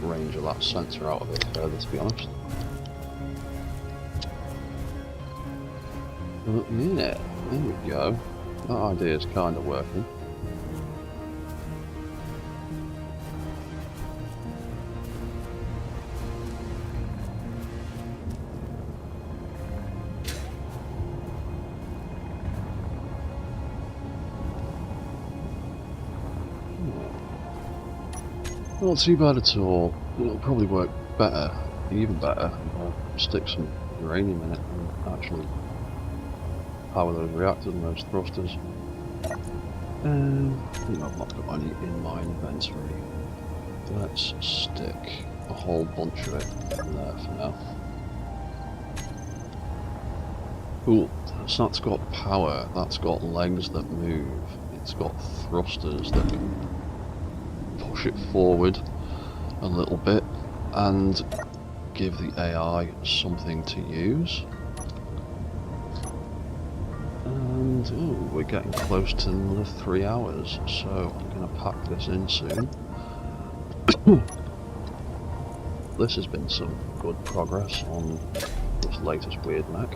range of that sensor out a bit further, to be honest. But yeah, there we go. That idea is kind of working. Not too bad at all. It'll probably work better, even better, if I stick some uranium in it and actually power those reactors and those thrusters. I've not got any in my inventory. Let's stick a whole bunch of it in there for now. Cool, so that's got power, that's got legs that move, it's got thrusters that can push it forward a little bit and give the AI something to use. And ooh, we're getting close to another 3 hours, so I'm going to pack this in soon. This has been some good progress on this latest weird mech.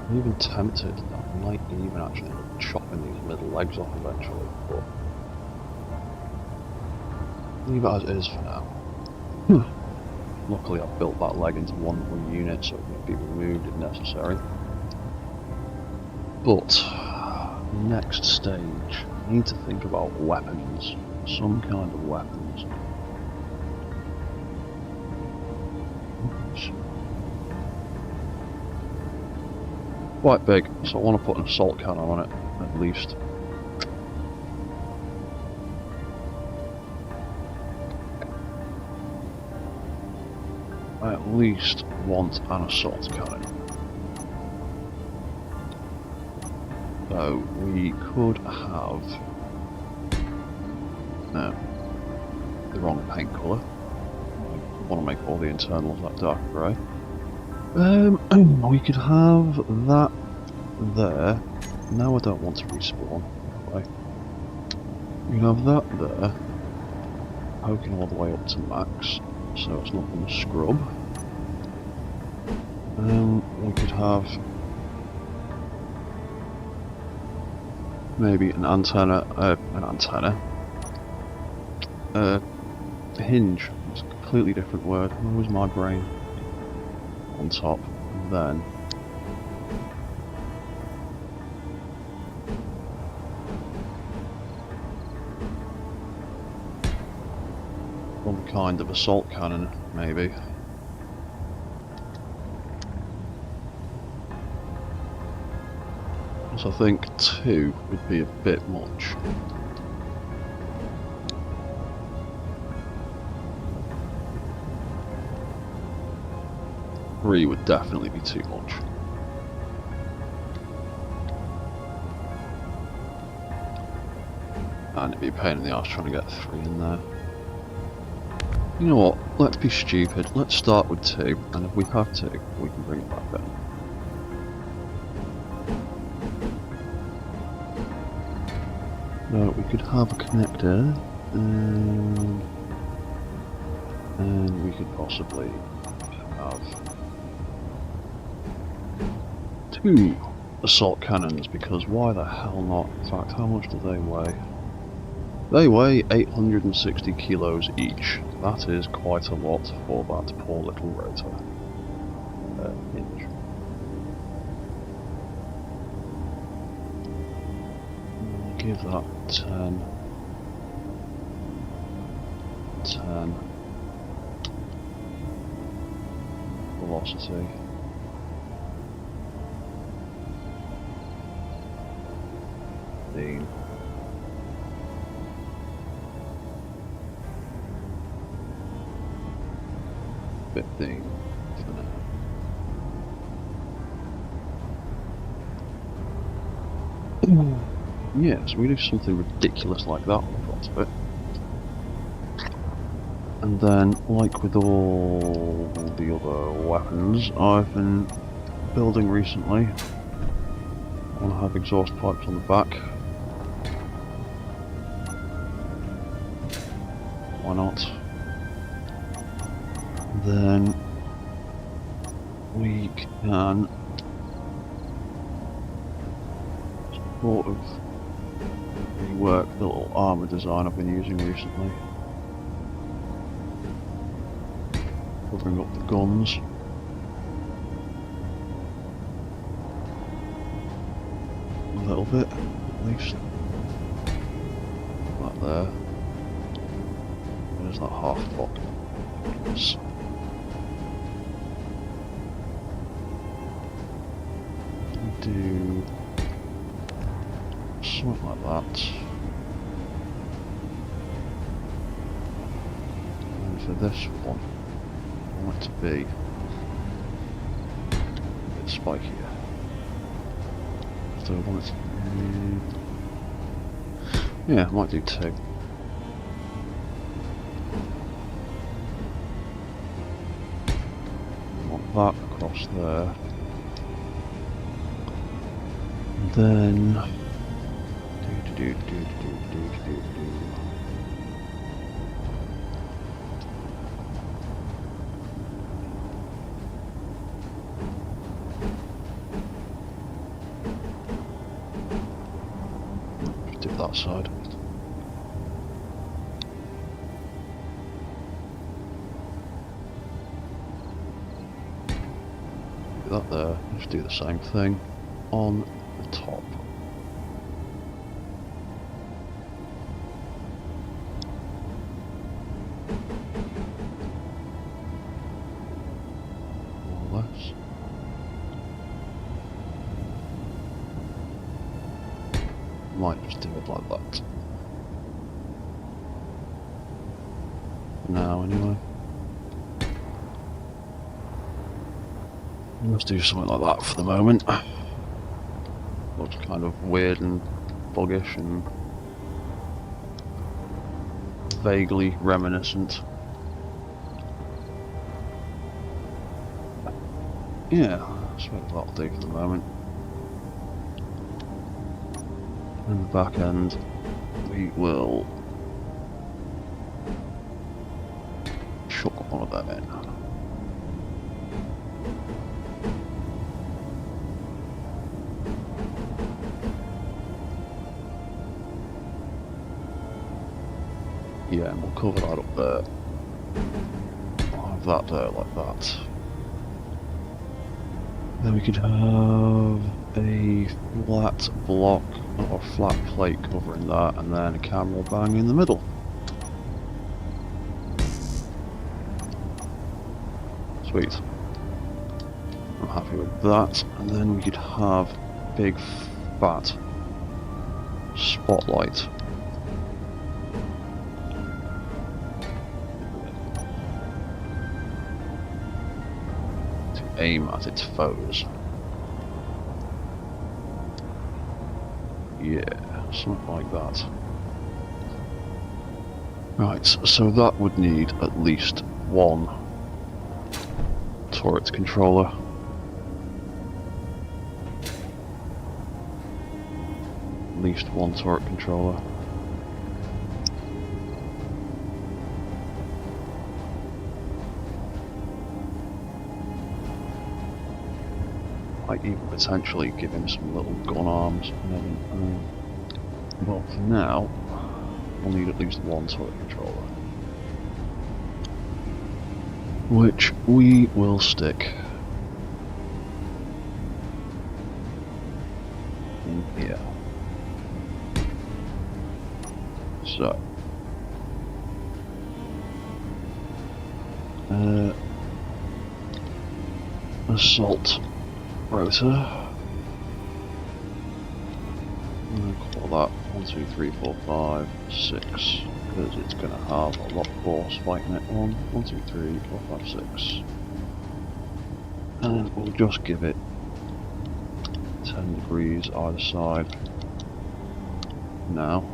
I'm even tempted that I might even actually end up chopping these middle legs off eventually, but leave it as it is for now. Luckily I've built that leg into one little unit so it can be removed if necessary. But next stage, I need to think about weapons, some kind of weapons. Quite big, so I want to put an assault cannon on it, at least. I at least want an assault cannon. So we could have no, the wrong paint colour. I want to make all the internals that dark grey. We could have that there. Now I don't want to respawn. Okay. We can have that there, poking all the way up to max, so it's not going to scrub. We could have maybe an antenna, hinge. It's a completely different word. Where was my brain? On top, and then some kind of assault cannon, maybe. So I think 2 would be a bit much. Three would definitely be too much. And it'd be a pain in the arse trying to get 3 in there. You know what? Let's be stupid. Let's start with 2, and if we have to, we can bring it back then. No, we could have a connector, and we could possibly have 2 assault cannons, because why the hell not? In fact, how much do they weigh? They weigh 860 kilos each. That is quite a lot for that poor little rotor hinge. I'll give that 10. 10. Velocity. $15. 15 for now. Yeah, so we do something ridiculous like that on the front of it. And then, like with all the other weapons I've been building recently, I want to have exhaust pipes on the back. Why not? Then we can sort of rework the little armour design I've been using recently. Covering up the guns. A little bit, at least. That there. There's that half block. Do something like that. And for this one, I want it to be a bit spikier. So I want it to yeah, I might do 2. I want that across there. Then do that side. Do that there. Just do the same thing on the top. More or less. Might just do it like that. For now, anyway. Let's do something like that for the moment. Looks kind of weird and buggish and vaguely reminiscent. Yeah, I suppose that'll do for the moment. In the back end, we will chuck one of them in. Yeah, and we'll cover that up there. I'll have that there like that. Then we could have a flat block or flat plate covering that, and then a camera bang in the middle. Sweet. I'm happy with that. And then we could have a big fat spotlight. To aim at its foes. Yeah, something like that. Right, so that would need at least one turret controller. At least one turret controller. Might even potentially give him some little gun arms. But for now, we'll need at least one turret controller. Which we will stick in here. So, assault rotor. I'm gonna call that 1, 2, 3, 4, 5, 6, because it's gonna have a lot of force fighting it. 1, 2, 3, 4, 5, 6. And we'll just give it 10 degrees either side. Now.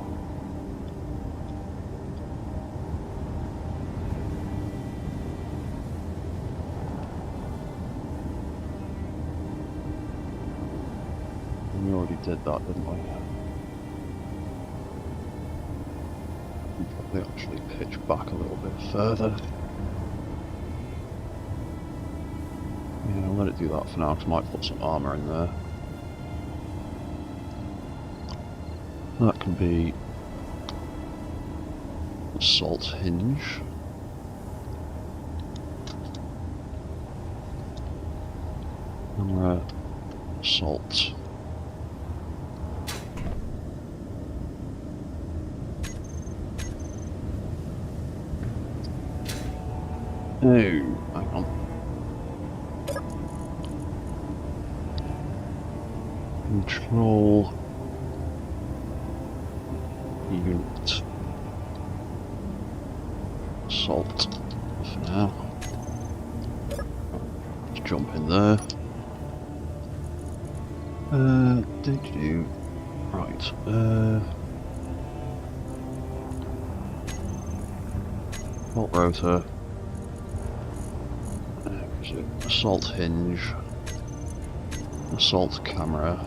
We already did that, didn't we? We probably actually pitch back a little bit further. Yeah, I'll let it do that for now, because I might put some armour in there. That can be assault hinge. Camera, assault. Oh, hang on. Control unit. Assault for now. Let's jump in there. Right. Assault rotor. Assault hinge, assault camera,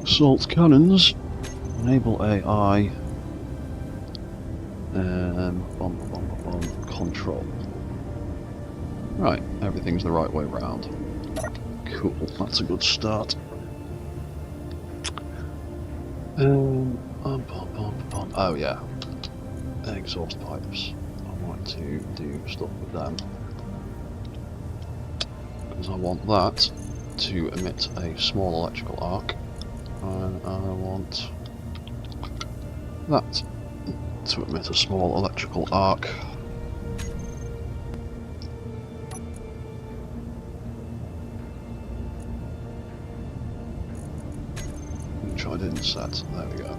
assault cannons, enable AI, control. Right, everything's the right way round. Cool, that's a good start. Oh yeah, exhaust pipes. I want to do stuff with them. Because I want that to emit a small electrical arc, and I want that to emit a small electrical arc. Which I didn't set. There we go.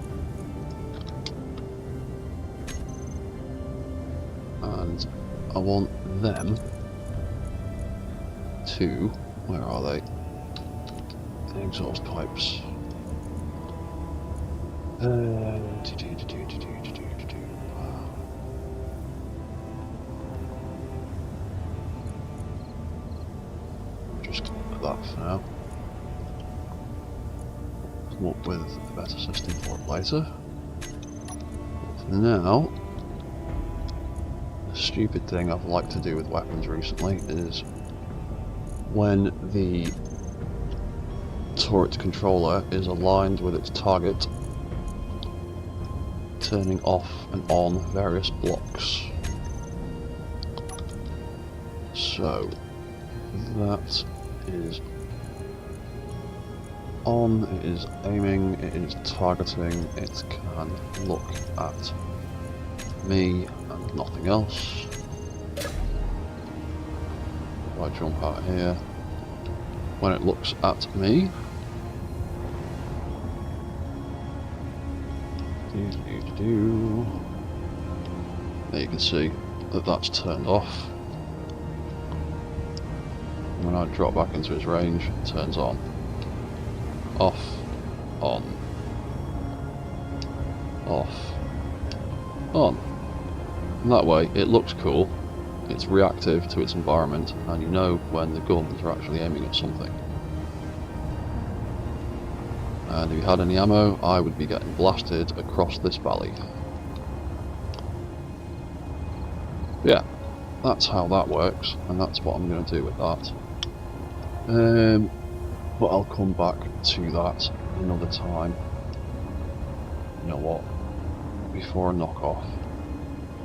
And I want them to, where are they? The exhaust pipes. Just like that for now. Come up with a better system for it later. But for now, the stupid thing I've liked to do with weapons recently is when the turret controller is aligned with its target, turning off and on various blocks. So that is on, it is aiming, it is targeting, it can look at me and nothing else. If I jump out here, when it looks at me, there you can see that that's turned off. When I drop back into its range, it turns on. Off, on, off, on. And that way it looks cool, it's reactive to its environment, and you know when the guns are actually aiming at something. And if you had any ammo, I would be getting blasted across this valley. Yeah, that's how that works, and that's what I'm going to do with that. But I'll come back to that another time. You know what? Before a knockoff,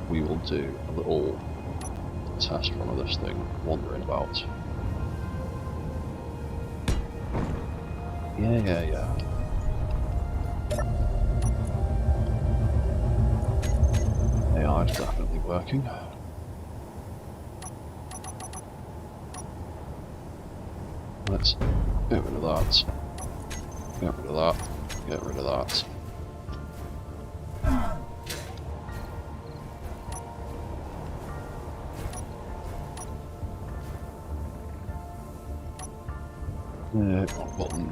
we will do a little test run of this thing, wandering about. Yeah. AI is definitely working. Let's get rid of that. Get rid of that. Get rid of that. Wrong button.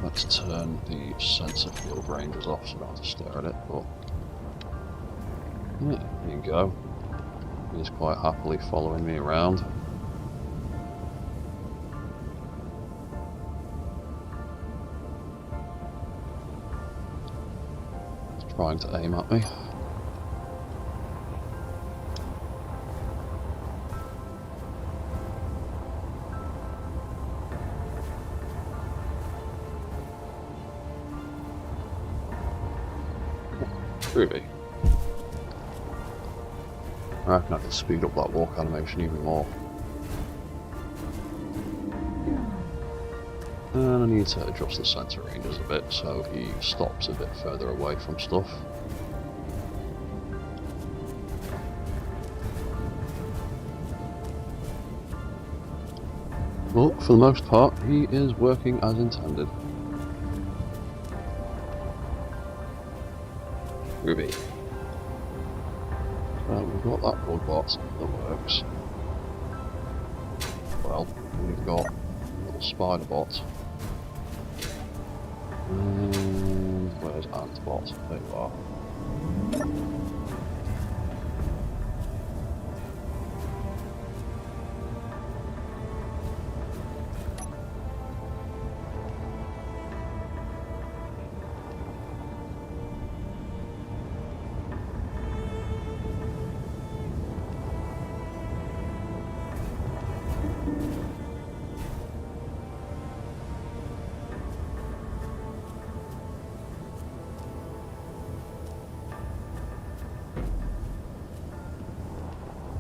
Let's turn the sensor field ranges off so I don't have to stare at it, but yeah, there you go. He's quite happily following me around. He's trying to aim at me. Ruby. I reckon I can speed up that walk animation even more. And I need to adjust the sensor ranges a bit so he stops a bit further away from stuff. But for the most part, he is working as intended. Ruby. So we've got that bug bot that works. Well, we've got a little spider bot. And where's ant bot? There you are.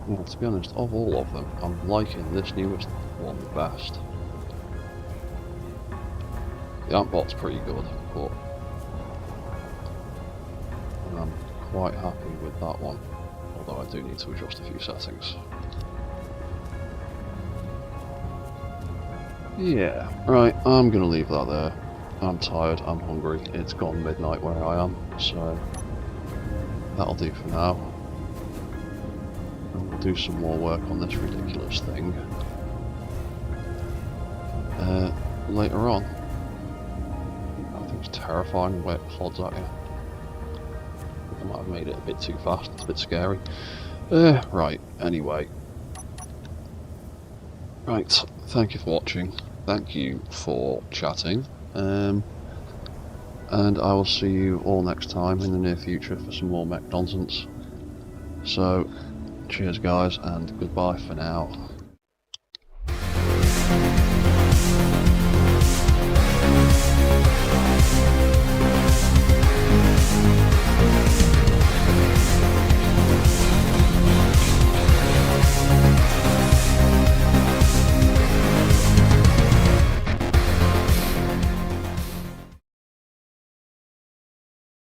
Well, to be honest, of all of them, I'm liking this newest one the best. The Antbot's pretty good, but I'm quite happy with that one, although I do need to adjust a few settings. Yeah, right, I'm gonna leave that there. I'm tired, I'm hungry, it's gone midnight where I am, so that'll do for now. And we'll do some more work on this ridiculous thing. later on. I think it's terrifying the way it plods at you. I might have made it a bit too fast, it's a bit scary. Right, anyway. Right, thank you for watching, thank you for chatting, and I will see you all next time in the near future for some more mech nonsense. So, cheers guys, and goodbye for now.